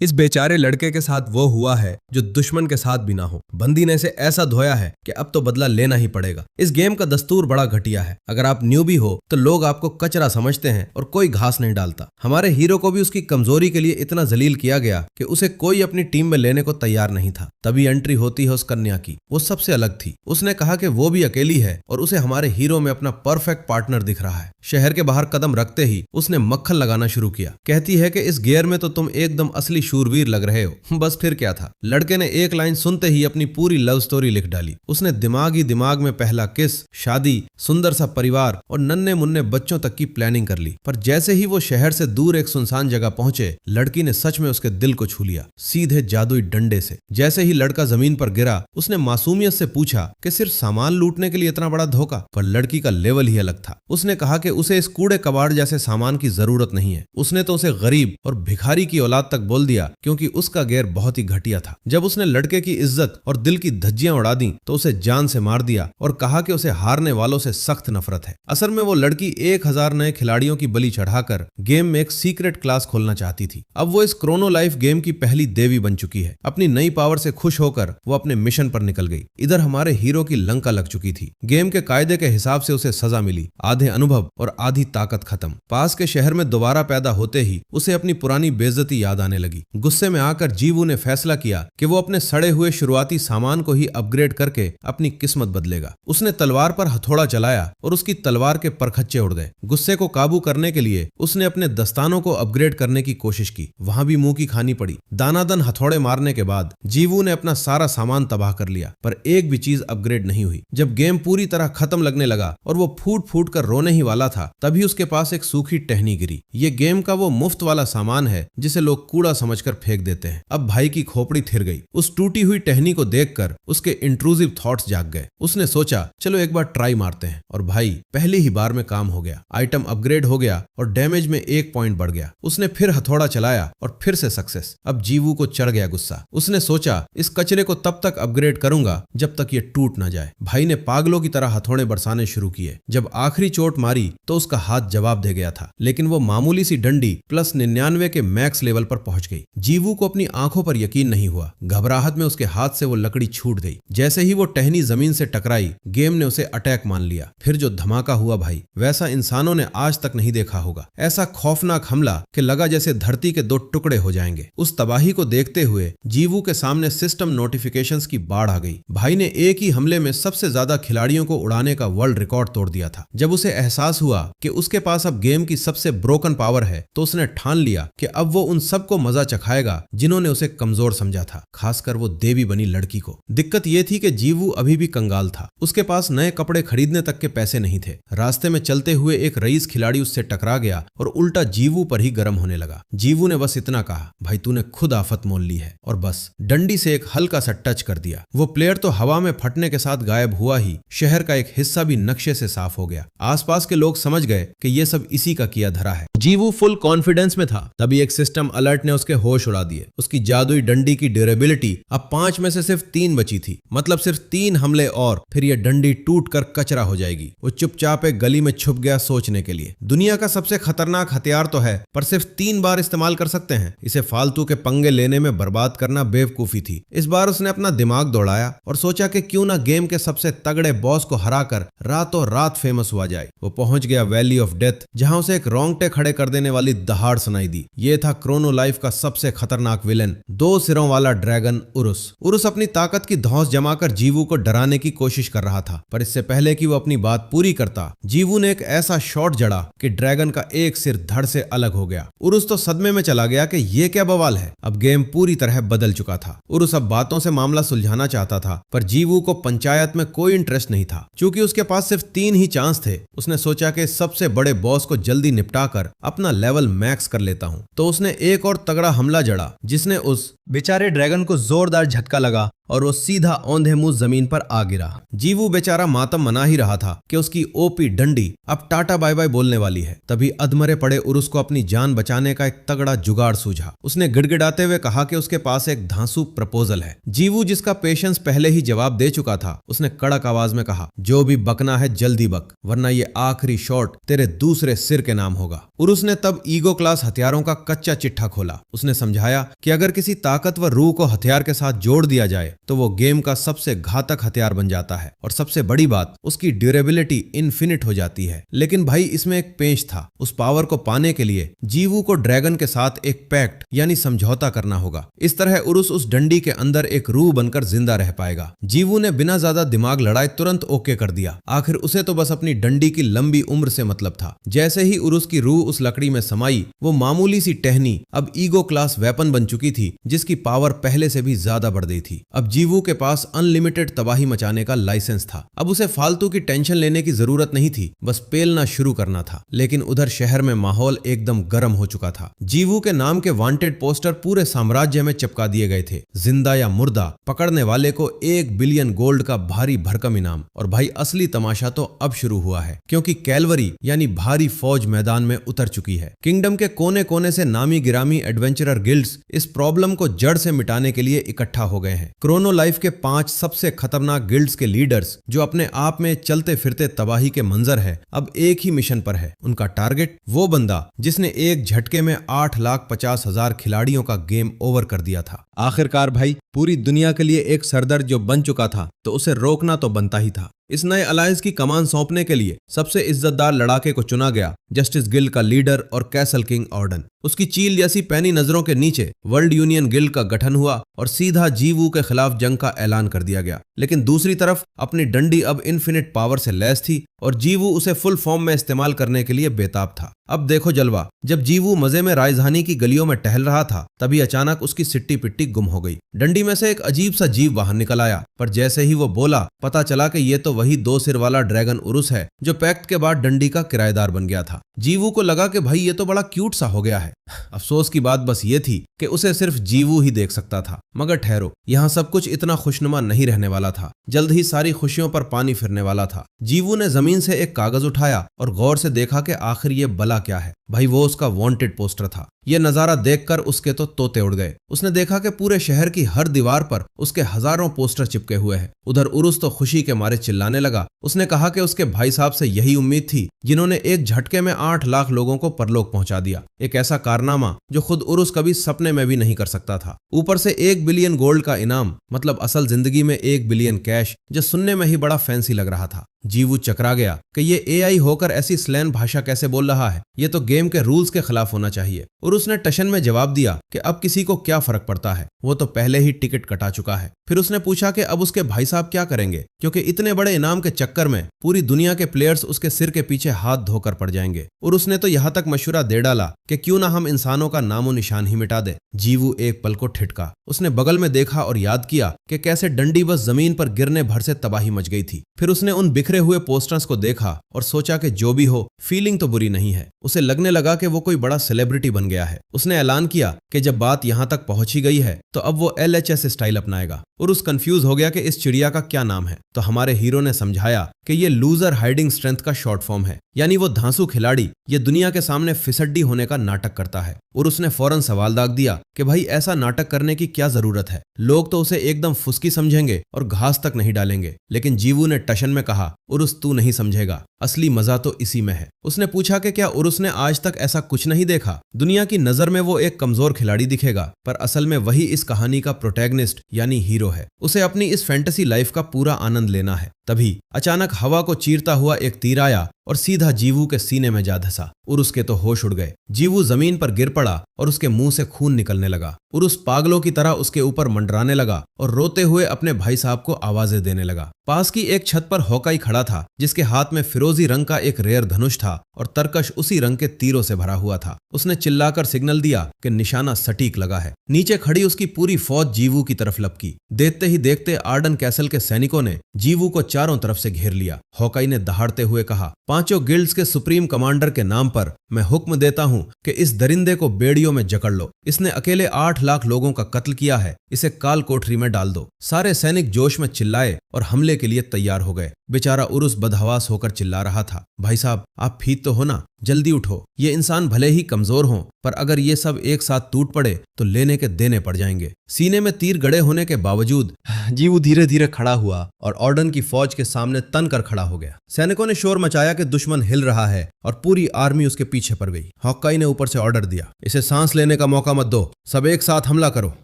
इस बेचारे लड़के के साथ वो हुआ है जो दुश्मन के साथ भी ना हो। बंदी ने इसे ऐसा धोया है कि अब तो बदला लेना ही पड़ेगा। इस गेम का दस्तूर बड़ा घटिया है। अगर आप न्यूबी हो तो लोग आपको कचरा समझते हैं और कोई घास नहीं डालता। हमारे हीरो को भी उसकी कमजोरी के लिए इतना जलील किया गया कि उसे कोई अपनी टीम में लेने को तैयार नहीं था। तभी एंट्री होती है उस कन्या की। वो सबसे अलग थी। उसने कहा कि वो भी अकेली है और उसे हमारे हीरो में अपना परफेक्ट पार्टनर दिख रहा है। शहर के बाहर कदम रखते ही उसने मक्खन लगाना शुरू किया। कहती है कि इस गियर में तो तुम एकदम असली शूरवीर लग रहे हो। बस फिर क्या था, लड़के ने एक लाइन सुनते ही अपनी पूरी लव स्टोरी लिख डाली। उसने दिमाग ही दिमाग में पहला किस, शादी, सुंदर सा परिवार और नन्हे मुन्ने बच्चों तक की प्लानिंग कर ली। पर जैसे ही वो शहर से दूर एक सुनसान जगह पहुंचे, लड़की ने सच में उसके दिल को छू लिया, सीधे जादुई डंडे से। जैसे ही लड़का जमीन पर गिरा, उसने मासूमियत से पूछा कि सिर्फ सामान लूटने के लिए इतना बड़ा धोखा। पर लड़की का लेवल ही अलग था। उसने कहा कि उसे इस कूड़े कबाड़ जैसे सामान की जरूरत नहीं है। उसने तो उसे गरीब और भिखारी की औलाद तक बोल दिया, क्योंकि उसका गेर बहुत ही घटिया था। जब उसने लड़के की इज्जत और दिल की धज्जियां उड़ा दी तो उसे जान से मार दिया और कहा कि उसे हारने वालों से सख्त नफरत है। असल में वो लड़की 1000 नए खिलाड़ियों की बलि चढ़ाकर गेम में एक सीक्रेट क्लास खोलना चाहती थी। अब वो इस क्रोनो लाइफ गेम की पहली देवी बन चुकी है। अपनी नई पावर से खुश होकर वो अपने मिशन पर निकल गई। इधर हमारे हीरो की लंका लग चुकी थी। गेम के कायदे के हिसाब से उसे सजा मिली, आधे अनुभव और आधी ताकत खत्म। पास के शहर में दोबारा पैदा होते ही उसे अपनी पुरानी बेइज्जती याद आने लगी। गुस्से में आकर जीवू ने फैसला किया कि वो अपने सड़े हुए शुरुआती सामान को ही अपग्रेड करके अपनी किस्मत बदलेगा। उसने तलवार पर हथौड़ा चलाया और उसकी तलवार के परखच्चे उड़ गए। गुस्से को काबू करने के लिए उसने अपने दस्तानों को अपग्रेड करने की कोशिश की। वहां भी मुंह की खानी पड़ी। दानादन हथौड़े मारने के बाद जीवू ने अपना सारा सामान तबाह कर लिया, पर एक भी चीज अपग्रेड नहीं हुई। जब गेम पूरी तरह खत्म लगने लगा और वो फूट फूट कर रोने ही वाला था, तभी उसके पास एक सूखी टहनी गिरी। ये गेम का वो मुफ्त वाला सामान है जिसे लोग कूड़ा समझकर फेंक देते हैं। अब भाई की खोपड़ी थिर गई। उस टूटी हुई टहनी को देखकर उसके इंट्रूसिव थॉट्स जाग गए। उसने सोचा, चलो एक बार ट्राई मारते हैं। और भाई, पहली ही बार में काम हो गया। आइटम अपग्रेड हो गया और डैमेज में 1 पॉइंट बढ़ गया। उसने फिर हथौड़ा चलाया और फिर से सक्सेस। अब जीवू को चढ़ गया गुस्सा। उसने सोचा, इस कचरे को तब तक अपग्रेड करूंगा जब तक ये टूट ना जाए। भाई ने पागलों की तरह हथौड़े बरसाने शुरू किए। जब आखिरी चोट मारी तो उसका हाथ जवाब दे गया था, लेकिन वो मामूली सी डंडी +99 के मैक्स लेवल पर पहुंच गई। जीवू को अपनी आंखों पर यकीन नहीं हुआ। घबराहट में उसके हाथ से वो लकड़ी छूट गई। जैसे ही वो टहनी जमीन से टकराई, गेम ने उसे अटैक मान लिया। फिर जो धमाका हुआ भाई, वैसा इंसानों ने आज तक नहीं देखा होगा। ऐसा खौफनाक हमला कि लगा जैसे धरती के 2 टुकड़े हो जाएंगे। उस तबाही को देखते हुए जीवू के सामने सिस्टम नोटिफिकेशंस की बाढ़ आ गई। भाई ने एक ही हमले में सबसे ज्यादा खिलाड़ियों को उड़ाने का वर्ल्ड रिकॉर्ड तोड़ दिया था। जब उसे एहसास हुआ कि उसके पास अब गेम की सबसे ब्रोकन पावर है, तो उसने ठान लिया कि अब वो उन सबको मजा चखाएगा जिन्होंने उसे कमजोर समझा था, खासकर वो देवी बनी लड़की को। दिक्कत ये थी कि जीवू अभी भी कंगाल था। उसके पास नए कपड़े खरीदने तक के पैसे नहीं थे। रास्ते में चलते हुए एक रईस खिलाड़ी उससे टकरा गया और उल्टा जीवू पर ही गर्म होने लगा। जीवू ने बस इतना कहा, भाई तूने खुद आफत मोल ली है, और बस डंडी से एक हल्का सा टच कर दिया। वो प्लेयर तो हवा में फटने के साथ गायब हुआ ही, शहर का एक हिस्सा भी नक्शे से साफ हो गया। आसपास के लोग समझ गए कि ये सब इसी का किया धरा है। जीवू फुल कॉन्फिडेंस में था। तभी एक सिस्टम अलर्ट ने उसके होश उड़ा दिए। उसकी जादुई डंडी की ड्यूरेबिलिटी अब 5 में से सिर्फ 3 बची थी। मतलब सिर्फ 3 हमले और फिर ये डंडी टूट कर कचरा हो जाएगी। वो चुपचाप एक गली में छुप गया सोचने के लिए। दुनिया का सबसे खतरनाक हथियार तो है, पर सिर्फ 3 बार इस्तेमाल कर सकते हैं। इसे फालतू के पंगे लेने में बर्बाद करना बेवकूफी थी। इस बार उसने अपना दिमाग दौड़ाया और सोचा कि क्यों ना गेम के सबसे तगड़े बॉस को हराकर रातों रात फेमस हुआ जाए। वो पहुंच गया वैली ऑफ डेथ, जहां उसे एक रोंगटे खड़े कर देने वाली दहाड़ सुनाई दी। ये था क्रोनो लाइफ का सबसे खतरनाक विलेन, 2 सिरों वाला ड्रैगन उरुस। उरुस अपनी ताकत की धौंस जमाकर जीवू को डराने की कोशिश कर रहा था, पर इससे पहले कि वो अपनी बात पूरी करता, जीवू ने एक ऐसा शॉट जड़ा कि ड्रैगन का एक सिर धड़ से अलग हो गया। उरुस तो सदमे में चला गया कि ये क्या बवाल है। अब गेम पूरी तरह बदल चुका था। उरुस अब बातों से मामला सुलझाना चाहता था, पर जीवू को पंचायत में कोई इंटरेस्ट नहीं था। चूंकि उसके पास सिर्फ 3 ही चांस थे, उसने सोचा कि सबसे बड़े बॉस को जल्दी निपटाकर अपना लेवल मैक्स कर लेता हूं। तो उसने एक और तगड़ा हमला जड़ा, जिसने उस बेचारे ड्रैगन को जोरदार झटका लगा और वो सीधा औंधे मुंह जमीन पर आ गिरा। जीवू बेचारा मातम मना ही रहा था कि उसकी ओपी डंडी अब टाटा बाय बाय बोलने वाली है। तभी अधमरे पड़े उरुस को अपनी जान बचाने का एक तगड़ा जुगाड़ सूझा। उसने गिड़गिड़ाते हुए कहा कि उसके पास एक धांसू प्रपोजल है। जीवू, जिसका पेशेंस पहले ही जवाब दे चुका था, उसने कड़क आवाज में कहा, जो भी बकना है जल्दी बक, वरना ये आखिरी शॉट तेरे दूसरे सिर के नाम होगा। उरुस ने तब ईगो क्लास हथियारों का कच्चा चिट्ठा खोला। उसने समझाया कि अगर किसी ताकतवर रूह को हथियार के साथ जोड़ दिया जाए तो वो गेम का सबसे घातक हथियार बन जाता है और सबसे बड़ी बात उसकी ड्यूरेबिलिटी इनफिनिट हो जाती है। लेकिन भाई इसमें एक पेंच था। उस पावर को पाने के लिए जीवू को ड्रैगन के साथ एक पैक्ट यानी समझौता करना होगा। इस तरह उरुस उस डंडी के अंदर एक रूह बनकर जिंदा रह पाएगा। जीवू ने बिना ज्यादा दिमाग लड़ाए तुरंत ओके कर दिया। आखिर उसे तो बस अपनी डंडी की लंबी उम्र से मतलब था। जैसे ही उरुस की रूह उस लकड़ी में समाई, वो मामूली सी टहनी अब ईगो क्लास वेपन बन चुकी थी, जिसकी पावर पहले से भी ज्यादा बढ़ गई थी। अब जीवू के पास अनलिमिटेड तबाही मचाने का लाइसेंस था। अब उसे फालतू की टेंशन लेने की जरूरत नहीं थी, बस पेलना शुरू करना था। लेकिन उधर शहर में माहौल एकदम गर्म हो चुका था। जीवू के नाम के वांटेड पोस्टर पूरे साम्राज्य में चिपका दिए गए थे। जिंदा या मुर्दा, पकड़ने वाले को 1 बिलियन गोल्ड का भारी भरकम इनाम। और भाई असली तमाशा तो अब शुरू हुआ है, क्योंकि कैलवरी यानी भारी फौज मैदान में उतर चुकी है। किंगडम के कोने कोने से नामी गिरामी एडवेंचरर गिल्ड्स इस प्रॉब्लम को जड़ से मिटाने के लिए इकट्ठा हो गए हैं। क्रोनो लाइफ के 5 सबसे खतरनाक गिल्ड्स के लीडर्स, जो अपने आप में चलते फिरते तबाही के मंजर है, अब एक ही मिशन पर है। उनका टारगेट वो बंदा जिसने एक झटके में 8,50,000 खिलाड़ियों का गेम ओवर कर दिया था। आखिरकार भाई पूरी दुनिया के लिए एक सरदर्द जो बन चुका था, तो उसे रोकना तो बनता ही था। इस नए अलायंस की कमान सौंपने के लिए सबसे इज्जतदार लड़ाके को चुना गया जस्टिस गिल्ड का लीडर और कैसल किंग ऑर्डन। उसकी चील जैसी पैनी नजरों के नीचे वर्ल्ड यूनियन गिल्ड का गठन हुआ और सीधा जीवू के खिलाफ जंग का ऐलान कर दिया गया। लेकिन दूसरी तरफ अपनी डंडी अब इनफिनिट पावर से लैस थी और जीवू उसे फुल फॉर्म में इस्तेमाल करने के लिए बेताब था। अब देखो जलवा, जब जीवू मजे में राजधानी की गलियों में टहल रहा था, तभी अचानक उसकी सिट्टी पिट्टी गुम हो गई। डंडी में से एक अजीब सा जीव बाहर निकल आया, पर जैसे ही वो बोला, पता चला कि ये तो वही 2 सिर वाला ड्रैगन उरुस है, जो पैक्ट के बाद डंडी का किराएदार बन गया था। जीवू को लगा कि भाई ये तो बड़ा क्यूट सा हो गया है। अफसोस की बात बस ये थी कि उसे सिर्फ जीवू ही देख सकता था। मगर ठहरो, यहाँ सब कुछ इतना खुशनुमा नहीं रहने वाला था। जल्द ही सारी खुशियों पर पानी फिरने वाला था। जीवू ने जमीन से एक कागज उठाया और गौर से देखा कि आखिर ये बला क्या है। भाई वो उसका वांटेड पोस्टर था। यह नजारा देखकर उसके तो तोते उड़ गए। उसने देखा कि पूरे शहर की हर दीवार पर उसके हजारों पोस्टर चिपके हुए हैं। उधर उरुस तो खुशी के मारे चिल्लाने लगा। उसने कहा कि उसके भाई साहब से यही उम्मीद थी, जिन्होंने एक झटके में 8 लाख लोगों को परलोक पहुंचा दिया। एक ऐसा कारनामा जो खुद उरुस कभी सपने में भी नहीं कर सकता था। ऊपर से 1 बिलियन गोल्ड का इनाम, मतलब असल जिंदगी में 1 बिलियन कैश, जो सुनने में ही बड़ा फैंसी लग रहा था। जीवू चकरा गया कि ये एआई होकर ऐसी स्लैन भाषा कैसे बोल रहा है। ये तो गेम के रूल्स के खिलाफ होना चाहिए। और उसने टशन में जवाब दिया कि अब किसी को क्या फर्क पड़ता है, वो तो पहले ही टिकट कटा चुका है। फिर उसने पूछा कि अब उसके भाई साहब क्या करेंगे, क्योंकि इतने बड़े इनाम के चक्कर में पूरी दुनिया के प्लेयर्स उसके सिर के पीछे हाथ धोकर पड़ जाएंगे। और उसने तो यहाँ तक मशवरा दे डाला कि क्यों ना हम इंसानों का नामो निशान ही मिटा दे। जीवू एक पल को ठिठका। उसने बगल में देखा और याद किया कि कैसे डंडी बस जमीन पर गिरने भर से तबाही मच गई थी। फिर उसने उन बिखरे हुए पोस्टर्स को देखा और सोचा कि जो भी हो, फीलिंग तो बुरी नहीं है। उसे लगने लगा कि वो कोई बड़ा सेलिब्रिटी बन गया है। उसने ऐलान किया कि जब बात यहाँ तक पहुंची गई है तो अब वो LHS स्टाइल अपनाएगा। और उस कंफ्यूज हो गया कि इस चिड़िया का क्या नाम है। तो हमारे हीरो ने समझाया कि ये लूजर हाइडिंग स्ट्रेंथ का शॉर्ट फॉर्म है, यानी वो धांसू खिलाड़ी ये दुनिया के सामने फिसड्डी होने का नाटक करता है। और उसने फौरन सवाल दाग दिया कि भाई ऐसा नाटक करने की क्या जरूरत है, लोग तो उसे एकदम फुसकी समझेंगे और घास तक नहीं डालेंगे। लेकिन जीवू ने टशन में कहा, उरुस तू नहीं समझेगा, असली मजा तो इसी में है। उसने पूछा कि क्या उरुस ने आज तक ऐसा कुछ नहीं देखा। दुनिया की नजर में वो एक कमजोर खिलाड़ी दिखेगा, पर असल में वही इस कहानी का प्रोटैगनिस्ट यानी हीरो है। उसे अपनी इस फैंटेसी लाइफ का पूरा आनंद लेना है। तभी अचानक हवा को चीरता हुआ एक तीर आया और सीधा जीवू के सीने में जा धंसा। और उसके तो होश उड़ गए। जीवू जमीन पर गिर पड़ा और उसके मुंह से खून निकलने लगा। और उस पागलों की तरह उसके ऊपर मंडराने लगा और रोते हुए अपने भाई साहब को आवाजें देने लगा। पास की एक छत पर हॉकाई खड़ा था, जिसके हाथ में फिरोजी रंग का एक रेयर धनुष था और तरकश उसी रंग के तीरों से भरा हुआ था। उसने चिल्लाकर सिग्नल दिया कि निशाना सटीक लगा है। नीचे खड़ी उसकी पूरी फौज जीवू की तरफ लपकी। देखते ही देखते आर्डन कैसल के सैनिकों ने जीवू को चारों तरफ से घेर लिया। हॉकाई ने दहाड़ते हुए कहा, 5 गिल्ड्स के सुप्रीम कमांडर के नाम पर मैं हुक्म देता हूं कि इस दरिंदे को बेड़ियों में जकड़ लो। इसने अकेले 8 लाख लोगों का कत्ल किया है। इसे काल कोठरी में डाल दो। सारे सैनिक जोश में चिल्लाए और हमले के लिए तैयार हो गए। बेचारा उरुस बदहवास होकर चिल्ला रहा था, भाई साहब आप ठीक तो हो ना, जल्दी उठो। ये इंसान भले ही कमजोर हों, पर अगर ये सब एक साथ टूट पड़े तो लेने के देने पड़ जाएंगे। सीने में तीर गड़े होने के बावजूद जीवू धीरे धीरे खड़ा हुआ और ऑर्डन की फौज के सामने तन कर खड़ा हो गया। सैनिकों ने शोर मचाया कि दुश्मन हिल रहा है और पूरी आर्मी उसके पीछे पड़ गई। हॉकाई ने ऊपर से ऑर्डर दिया, इसे सांस लेने का मौका मत दो, सब एक साथ हमला करो।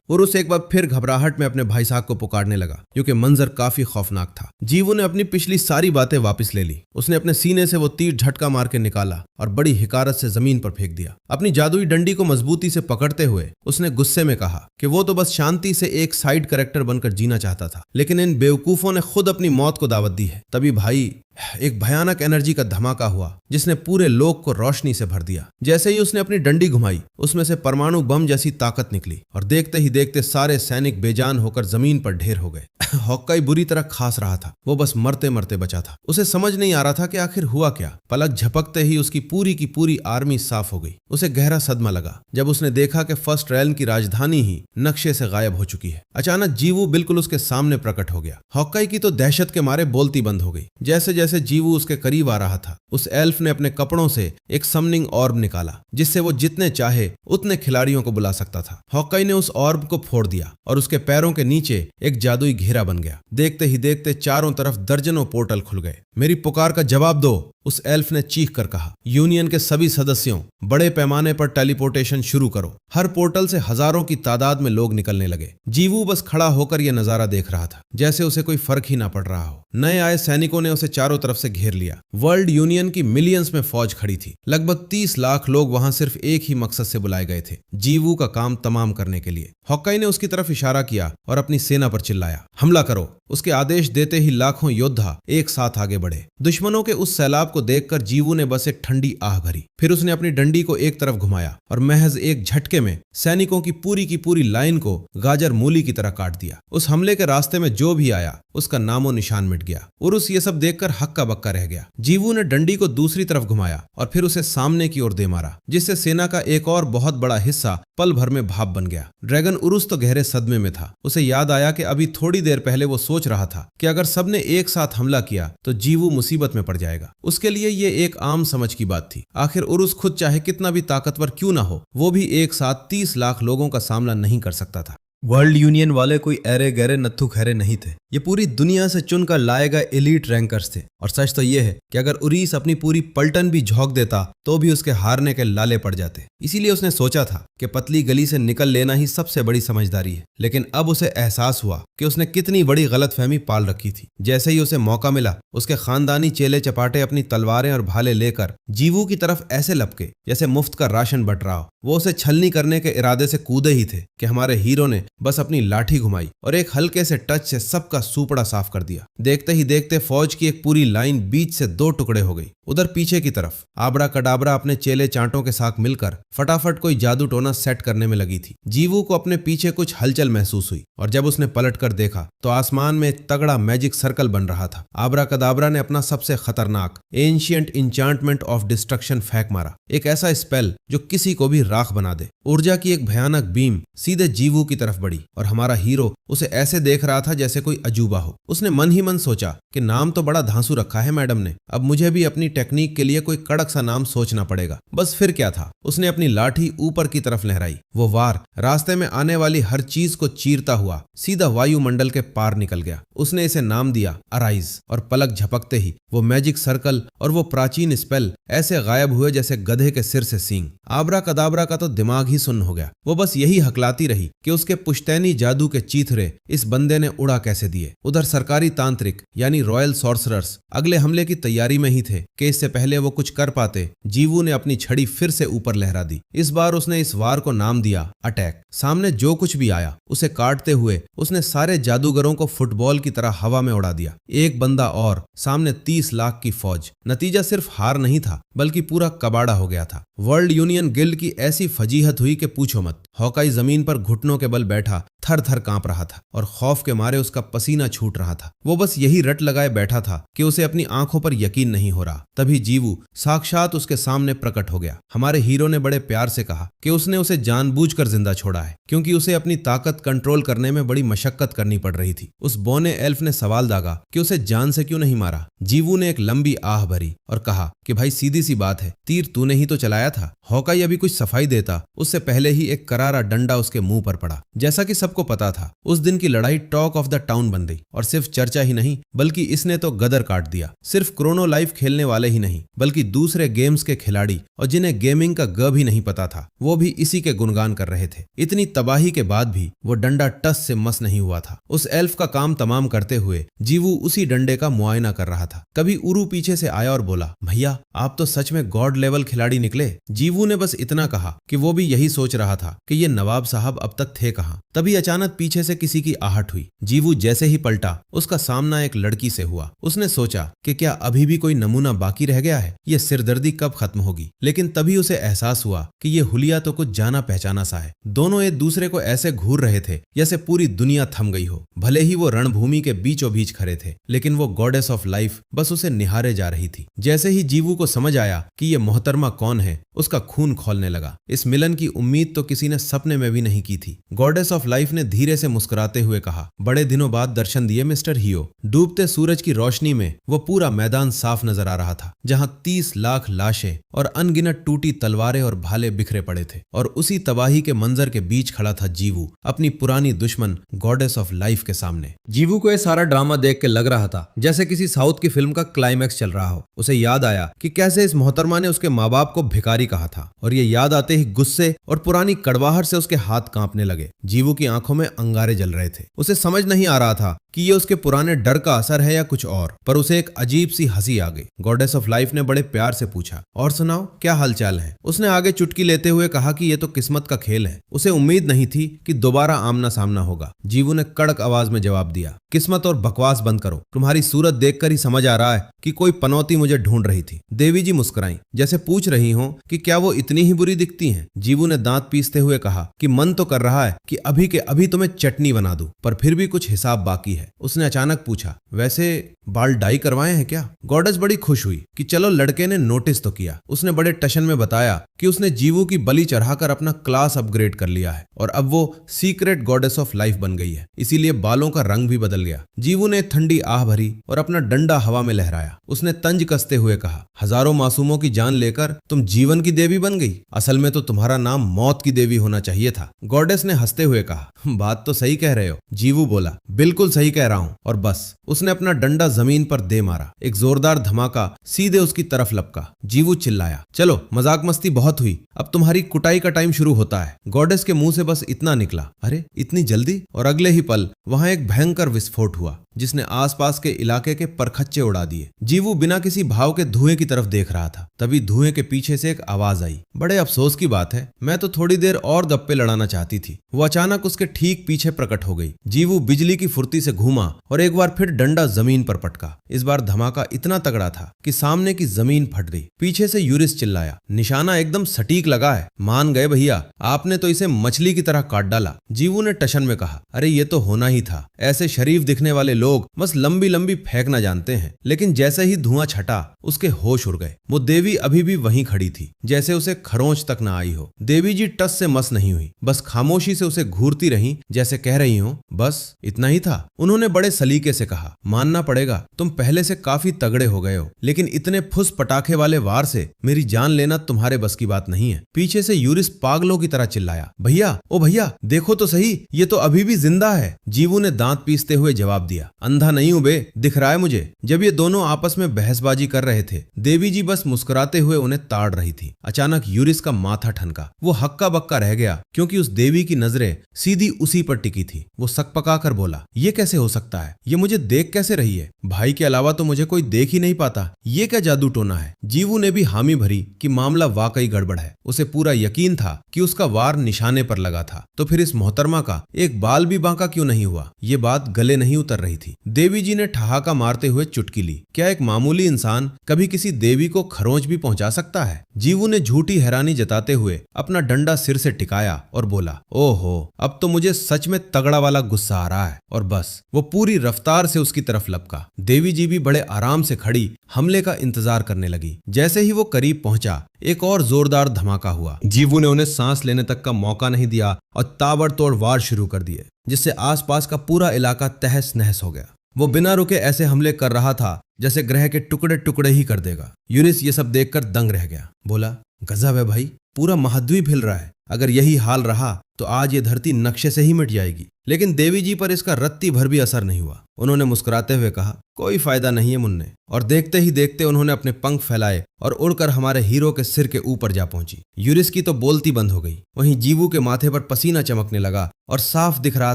उरुस एक बार फिर घबराहट में अपने भाई साहब को पुकारने लगा, क्योंकि मंजर काफी खौफनाक था। जीवू ने अपनी पिछली सारी बातें वापस ले ली। उसने अपने सीने से वो तीर झटका मार के निकाला और बड़ी हिकारत से जमीन पर फेंक दिया। अपनी जादुई डंडी को मजबूती से पकड़ते हुए उसने गुस्से में कहा कि वो तो बस शांति से एक साइड कैरेक्टर बनकर जीना चाहता था, लेकिन इन बेवकूफों ने खुद अपनी मौत को दावत दी है। तभी भाई एक भयानक एनर्जी का धमाका हुआ जिसने पूरे लोक को रोशनी से भर दिया। जैसे ही उसने अपनी डंडी घुमाई, उसमें से परमाणु बम जैसी ताकत निकली और देखते ही देखते सारे सैनिक बेजान होकर जमीन पर ढेर हो गए। हॉकाई बुरी तरह खास रहा था, वो बस मरते मरते बचा था। उसे समझ नहीं आ रहा था कि आखिर हुआ क्या। पलक झपकते ही उसकी पूरी की पूरी आर्मी साफ हो गई। उसे गहरा सदमा लगा जब उसने देखा कि फर्स्ट रैलन की राजधानी ही नक्शे से गायब हो चुकी है। अचानक जीवू बिल्कुल उसके सामने प्रकट हो गया। हॉकाई की तो दहशत के मारे बोलती बंद हो गई। जैसे जैसे जीवू उसके करीब आ रहा था, उस एल्फ ने अपने कपड़ों से एक समनिंग ऑर्ब निकाला, जिससे वो जितने चाहे उतने खिलाड़ियों को बुला सकता था। हॉकाई ने उस ऑर्ब को फोड़ दिया और उसके पैरों के नीचे एक जादुई घेरा बन गया। देखते ही देखते चारों तरफ दर्जनों पोर्टल खुल गए। मेरी पुकार का जवाब दो, उस एल्फ ने चीख कर कहा। यूनियन के सभी सदस्यों, बड़े पैमाने पर टेलीपोर्टेशन शुरू करो। हर पोर्टल से हजारों की तादाद में लोग निकलने लगे। जीवू बस खड़ा होकर यह नजारा देख रहा था, जैसे उसे कोई फर्क ही ना पड़ रहा हो। नए आए सैनिकों ने उसे चारों तरफ से घेर लिया। वर्ल्ड यूनियन की मिलियंस में फौज खड़ी थी। लगभग 30 लाख लोग वहां सिर्फ एक ही मकसद से बुलाए गए थे, जीवू का काम तमाम करने के लिए। हॉकाई ने उसकी तरफ इशारा किया और अपनी सेना पर चिल्लाया, हमला करो। उसके आदेश देते ही लाखों योद्धा एक साथ आगे बढ़े। दुश्मनों के उस सैलाब को देखकर जीवू ने बस एक ठंडी आह भरी। फिर उसने अपनी डंडी को एक तरफ घुमाया और महज एक झटके में सैनिकों की पूरी लाइन को गाजर मूली की तरह काट दिया। उस हमले के रास्ते में जो भी आया उसका नामो निशान मिट गया। उरुस ये सब देखकर हक्का बक्का रह गया। जीवू ने डंडी को दूसरी तरफ घुमाया और फिर उसे सामने की ओर दे मारा, जिससे सेना का एक और बहुत बड़ा हिस्सा पल भर में भाप बन गया। ड्रैगन उरुस तो गहरे सदमे में था। उसे याद आया कि अभी थोड़ी देर पहले वो सोच रहा था कि अगर सबने एक साथ हमला किया तो जीवू मुसीबत में पड़ जाएगा। उसके लिए ये एक आम समझ की बात थी। आखिर उरुस खुद चाहे कितना भी ताकतवर क्यों ना हो, वो भी एक साथ 30 लाख लोगों का सामना नहीं कर सकता था। वर्ल्ड यूनियन वाले कोई ऐरे गहरे नत्थु खैरे नहीं थे। ये पूरी दुनिया से चुनकर लाए गए एलीट रैंकर्स थे। और सच तो ये है कि अगर उरीस अपनी पूरी पलटन भी झोंक देता तो भी उसके हारने के लाले पड़ जाते। इसीलिए उसने सोचा था कि पतली गली से निकल लेना ही सबसे बड़ी समझदारी है। लेकिन अब उसे एहसास हुआ कि उसने कितनी बड़ी गलतफहमी पाल रखी थी। जैसे ही उसे मौका मिला, उसके खानदानी चेले चपाटे अपनी तलवारें और भाले लेकर जीवू की तरफ ऐसे लपके जैसे मुफ्त का राशन बट रहा हो। वो उसे छलनी करने के इरादे से कूदे ही थे कि हमारे हीरो ने बस अपनी लाठी घुमाई और एक हल्के से टच से सबका सूपड़ा साफ कर दिया। देखते ही देखते फौज की एक पूरी लाइन बीच से 2 टुकड़े हो गई। उधर पीछे की तरफ आबड़ा कडाबरा अपने चेले चांटों के साथ मिलकर फटाफट कोई जादू टोना सेट करने में लगी थी। जीवू को अपने पीछे कुछ हलचल महसूस हुई और जब उसने पलट कर देखा तो आसमान में एक तगड़ा मैजिक सर्कल बन रहा था। आबड़ा कदाबरा ने अपना सबसे खतरनाक एंशिएंट इंचांटमेंट ऑफ डिस्ट्रक्शन फेंक मारा। एक ऐसा स्पेल जो किसी को भी राख बना दे। ऊर्जा की एक भयानक बीम सीधे जीवू की तरफ बढ़ी और हमारा हीरो उसे ऐसे देख रहा था जैसे कोई अजूबा हो। उसने मन ही मन सोचा कि नाम तो बड़ा धांसू रखा है मैडम ने, अब मुझे भी अपनी टेक्निक के लिए कोई कड़क सा नाम सोचना पड़ेगा। बस फिर क्या था, उसने अपनी लाठी ऊपर की तरफ लहराई। वो वार रास्ते में आने वाली हर चीज को चीरता हुआ सीधा वायुमंडल के पार निकल गया। उसने इसे नाम दिया अराइज और पलक झपकते ही वो मैजिक सर्कल और वो प्राचीन स्पेल ऐसे गायब हुए जैसे गधे के सिर से सींग। आबरा कदाबरा का तो दिमाग ही सुन्न हो गया। वो बस यही हकलाती रही कि उसके पुश्तैनी जादू के चीथरे इस बंदे ने उड़ा कैसे दिए। उधर सरकारी तांत्रिक यानी रॉयल सॉर्सरर्स अगले हमले की तैयारी में ही थे कि इससे पहले वो कुछ कर पाते, जीवू ने अपनी छड़ी फिर से ऊपर लहरा दी। इस बार उसने इस वार को नाम दिया अटैक। सामने जो कुछ भी आया उसे काटते हुए उसने सारे जादूगरों को फुटबॉल की तरह हवा में उड़ा दिया। एक बंदा और सामने 30 लाख की फौज। नतीजा सिर्फ हार नहीं था बल्कि पूरा कबाड़ा हो गया था। वर्ल्ड यूनियन गिल्ड की ऐसी फजीहत हुई कि पूछो मत। हॉकाई जमीन पर घुटनों के बल बैठा थर थर कांप रहा था और खौफ के मारे उसका पसीना छूट रहा था। वो बस यही रट लगाए बैठा था कि उसे अपनी आंखों पर यकीन नहीं हो रहा। तभी जीवू साक्षात उसके सामने प्रकट हो गया। हमारे हीरो ने बड़े प्यार से कहा कि उसने उसे जानबूझकर जिंदा छोड़ा है, क्योंकि उसे अपनी ताकत कंट्रोल करने में बड़ी मशक्कत करनी पड़ रही थी। उस बौने एल्फ ने सवाल दागा कि उसे जान से क्यों नहीं मारा। जीवू ने एक लंबी आह भरी और कहा कि भाई सीधी सी बात है, तीर तूने ही तो चलाया था। हॉकाई अभी कुछ सफाई देता, उससे पहले ही एक करारा डंडा उसके मुंह पर पड़ा। जैसा कि सबको पता था, उस दिन की लड़ाई टॉक ऑफ द टाउन बन गई और सिर्फ चर्चा ही नहीं बल्कि इसने तो गदर काट दिया। सिर्फ क्रोनो लाइफ खेलने वाले ही नहीं बल्कि दूसरे गेम्स के खिलाड़ी और जिन्हें गेमिंग का ग भी नहीं पता था, वो भी इसी के गुणगान कर रहे थे। इतनी तबाही के बाद भी वो डंडा टस से मस नहीं हुआ था। उस एल्फ का काम तमाम करते हुए जीवू उसी डंडे का मुआयना कर रहा था। कभी उरू पीछे से आया और बोला, भैया आप तो सच में गॉड लेवल खिलाड़ी निकले। जीवू ने बस इतना कहा कि वो भी यही सोच रहा था कि ये नवाब साहब अब तक थे कहां। तभी अचानक पीछे से किसी की आहट हुई। जीवू जैसे ही पलटा, उसका सामना एक लड़की से हुआ। उसने सोचा कि क्या अभी भी कोई नमूना बाकी रह गया है, ये सिरदर्दी कब खत्म होगी। लेकिन तभी उसे एहसास हुआ कि ये हुलिया तो कुछ जाना पहचाना सा है। दोनों एक दूसरे को ऐसे घूर रहे थे जैसे पूरी दुनिया थम गई हो। भले ही वो रणभूमि के बीचों बीच खड़े थे, लेकिन वो गॉडेस ऑफ लाइफ बस उसे निहारे जा रही थी। जैसे ही जीवू को समझ आया कि ये मोहतरमा कौन है, उसका खून खौलने लगा। इस मिलन की उम्मीद तो किसी ने सपने में भी नहीं की थी। गॉडेस ऑफ लाइफ ने धीरे से मुस्कुराते हुए कहा, बड़े दिनों बाद दर्शन दिए मिस्टर हीरो। डूबते सूरज की रोशनी में वो पूरा मैदान साफ नजर आ रहा था, जहां 30 लाख लाशें और अनगिनत टूटी तलवारें और भाले बिखरे पड़े थे। और उसी तबाही के मंजर के बीच खड़ा था जीवू, अपनी पुरानी दुश्मन गॉडेस ऑफ लाइफ के सामने। जीवू को यह सारा ड्रामा देख के लग रहा था जैसे किसी साउथ की फिल्म का क्लाइमैक्स चल रहा हो। उसे याद आया कि कैसे इस मोहतरमा ने उसके माँ बाप को भिखारी कहा था, और ये याद आते ही गुस्से और पुरानी कड़वाहट से उसके हाथ कांपने लगे। जीवू की आंखों में अंगारे जल रहे थे। उसे समझ नहीं आ रहा था कि ये उसके पुराने डर का असर है या कुछ और, पर उसे एक अजीब सी हंसी आ गई। गॉडेस ऑफ लाइफ ने बड़े प्यार से पूछा, और सुनाओ क्या हालचाल है। उसने आगे चुटकी लेते हुए कहा कि ये तो किस्मत का खेल है। उसे उम्मीद नहीं थी कि दोबारा आमना सामना होगा। जीवू ने कड़क आवाज में जवाब दिया, किस्मत और बकवास बंद करो। तुम्हारी सूरत देखकर ही समझ आ रहा है कि कोई पनौती मुझे ढूंढ रही थी। देवी जी मुस्कुराई, जैसे पूछ रही हो कि क्या वो इतनी ही बुरी दिखती हैं। जीवू ने दांत पीसते हुए कहा कि मन तो कर रहा है कि अभी के अभी तुम्हें चटनी बना दूं, पर फिर भी कुछ हिसाब बाकी है। उसने अचानक पूछा, वैसे बाल डाई करवाए हैं क्या। गॉडेस बड़ी खुश हुई कि चलो लड़के ने नोटिस तो किया। उसने बड़े टशन में बताया कि उसने जीवू की बलि चढ़ाकर अपना क्लास अपग्रेड कर लिया है और अब वो सीक्रेट गॉडेस ऑफ लाइफ बन गई है, इसीलिए बालों का रंग भी बदल गया। जीवू ने ठंडी आह भरी और अपना डंडा हवा में लहराया। उसने तंज कसते हुए कहा, हजारों मासूमों की जान लेकर तुम जीवन की देवी बन गई। असल में तो तुम्हारा नाम मौत की देवी होना चाहिए था। गॉडेस ने हंसते हुए कहा, बात तो सही कह रहे हो। जीवू बोला, बिल्कुल सही कह रहा हूं। और बस उसने अपना डंडा जमीन पर दे मारा। एक जोरदार धमाका सीधे उसकी तरफ लपका। जीवू चिल्लाया, चलो मजाक मस्ती बहुत हुई, अब तुम्हारी कुटाई का टाइम शुरू होता है। गॉडेस के मुंह से बस इतना निकला, अरे इतनी जल्दी। और अगले ही पल वहां एक भयंकर विस्फोट हुआ जिसने आसपास के इलाके के परखच्चे उड़ा दिए। जीवू बिना किसी भाव के धुएं की तरफ देख रहा था। तभी धुएं के पीछे से एक आवाज आई, बड़े अफसोस की बात है, मैं तो थोड़ी देर और गप्पे लड़ाना चाहती थी। वो अचानक उसके ठीक पीछे प्रकट हो गई। जीवू बिजली की फुर्ती से घूमा और एक बार फिर डंडा जमीन पर पटका। इस बार धमाका इतना तगड़ा था कि सामने की जमीन फट गई। पीछे से यूरिस चिल्लाया, निशाना एकदम सटीक लगा है। मान गए भैया, आपने तो इसे मछली की तरह काट डाला। जीवू ने टशन में कहा, अरे ये तो होना ही था। ऐसे शरीफ दिखने वाले लोग बस लंबी लंबी फेंकना जानते हैं। लेकिन जैसे ही धुआं छटा, उसके होश उड़ गए। वो देवी अभी भी वहीं खड़ी थी, जैसे उसे खरोंच तक न आई हो। देवी जी टस से मस नहीं हुई, बस खामोशी से उसे घूरती रही, जैसे कह रही हो, बस इतना ही था। उन्होंने बड़े सलीके से कहा, मानना पड़ेगा तुम पहले से काफी तगड़े हो गए हो, लेकिन इतने फुस पटाखे वाले वार से मेरी जान लेना तुम्हारे बस की बात नहीं है। पीछे से यूरिस पागलों की तरह चिल्लाया, भैया ओ भैया देखो तो सही, ये तो अभी भी जिंदा है। जीवू ने दांत पीसते हुए जवाब दिया, अंधा नहीं हूं बे, दिख रहा है मुझे। जब ये दोनों आपस में बहसबाजी कर रहे थे, देवी जी बस मुस्कुराते हुए उन्हें ताड़ रही थी। अचानक यूरिस का माथा ठनका। वो हक्का बक्का रह गया, क्योंकि उस देवी की नजरें सीधी उसी पर टिकी थी। वो सकपका कर बोला, ये कैसे हो सकता है, ये मुझे देख कैसे रही है। भाई के अलावा तो मुझे कोई देख ही नहीं पाता, ये क्या जादू टोना है। जीवू ने भी हामी भरी कि मामला वाकई गड़बड़ है। उसे पूरा यकीन था कि उसका वार निशाने पर लगा था, तो फिर इस मोहतरमा का एक बाल भी बांका क्यों नहीं हुआ। ये बात गले नहीं उतर रही थी। थी। देवी जी ने ठहाका मारते हुए चुटकी ली। क्या एक मामूली इंसान कभी किसी देवी को खरोंच भी पहुंचा सकता है? जीवू ने झूठी हैरानी जताते हुए अपना डंडा सिर से टिकाया और बोला, ओहो, अब तो मुझे सच में तगड़ा वाला गुस्सा आ रहा है। और बस वो पूरी रफ्तार से उसकी तरफ लपका। देवी जी भी बड़े आराम से खड़ी हमले का इंतजार करने लगी। जैसे ही वो करीब पहुंचा, एक और जोरदार धमाका हुआ। जीवू ने उन्हें सांस लेने तक का मौका नहीं दिया और ताबड़तोड़ वार शुरू कर दिए, जिससे आसपास का पूरा इलाका तहस नहस हो गया। वो बिना रुके ऐसे हमले कर रहा था जैसे ग्रह के टुकड़े टुकड़े ही कर देगा। यूरिस ये सब देखकर दंग रह गया। बोला, गजब है भाई, पूरा महाद्वीप हिल रहा है। अगर यही हाल रहा तो आज ये धरती नक्शे से ही मिट जाएगी। लेकिन देवी जी पर इसका रत्ती भर भी असर नहीं हुआ। उन्होंने मुस्कुराते हुए कहा, कोई फायदा नहीं है मुन्ने। और देखते ही देखते उन्होंने अपने पंख फैलाए और उड़कर हमारे हीरो के सिर के ऊपर जा पहुंची। यूरिस की तो बोलती बंद हो गई। वहीं जीवू के माथे पर पसीना चमकने लगा और साफ दिख रहा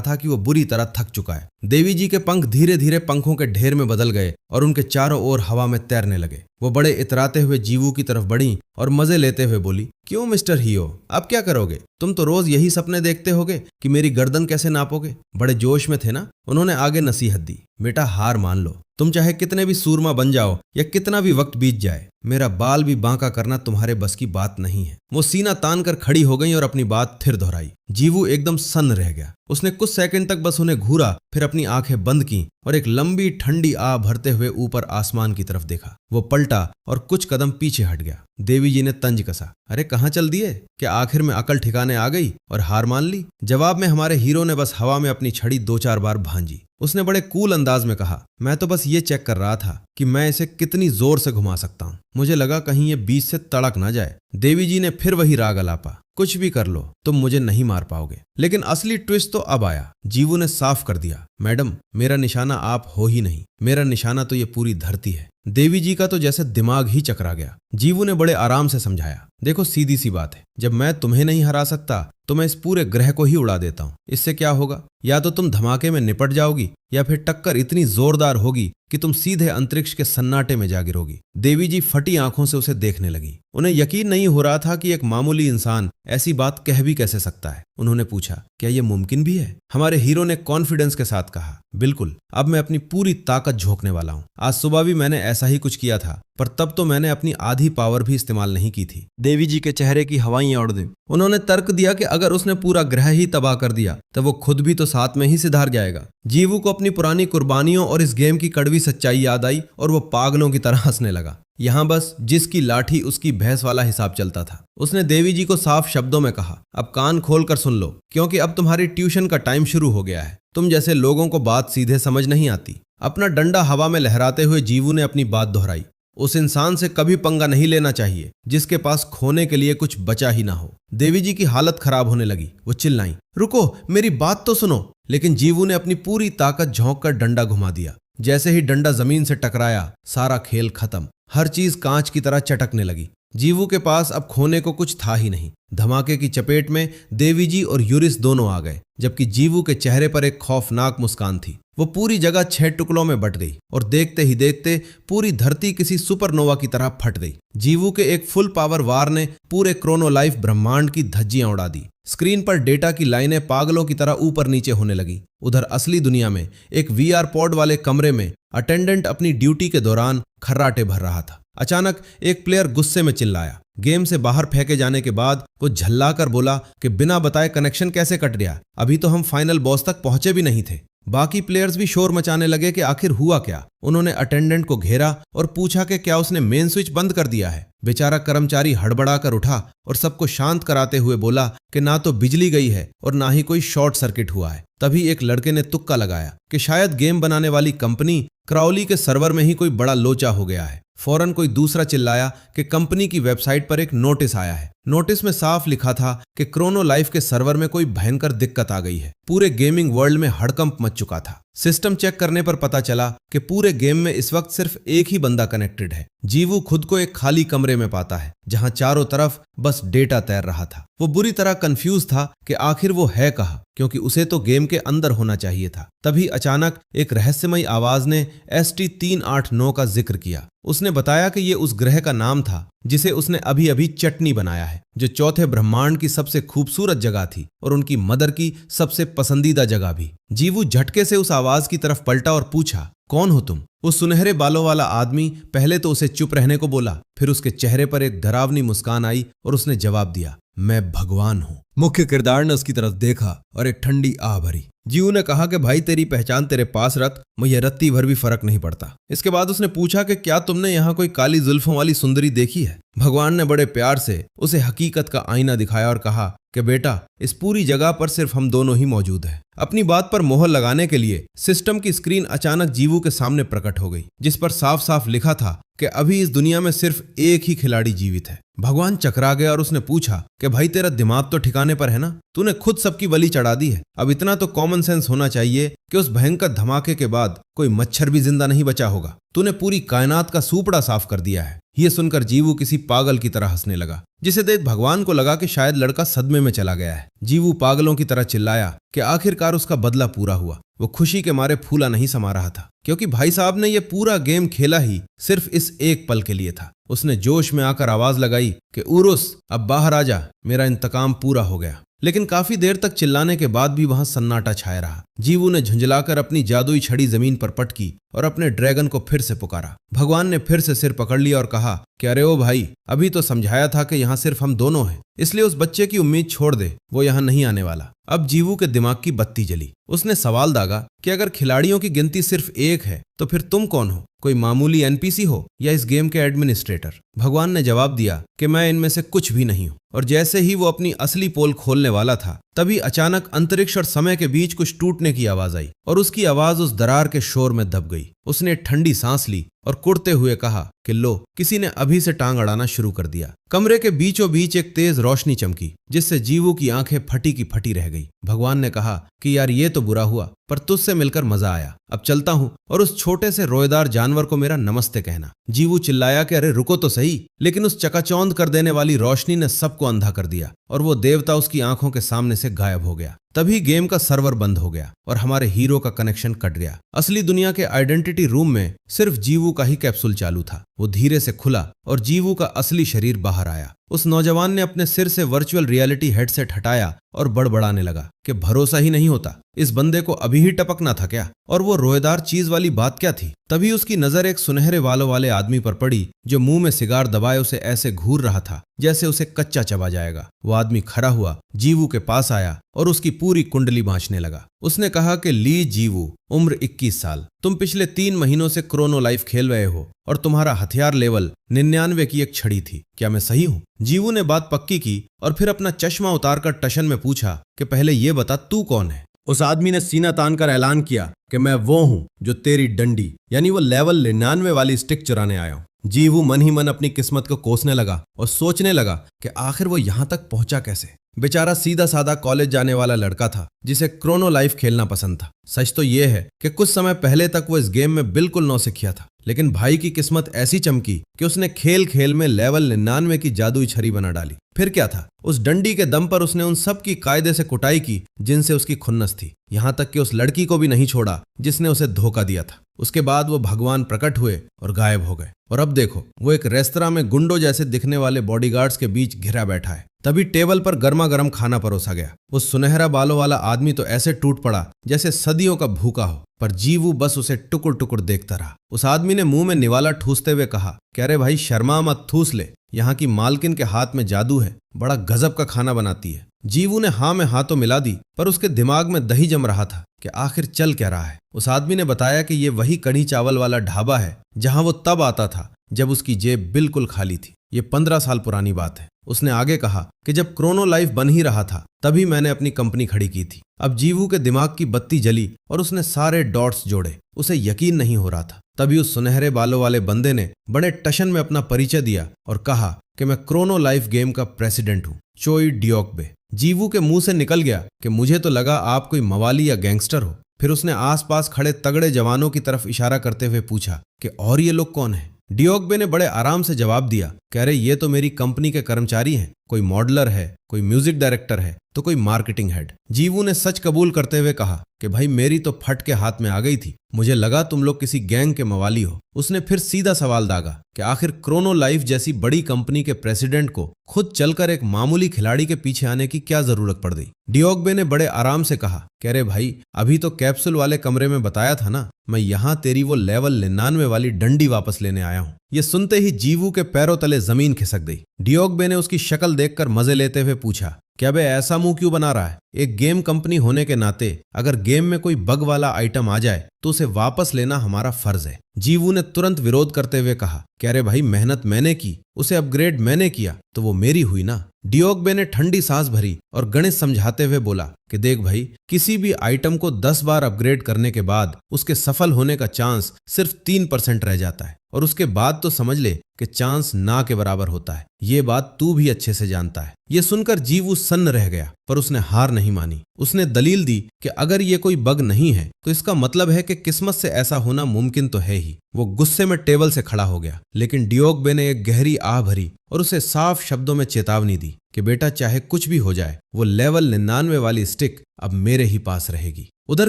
था कि वो बुरी तरह थक चुका है। देवी जी के पंख धीरे धीरे पंखों के ढेर में बदल गए और उनके चारों ओर हवा में तैरने लगे। वो बड़े इतराते हुए जीवू की तरफ बढ़ी और मजे लेते हुए बोली, क्यों मिस्टर हीरो, अब क्या करोगे? तुम तो रोज यही सपने देखते होगे कि मेरी गर्दन कैसे नापोगे। बड़े जोश में थे ना। उन्होंने आगे नसीहत दी, बेटा हार मान लो। तुम चाहे कितने भी सूरमा बन जाओ या कितना भी वक्त बीत जाए, मेरा बाल भी बांका करना तुम्हारे बस की बात नहीं है। वो सीना तान कर खड़ी हो गई और अपनी बात फिर दोहराई। जीवू एकदम सन्न रह गया। उसने कुछ सेकंड तक बस उन्हें घूरा, फिर अपनी आंखें बंद की और एक लंबी ठंडी आ भरते हुए ऊपर आसमान की तरफ देखा। वो पलटा और कुछ कदम पीछे हट गया। देवी जी ने तंज कसा, अरे कहाँ चल दिए? क्या आखिर में अकल ठिकाने आ गई और हार मान ली? जवाब में हमारे हीरो ने बस हवा में अपनी छड़ी 2-4 बार भांजी। उसने बड़े कूल अंदाज में कहा, मैं तो बस ये चेक कर रहा था कि मैं इसे कितनी जोर से घुमा सकता हूँ। मुझे लगा कहीं ये बीच से तड़क ना जाए। देवी जी ने फिर वही राग अलापा, कुछ भी कर लो तुम मुझे नहीं मार पाओगे। लेकिन असली ट्विस्ट तो अब आया। जीवू ने साफ कर दिया, मैडम मेरा निशाना आप हो ही नहीं, मेरा निशाना तो ये पूरी धरती है। देवी जी का तो जैसे दिमाग ही चकरा गया। जीवू ने बड़े आराम से समझाया, देखो सीधी सी बात है, जब मैं तुम्हें नहीं हरा सकता तो मैं इस पूरे ग्रह को ही उड़ा देता हूँ। इससे क्या होगा? या तो तुम धमाके में निपट जाओगी या फिर टक्कर इतनी जोरदार होगी कि तुम सीधे अंतरिक्ष के सन्नाटे में जा गिरोगी। देवी जी फटी आंखों से उसे देखने लगी। उन्हें यकीन नहीं हो रहा था कि एक मामूली इंसान ऐसी बात कह भी कैसे सकता है। उन्होंने पूछा, क्या यह मुमकिन भी है? हमारे हीरो ने कॉन्फिडेंस के साथ कहा, बिल्कुल, अब मैं अपनी पूरी ताकत झोंकने वाला हूँ। आज सुबह भी मैंने ऐसा ही कुछ किया था, पर तब तो मैंने अपनी आधी पावर भी इस्तेमाल नहीं की थी। देवी जी के चेहरे की हवाएं उड़ गईं। उन्होंने तर्क दिया कि अगर उसने पूरा ग्रह ही तबाह कर दिया तो वो खुद भी तो साथ में ही सिधार जाएगा। जीवू को अपनी पुरानी कुर्बानियों और इस गेम की कड़वी सच्चाई याद आई और वो पागलों की तरह हंसने लगा। यहाँ बस जिसकी लाठी उसकी भैंस वाला हिसाब चलता था। उसने देवी जी को साफ शब्दों में कहा, अब कान खोल कर सुन लो, क्योंकि अब तुम्हारी ट्यूशन का टाइम शुरू हो गया है। तुम जैसे लोगों को बात सीधे समझ नहीं आती। अपना डंडा हवा में लहराते हुए जीवू ने अपनी बात दोहराई, उस इंसान से कभी पंगा नहीं लेना चाहिए जिसके पास खोने के लिए कुछ बचा ही ना हो। देवी जी की हालत खराब होने लगी। वो चिल्लाई, रुको, मेरी बात तो सुनो। लेकिन जीवू ने अपनी पूरी ताकत झोंक कर डंडा घुमा दिया। जैसे ही डंडा जमीन से टकराया, सारा खेल खत्म। हर चीज कांच की तरह चटकने लगी। जीवू के पास अब खोने को कुछ था ही नहीं। धमाके की चपेट में देवी जी और यूरिस दोनों आ गए, जबकि जीवू के चेहरे पर एक खौफनाक मुस्कान थी। वो पूरी जगह 6 टुकड़ों में बट गई और देखते ही देखते पूरी धरती किसी सुपरनोवा की तरह फट गई। जीवू के एक फुल पावर वार ने पूरे क्रोनो लाइफ ब्रह्मांड की धज्जियां उड़ा दी। स्क्रीन पर डेटा की लाइनें पागलों की तरह ऊपर नीचे होने लगी। उधर असली दुनिया में एक VR पॉड वाले कमरे में अटेंडेंट अपनी ड्यूटी के दौरान खर्राटे भर रहा था। अचानक एक प्लेयर गुस्से में चिल्लाया। गेम से बाहर फेंके जाने के बाद वो झल्लाकर बोला कि बिना बताए कनेक्शन कैसे कट गया? अभी तो हम फाइनल बॉस तक पहुंचे भी नहीं थे। बाकी प्लेयर्स भी शोर मचाने लगे कि आखिर हुआ क्या। उन्होंने अटेंडेंट को घेरा और पूछा कि क्या उसने मेन स्विच बंद कर दिया है। बेचारा कर्मचारी हड़बड़ाकर उठा और सबको शांत कराते हुए बोला कि ना तो बिजली गई है और ना ही कोई शॉर्ट सर्किट हुआ है। तभी एक लड़के ने तुक्का लगाया कि शायद गेम बनाने वाली कंपनी क्राउली के सर्वर में ही कोई बड़ा लोचा हो गया है। फौरन कोई दूसरा चिल्लाया कि कंपनी की वेबसाइट पर एक नोटिस आया है। नोटिस में साफ लिखा था कि क्रोनो लाइफ के सर्वर में कोई भयंकर दिक्कत आ गई है। पूरे गेमिंग वर्ल्ड में हड़कंप मच चुका था। सिस्टम चेक करने पर पता चला कि पूरे गेम में इस वक्त सिर्फ एक ही बंदा कनेक्टेड है। जीवू खुद को एक खाली कमरे में पाता है जहां चारों तरफ बस डेटा तैर रहा था। वो बुरी तरह कंफ्यूज था कि आखिर वो है कहाँ, क्योंकि उसे तो गेम के अंदर होना चाहिए था। तभी अचानक एक रहस्यमयी आवाज ने ST-389 का जिक्र किया। उसने बताया कि ये उस ग्रह का नाम था जिसे उसने अभी अभी चटनी बनाया है। है, जो चौथे ब्रह्मांड की सबसे खूबसूरत जगह थी और उनकी मदर की सबसे पसंदीदा जगह भी। जीवू झटके से उस आवाज की तरफ पलटा और पूछा, कौन हो तुम? उस सुनहरे बालों वाला आदमी पहले तो उसे चुप रहने को बोला, फिर उसके चेहरे पर एक डरावनी मुस्कान आई और उसने जवाब दिया, मैं भगवान हूँ। मुख्य किरदार ने उसकी तरफ देखा और एक ठंडी आह भरी। जीवू ने कहा कि भाई तेरी पहचान तेरे पास रख, मुझे रत्ती भर भी फर्क नहीं पड़ता। इसके बाद उसने पूछा कि क्या तुमने यहाँ कोई काली जुल्फों वाली सुंदरी देखी है? भगवान ने बड़े प्यार से उसे हकीकत का आईना दिखाया और कहा कि बेटा, इस पूरी जगह पर सिर्फ हम दोनों ही मौजूद हैं। अपनी बात पर मोहर लगाने के लिए सिस्टम की स्क्रीन अचानक जीवू के सामने प्रकट हो गई, जिस पर साफ साफ लिखा था कि अभी इस दुनिया में सिर्फ एक ही खिलाड़ी जीवित है। भगवान चकरा गया और उसने पूछा कि भाई तेरा दिमाग तो ठिकाने पर है ना? तूने खुद सबकी बलि चढ़ा दी है। अब इतना तो कॉमन सेंस होना चाहिए कि उस भयंकर धमाके के बाद कोई मच्छर भी जिंदा नहीं बचा होगा। तूने पूरी कायनात का सूपड़ा साफ कर दिया है। ये सुनकर जीवू किसी पागल की तरह हंसने लगा, जिसे देख भगवान को लगा कि शायद लड़का सदमे में चला गया है। जीवू पागलों की तरह चिल्लाया कि आखिरकार उसका बदला पूरा हुआ। वो खुशी के मारे फूला नहीं समा रहा था, क्योंकि भाई साहब ने ये पूरा गेम खेला ही सिर्फ इस एक पल के लिए था। उसने जोश में आकर आवाज लगाई कि उरुस, अब बाहर आ जा, मेरा इंतकाम पूरा हो गया। लेकिन काफी देर तक चिल्लाने के बाद भी वहां सन्नाटा छाया रहा। जीवू ने झुंझलाकर अपनी जादुई छड़ी जमीन पर पटकी और अपने ड्रैगन को फिर से पुकारा। भगवान ने फिर से सिर पकड़ लिया और कहा कि अरे ओ भाई, अभी तो समझाया था कि यहाँ सिर्फ हम दोनों हैं, इसलिए उस बच्चे की उम्मीद छोड़ दे, वो यहाँ नहीं आने वाला। अब जीवू के दिमाग की बत्ती जली। उसने सवाल दागा कि अगर खिलाड़ियों की गिनती सिर्फ एक है तो फिर तुम कौन हो? कोई मामूली एनपीसी हो या इस गेम के एडमिनिस्ट्रेटर? भगवान ने जवाब दिया कि मैं इनमें से कुछ भी नहीं हूं। और जैसे ही वो अपनी असली पोल खोलने वाला था, तभी अचानक अंतरिक्ष और समय के बीच कुछ टूटने की आवाज आई और उसकी आवाज उस दरार के शोर में दब गई। उसने ठंडी सांस ली और कुड़ते हुए कहा कि लो, किसी ने अभी से टांग अड़ाना शुरू कर दिया। कमरे के बीचों बीच एक तेज रोशनी चमकी, जिससे जीवू की आंखें फटी की फटी रह गई। भगवान ने कहा कि यार ये तो बुरा हुआ, पर तुझसे मिलकर मजा आया। अब चलता हूँ और उस छोटे से रोएदार जानवर को मेरा नमस्ते कहना। जीवू चिल्लाया कि अरे रुको तो सही, लेकिन उस चकाचौंध कर देने वाली रोशनी ने सबको अंधा कर दिया और वो देवता उसकी आंखों के सामने से गायब हो गया। तभी गेम का सर्वर बंद हो गया और हमारे हीरो का कनेक्शन कट गया। असली दुनिया के आइडेंटिटी रूम में सिर्फ जीवू का ही कैप्सूल चालू था। वो धीरे से खुला और जीवू का असली शरीर बाहर आया। उस नौजवान ने अपने सिर से वर्चुअल रियलिटी हेडसेट हटाया और बड़बड़ाने लगा कि भरोसा ही नहीं होता, इस बंदे को अभी ही टपकना था क्या? और वो रोएदार चीज वाली बात क्या थी? तभी उसकी नजर एक सुनहरे बालों वाले आदमी पर पड़ी, जो मुंह में सिगार दबाए उसे ऐसे घूर रहा था जैसे उसे कच्चा चबा जाएगा। वो आदमी खड़ा हुआ, जीवू के पास आया और उसकी पूरी कुंडली बांचने लगा। उसने कहा कि ली जीवू, उम्र 21 साल, तुम पिछले 3 महीनों से क्रोनो लाइफ खेल रहे हो और तुम्हारा हथियार लेवल 99 की एक छड़ी थी, क्या मैं सही हूँ? जीवू ने बात पक्की की और फिर अपना चश्मा उतारकर टशन में पूछा कि पहले ये बता तू कौन है? उस आदमी ने सीना तान कर ऐलान किया कि मैं वो हूँ जो तेरी डंडी यानी वो लेवल 99 वाली स्टिक चुराने आया हूँ। जीवू मन ही मन अपनी किस्मत को कोसने लगा और सोचने लगा कि आखिर वो यहाँ तक पहुंचा कैसे। बेचारा सीधा साधा कॉलेज जाने वाला लड़का था जिसे क्रोनो लाइफ खेलना पसंद था। सच तो ये है कि कुछ समय पहले तक वो इस गेम में बिल्कुल नौसिखिया था, लेकिन भाई की किस्मत ऐसी चमकी कि उसने खेल खेल में लेवल 99 की जादुई छड़ी बना डाली। फिर क्या था, उस डंडी के दम पर उसने उन सब की कायदे से कुटाई की जिनसे उसकी खुन्नस थी, यहाँ तक कि उस लड़की को भी नहीं छोड़ा जिसने उसे धोखा दिया था। उसके बाद वो भगवान प्रकट हुए और गायब हो गए। और अब देखो, वो एक रेस्तरां में गुंडों जैसे दिखने वाले बॉडीगार्ड्स के बीच घिरा बैठा है। तभी टेबल पर गर्मा गर्म खाना परोसा गया। वो सुनहरा बालों वाला आदमी तो ऐसे टूट पड़ा जैसे सदियों का भूखा हो, पर जीवू बस उसे टुकुर टुकुर देखता रहा। उस आदमी ने मुंह में निवाला ठूसते हुए कहा, कह रहे भाई शर्मा मत, ठूस ले, यहाँ की मालकिन के हाथ में जादू है, बड़ा गजब का खाना बनाती है। जीवू ने हाँ में हाँ तो मिला दी, पर उसके दिमाग में दही जम रहा था कि आखिर चल क्या रहा है। उस आदमी ने बताया कि ये वही कढ़ी चावल वाला ढाबा है जहां वो तब आता था जब उसकी जेब बिल्कुल खाली थी। ये 15 साल पुरानी बात है। उसने आगे कहा कि जब क्रोनो लाइफ बन ही रहा था तभी मैंने अपनी कंपनी खड़ी की थी। अब जीवू के दिमाग की बत्ती जली और उसने सारे डॉट्स जोड़े। उसे यकीन नहीं हो रहा था। तभी उस सुनहरे बालों वाले बंदे ने बड़े टशन में अपना परिचय दिया और कहा कि मैं क्रोनो लाइफ गेम का प्रेसिडेंट हूँ, चोई डियोकबे। जीवू के मुंह से निकल गया कि मुझे तो लगा आप कोई मवाली या गैंगस्टर हो। फिर उसने आसपास खड़े तगड़े जवानों की तरफ इशारा करते हुए पूछा कि और ये लोग कौन हैं? डियोकबे ने बड़े आराम से जवाब दिया, कह रहे ये तो मेरी कंपनी के कर्मचारी हैं, कोई मॉडलर है, कोई म्यूजिक डायरेक्टर है, तो कोई मार्केटिंग हेड। जीवू ने सच कबूल करते हुए कहा कि भाई मेरी तो फट के हाथ में आ गई थी, मुझे लगा तुम लोग किसी गैंग के मवाली हो। उसने फिर सीधा सवाल दागा कि आखिर क्रोनो लाइफ जैसी बड़ी कंपनी के प्रेसिडेंट को खुद चलकर एक मामूली खिलाड़ी के पीछे आने की क्या जरूरत पड़ गई। डियोग्बे ने बड़े आराम से कहा, कह रहे भाई अभी तो कैप्सूल वाले कमरे में बताया था ना, मैं यहाँ तेरी वो लेवल 99 वाली डंडी वापस लेने आया हूँ। ये सुनते ही जीवू के पैरों तले जमीन खिसक गई। डियोग्बे ने उसकी शक्ल देखकर मजे लेते हुए पूछा, क्या बे ऐसा मुंह क्यों बना रहा है? एक गेम कंपनी होने के नाते अगर गेम में कोई बग वाला आइटम आ जाए तो उसे वापस लेना हमारा फर्ज है। जीवू ने तुरंत विरोध करते हुए कहा, कह रहे भाई मेहनत मैंने की, उसे अपग्रेड मैंने किया तो वो मेरी हुई ना। डियोग्बे ने ठंडी सांस भरी और गणित समझाते हुए बोला कि देख भाई, किसी भी आइटम को 10 बार अपग्रेड करने के बाद उसके सफल होने का चांस सिर्फ 3% रह जाता है, और उसके बाद तो समझ ले कि चांस ना के बराबर होता है। ये बात तू भी अच्छे से जानता है। ये सुनकर जीवू सन्न रह गया, पर उसने हार नहीं मानी। उसने दलील दी कि अगर ये कोई बग नहीं है तो इसका मतलब है कि किस्मत से ऐसा होना मुमकिन तो है ही। वो गुस्से में टेबल से खड़ा हो गया, लेकिन डियोग्बे ने एक गहरी आह भरी और उसे साफ शब्दों में चेतावनी दी कि बेटा चाहे कुछ भी हो जाए, वो लेवल 99 वाली स्टिक अब मेरे ही पास रहेगी। उधर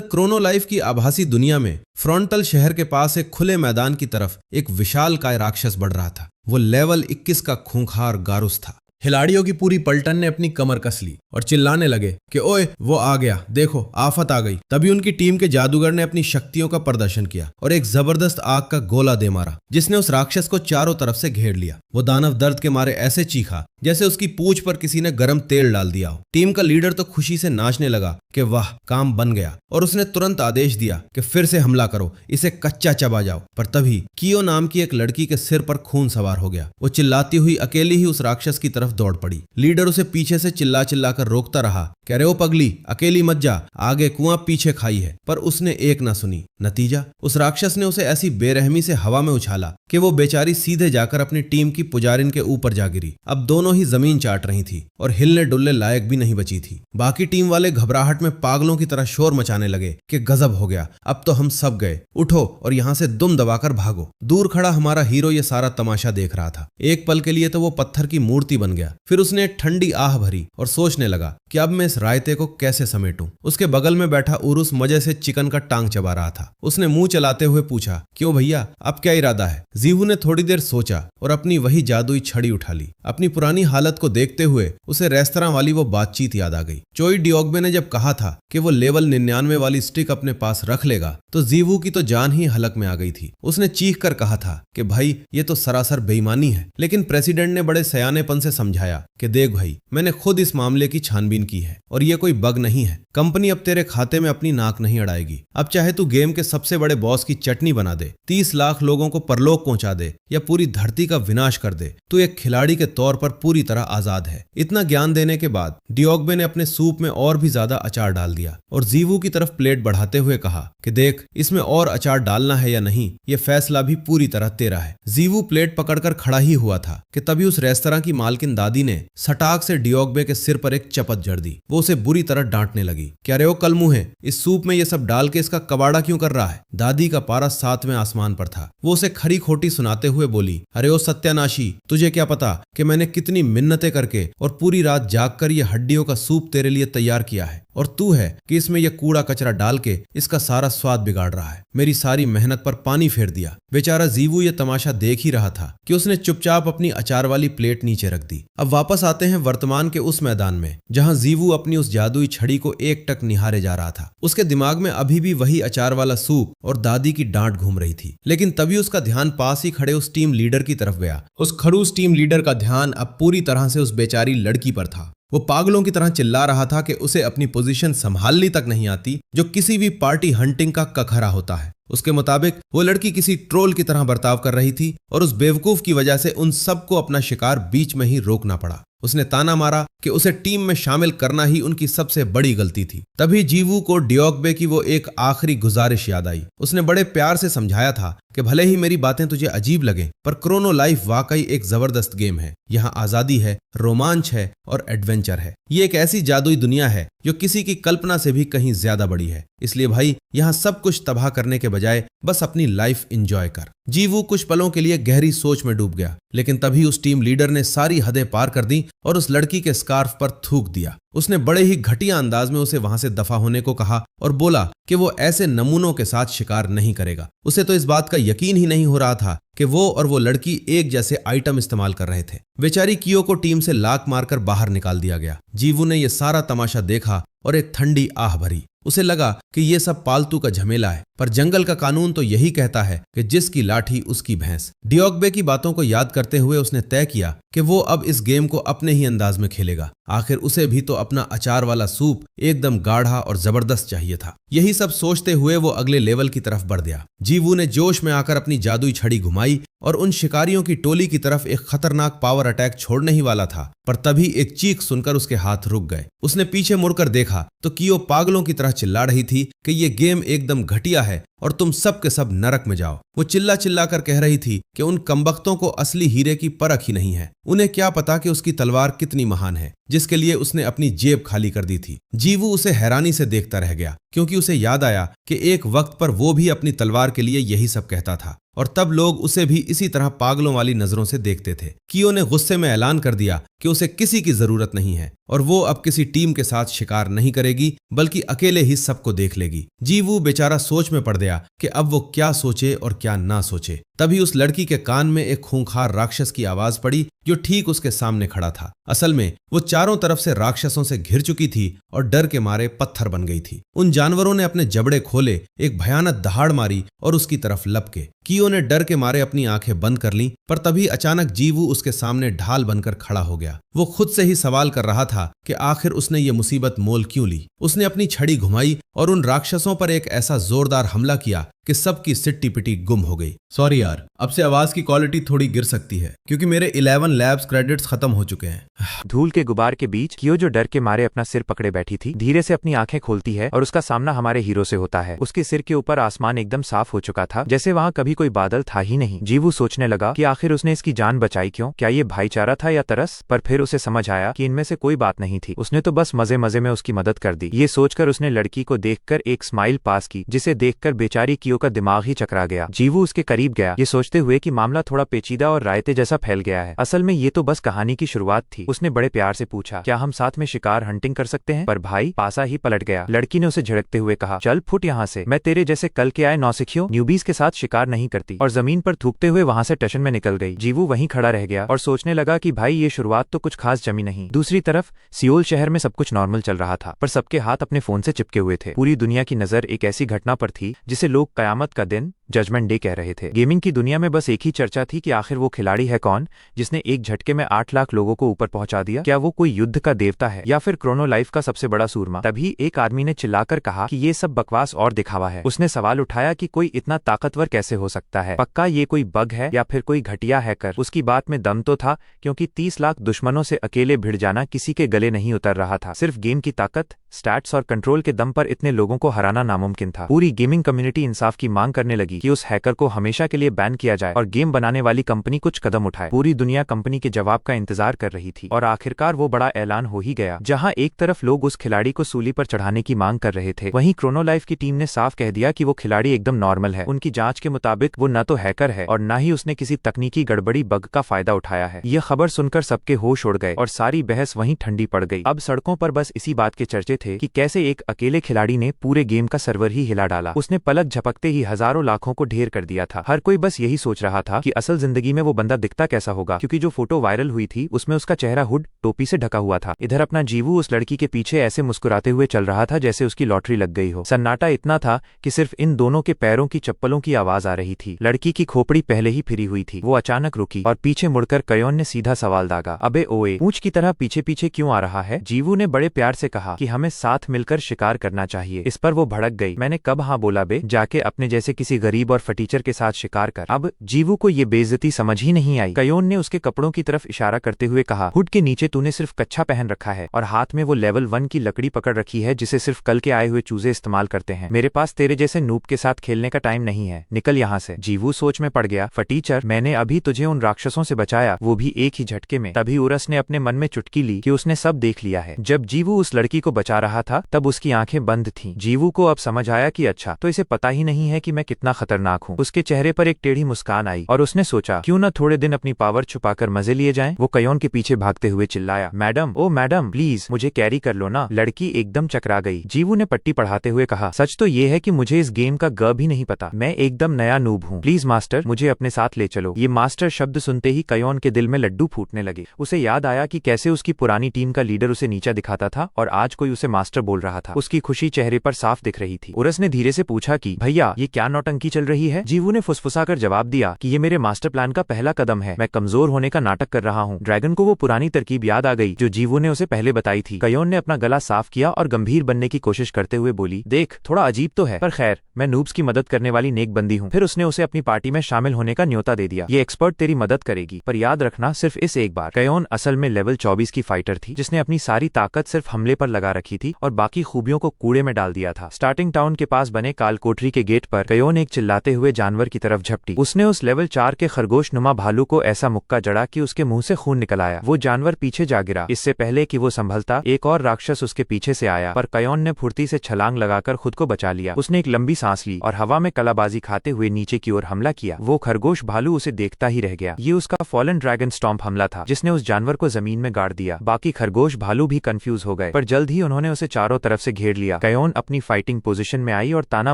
क्रोनो लाइफ की आभासी दुनिया में फ्रंटल शहर के पास एक खुले मैदान की तरफ एक विशालकाय राक्षस बढ़ रहा था। वो लेवल 21 का खूंखार गारुस था। खिलाड़ियों की पूरी पलटन ने अपनी कमर कस ली और चिल्लाने लगे कि ओए वो आ गया, देखो आफत आ गई। तभी उनकी टीम के जादूगर ने अपनी शक्तियों का प्रदर्शन किया और एक जबरदस्त आग का गोला दे मारा, जिसने उस राक्षस को चारों तरफ से घेर लिया। वो दानव दर्द के मारे ऐसे चीखा जैसे उसकी पूंछ पर किसी ने गर्म तेल डाल दिया हो। टीम का लीडर तो खुशी से नाचने लगा कि वाह काम बन गया, और उसने तुरंत आदेश दिया कि फिर से हमला करो, इसे कच्चा चबा जाओ। पर तभी कियो नाम की एक लड़की के सिर पर खून सवार हो गया। वो चिल्लाती हुई अकेली ही उस राक्षस की तरफ दौड़ पड़ी। लीडर उसे पीछे से चिल्ला चिल्ला कर रोकता रहा, कह रहे ओ पगली, अकेली मत जा, आगे कुआं पीछे खाई है। पर उसने एक ना सुनी। नतीजा, उस राक्षस ने उसे ऐसी बेरहमी से हवा में उछाला कि वो बेचारी सीधे जाकर अपनी टीम की पुजारिन के ऊपर जा गिरी। अब दोनों ही जमीन चाट रही थी और हिलने डुलने लायक भी नहीं बची थी। बाकी टीम वाले घबराहट में पागलों की तरह शोर मचाने लगे कि गजब हो गया, अब तो हम सब गए, उठो और यहाँ से दुम दबाकर भागो। दूर खड़ा हमारा हीरो ये सारा तमाशा देख रहा था। एक पल के लिए तो वो पत्थर की मूर्ति बन गया। फिर उसने एक ठंडी आह भरी और सोचने लगा कि अब मैं इस रायते को कैसे समेटूं। उसके बगल में बैठा उरुस मजे से चिकन का टांग चबा रहा था। उसने मुंह चलाते हुए पूछा, क्यों भैया, अब क्या इरादा है? जीवू ने थोड़ी देर सोचा और अपनी वही जादुई छड़ी उठा ली। अपनी पुरानी हालत को देखते हुए उसे रेस्तरां वाली वो बातचीत याद आ गई। चोई डियोग्बे ने जब कहा था कि वो लेवल 99 वाली स्टिक अपने पास रख लेगा, तो जीवू की तो जान ही हलक में आ गई थी। उसने चीख कर कहा था कि भाई ये तो सरासर बेईमानी है। लेकिन प्रेसिडेंट ने बड़े सयानेपन से समझाया कि देख भाई, मैंने खुद इस मामले की छानबीन की है और ये कोई बग नहीं है। कंपनी अब तेरे खाते में अपनी नाक नहीं अड़ाएगी। अब चाहे तू गेम के सबसे बड़े बॉस की चटनी बना दे, 30 लाख लोगों को परलोक पहुंचा दे या पूरी धरती का विनाश कर दे, तू एक खिलाड़ी के तौर पर पूरी तरह आजाद है। इतना ज्ञान देने के बाद डियोग्बे ने अपने सूप में और भी ज्यादा अचार डाल दिया और जीवू की तरफ प्लेट बढ़ाते हुए कहा कि देख, इसमें और अचार डालना है या नहीं, ये फैसला भी पूरी तरह तेरा है। जीवू प्लेट पकड़कर खड़ा ही हुआ था कि तभी उस रेस्तरां की मालकिन दादी ने सटाक से डियोग्बे के सिर पर एक चपत जड़ दी। वो उसे बुरी तरह डांटने लगी। क्या रे ओ कलमुहे, इस सूप में ये सब डाल के इसका कबाड़ा क्यों कर रहा है? दादी का पारा 7वें आसमान पर था। वो उसे खरी खोटी सुनाते हुए बोली, अरे ओ सत्यानाशी, तुझे क्या पता कि मैंने कितनी मिन्नतें करके और पूरी रात जागकर ये हड्डियों का सूप तेरे लिए तैयार किया है, और तू है कि इसमें यह कूड़ा कचरा डाल के इसका सारा स्वाद बिगाड़ रहा है। मेरी सारी मेहनत पर पानी फेर दिया। बेचारा जीवू ये तमाशा देख ही रहा था कि उसने चुपचाप अपनी अचार वाली प्लेट नीचे रख दी। अब वापस आते हैं वर्तमान के उस मैदान में जहां जीवू अपनी उस जादुई छड़ी को एकटक निहारे जा रहा था। उसके दिमाग में अभी भी वही अचार वाला सूप और दादी की डांट घूम रही थी। लेकिन तभी उसका ध्यान पास ही खड़े उस टीम लीडर की तरफ गया। उस खड़ूस टीम लीडर का ध्यान अब पूरी तरह से उस बेचारी लड़की पर था। वो पागलों की तरह चिल्ला रहा था कि उसे अपनी पोजीशन संभालनी तक नहीं आती, जो किसी भी पार्टी हंटिंग का कखरा होता है। उसके मुताबिक वो लड़की किसी ट्रोल की तरह बर्ताव कर रही थी और उस बेवकूफ की वजह से उन सबको अपना शिकार बीच में ही रोकना पड़ा। उसने ताना मारा कि उसे टीम में शामिल करना ही उनकी सबसे बड़ी गलती थी। तभी जीवू को डियोग्बे की वो एक आखिरी गुजारिश याद आई। उसने बड़े प्यार से समझाया था कि भले ही मेरी बातें तुझे अजीब लगें, पर क्रोनो लाइफ वाकई एक जबरदस्त गेम है। यहाँ आजादी है, रोमांच है और एडवेंचर है। ये एक ऐसी जादुई दुनिया है जो किसी की कल्पना से भी कहीं ज्यादा बड़ी है। इसलिए भाई, यहाँ सब कुछ तबाह करने के बजाय बस अपनी लाइफ एंजॉय कर। जीवू कुछ पलों के लिए गहरी सोच में डूब गया, लेकिन तभी उस टीम लीडर ने सारी हदें पार कर दी और उस लड़की के स्कार्फ पर थूक दिया। उसने बड़े ही घटिया अंदाज में उसे वहां से दफा होने को कहा और बोला कि वो ऐसे नमूनों के साथ शिकार नहीं करेगा। उसे तो इस बात का यकीन ही नहीं हो रहा था कि वो और वो लड़की एक जैसे आइटम इस्तेमाल कर रहे थे। बेचारी कियो को टीम से लात मारकर बाहर निकाल दिया गया। जीवू ने यह सारा तमाशा देखा और एक ठंडी आह भरी। उसे लगा कि ये सब पालतू का झमेला है, पर जंगल का कानून तो यही कहता है कि जिसकी लाठी उसकी भैंस। डियोग्बे की बातों को याद करते हुए उसने तय किया कि वो अब इस गेम को अपने ही अंदाज में खेलेगा। आखिर उसे भी तो अपना अचार वाला सूप एकदम गाढ़ा और जबरदस्त चाहिए था। यही सब सोचते हुए वो अगले लेवल की तरफ बढ़ गया। जीवू ने जोश में आकर अपनी जादुई छड़ी घुमाई और उन शिकारियों की टोली की तरफ एक खतरनाक पावर अटैक छोड़ने ही वाला था, पर तभी एक चीख सुनकर उसके हाथ रुक गए। उसने पीछे मुड़कर देखा तो कियो पागलों की तरह चिल्ला रही थी कि ये गेम एकदम घटिया है और तुम सब के सब नरक में जाओ। वो चिल्ला चिल्ला कर कह रही थी कि उन कमबख्तों को असली हीरे की परख ही नहीं है। उन्हें क्या पता कि उसकी तलवार कितनी महान है, जिसके लिए उसने अपनी जेब खाली कर दी थी। जीवू उसे हैरानी से देखता रह गया, क्योंकि उसे याद आया कि एक वक्त पर वो भी अपनी तलवार के लिए यही सब कहता था और तब लोग उसे भी इसी तरह पागलों वाली नजरों से देखते थे। कियो ने गुस्से में ऐलान कर दिया कि उसे किसी की जरूरत नहीं है और वो अब किसी टीम के साथ शिकार नहीं करेगी, बल्कि अकेले ही सबको देख लेगी। जीवू बेचारा सोच में पड़ गया कि अब वो क्या सोचे और क्या ना सोचे। तभी उस लड़की के कान में एक खूंखार राक्षस की आवाज पड़ी जो ठीक उसके सामने खड़ा था। असल में वो चारों तरफ से राक्षसों से घिर चुकी थी और डर के मारे पत्थर बन गई थी। उन जानवरों ने अपने जबड़े खोले, एक भयानक दहाड़ मारी और उसकी तरफ लपके। कियो ने डर के मारे अपनी आंखें बंद कर लीं, पर तभी अचानक जीवू उसके सामने ढाल बनकर खड़ा हो गया। वो खुद से ही सवाल कर रहा था कि आखिर उसने ये मुसीबत मोल क्यों ली। उसने अपनी छड़ी घुमाई और उन राक्षसों पर एक ऐसा जोरदार हमला किया कि सबकी सिट्टी पिटी गुम हो गई। सॉरी यार, अब से आवाज की क्वालिटी थोड़ी गिर सकती है क्योंकि मेरे 11 लैब्स क्रेडिट्स खत्म हो चुके हैं। धूल के गुबार के बीच कियो जो डर के मारे अपना सिर पकड़े बैठी थी, धीरे से अपनी आंखें खोलती है और उसका सामना हमारे हीरो से होता है। उसके सिर के ऊपर आसमान एकदम साफ हो चुका था, जैसे वहाँ कभी कोई बादल था ही नहीं। जीवू सोचने लगा कि आखिर उसने इसकी जान बचाई क्यों? क्या ये भाईचारा था या तरस? पर फिर उसे समझ आया कि इनमें से कोई बात नहीं थी। उसने तो बस मजे मजे में उसकी मदद कर दी। ये सोचकर उसने लड़की को देखकर एक स्माइल पास की, जिसे देखकर बेचारी कियो का दिमाग ही चकरा गया। जीवू उसके करीब गया, ये सोचते हुए कि मामला थोड़ा पेचीदा और रायते जैसा फैल गया है। असल में ये तो बस कहानी की शुरुआत थी। उसने बड़े प्यार से पूछा, क्या हम साथ में शिकार हंटिंग कर सकते हैं? पर भाई पासा ही पलट गया। लड़की ने उसे झिड़कते हुए कहा, चल फुट यहाँ से, मैं तेरे जैसे कल के आए नौसिखियों न्यूबीज के साथ शिकार नहीं करती, और जमीन पर थूकते हुए वहां से टशन में निकल गई। जीवू वहीं खड़ा रह गया और सोचने लगा कि भाई ये शुरुआत तो कुछ खास जमी नहीं। दूसरी तरफ सियोल शहर में सब कुछ नॉर्मल चल रहा था, पर सबके हाथ अपने फोन से चिपके हुए थे। पूरी दुनिया की नजर एक ऐसी घटना पर थी जिसे लोग कयामत का दिन, जजमेंट डे कह रहे थे। गेमिंग की दुनिया में बस एक ही चर्चा थी कि आखिर वो खिलाड़ी है कौन जिसने एक झटके में 8 लाख लोगों को ऊपर पहुंचा दिया। क्या वो कोई युद्ध का देवता है या फिर क्रोनो लाइफ का सबसे बड़ा सूरमा? तभी एक आदमी ने चिल्लाकर कहा कि ये सब बकवास और दिखावा है। उसने सवाल उठाया कि कोई इतना ताकतवर कैसे हो सकता है? पक्का ये कोई बग है या फिर कोई घटिया हैकर? उसकी बात में दम तो था, क्योंकि 30 लाख दुश्मनों से अकेले भिड़ जाना किसी के गले नहीं उतर रहा था। सिर्फ गेम की ताकत, स्टैट्स और कंट्रोल के दम पर इतने लोगों को हराना नामुमकिन था। पूरी गेमिंग कम्युनिटी इंसाफ की मांग करने लगी कि उस हैकर को हमेशा के लिए बैन किया जाए और गेम बनाने वाली कंपनी कुछ कदम उठाए। पूरी दुनिया कंपनी के जवाब का इंतजार कर रही थी और आखिरकार वो बड़ा ऐलान हो ही गया। जहां एक तरफ लोग उस खिलाड़ी को सूली पर चढ़ाने की मांग कर रहे थे, वहीं क्रोनो लाइफ की टीम ने साफ कह दिया कि वो खिलाड़ी एकदम नॉर्मल है। उनकी जांच के मुताबिक वो न तो हैकर है और न ही उसने किसी तकनीकी गड़बड़ी बग का फायदा उठाया है। यह खबर सुनकर सबके होश उड़ गए और सारी बहस वहीं ठंडी पड़ गई। अब सड़कों पर बस इसी बात के चर्चे थे कि कैसे एक अकेले खिलाड़ी ने पूरे गेम का सर्वर ही हिला डाला। उसने पलक झपकते ही हजारों लाखों को ढेर कर दिया था। हर कोई बस यही सोच रहा था कि असल जिंदगी में वो बंदा दिखता कैसा होगा, क्योंकि जो फोटो वायरल हुई थी उसमें उसका चेहरा हुड टोपी से ढका हुआ था। इधर अपना जीवू उस लड़की के पीछे ऐसे मुस्कुराते हुए चल रहा था जैसे उसकी लॉटरी लग गई हो। सन्नाटा इतना था कि सिर्फ इन दोनों के पैरों की चप्पलों की आवाज आ रही थी। लड़की की खोपड़ी पहले ही फिरी हुई थी। वो अचानक रुकी और पीछे मुड़कर कयोन ने सीधा सवाल दागा, अबे ओए, पूंछ की तरह पीछे पीछे क्यों आ रहा है? जीवू ने बड़े प्यार से कहा कि हमें साथ मिलकर शिकार करना चाहिए। इस पर वो भड़क गई, मैंने कब हाँ बोला बे, जाके अपने जैसे किसी गरीब और फटीचर के साथ शिकार कर। अब जीवू को ये बेइज्जती समझ ही नहीं आई। कयोन ने उसके कपड़ों की तरफ इशारा करते हुए कहा, हुड के नीचे तूने सिर्फ कच्छा पहन रखा है और हाथ में वो लेवल 1 की लकड़ी पकड़ रखी है जिसे सिर्फ कल के आए हुए चूजे इस्तेमाल करते हैं। मेरे पास तेरे जैसे नूब के साथ खेलने का टाइम नहीं है, निकल यहाँ से। जीवू सोच में पड़ गया, फटीचर, मैंने अभी तुझे उन राक्षसों से बचाया, वो भी एक ही झटके में। तभी उरस ने अपने मन में चुटकी ली कि उसने सब देख लिया है। जब जीवू उस लड़की को बचा रहा था तब उसकी आंखें बंद थीं। जीवू को अब समझ आया कि अच्छा, तो इसे पता ही नहीं है कि मैं कितना खतरनाक हूँ। उसके चेहरे पर एक टेढ़ी मुस्कान आई और उसने सोचा क्यों न थोड़े दिन अपनी पावर छुपाकर मजे लिए जाएं। वो कयोन के पीछे भागते हुए चिल्लाया, मैडम, ओ मैडम, प्लीज मुझे कैरी कर लो ना। लड़की एकदम चकरा गई। जीवू ने पट्टी पढ़ाते हुए कहा, सच तो ये है कि मुझे इस गेम का ग भी नहीं पता। मैं एकदम नया नूब हूँ। प्लीज मास्टर, मुझे अपने साथ ले चलो। ये मास्टर शब्द सुनते ही कयोन के दिल में लड्डू फूटने लगे। उसे याद आया कि कैसे उसकी पुरानी टीम का लीडर उसे नीचा दिखाता था और आज कोई उसे मास्टर बोल रहा था। उसकी खुशी चेहरे पर साफ दिख रही थी। उरस ने धीरे से पूछा कि भैया, ये क्या नौटंकी चल रही है? जीवू ने फुसफुसाकर जवाब दिया कि ये मेरे मास्टर प्लान का पहला कदम है। मैं कमजोर होने का नाटक कर रहा हूँ। ड्रैगन को वो पुरानी तरकीब याद आ गई जो जीवू ने उसे पहले बताई थी। कयोन ने अपना गला साफ किया और गंभीर बनने की कोशिश करते हुए बोली, देख, थोड़ा अजीब तो है, पर खैर, मैं नूब्स की मदद करने वाली नेक बंदी हूँ। फिर उसने उसे अपनी पार्टी में शामिल होने का न्योता दे दिया। ये एक्सपर्ट तेरी मदद करेगी, पर याद रखना, सिर्फ इस एक बार। कयोन असल में लेवल 24 की फाइटर थी जिसने अपनी सारी ताकत सिर्फ हमले पर लगा रखी थी और बाकी खूबियों को कूड़े में डाल दिया था। स्टार्टिंग टाउन के पास बने काल कोठरी के गेट पर कयोन एक चिल्लाते हुए जानवर की तरफ झपटी। उसने उस लेवल 4 के खरगोश नुमा भालू को ऐसा मुक्का जड़ा कि उसके मुंह से खून निकल आया। वो जानवर पीछे जा गिरा। इससे पहले कि वो संभलता, एक और राक्षस उसके पीछे से आया, पर कयोन ने फुर्ती से छलांग लगाकर खुद को बचा लिया। उसने एक लंबी सांस ली और हवा में कलाबाजी खाते हुए नीचे की ओर हमला किया। वो खरगोश भालू उसे देखता ही रह गया। ये उसका फॉलन ड्रैगन स्टॉम्प हमला था जिसने उस जानवर को जमीन में गाड़ दिया। बाकी खरगोश भालू भी कंफ्यूज हो गए, पर जल्द ही उन्होंने उसे चारों तरफ से घेर लिया। कयोन अपनी फाइटिंग पोजीशन में आई और ताना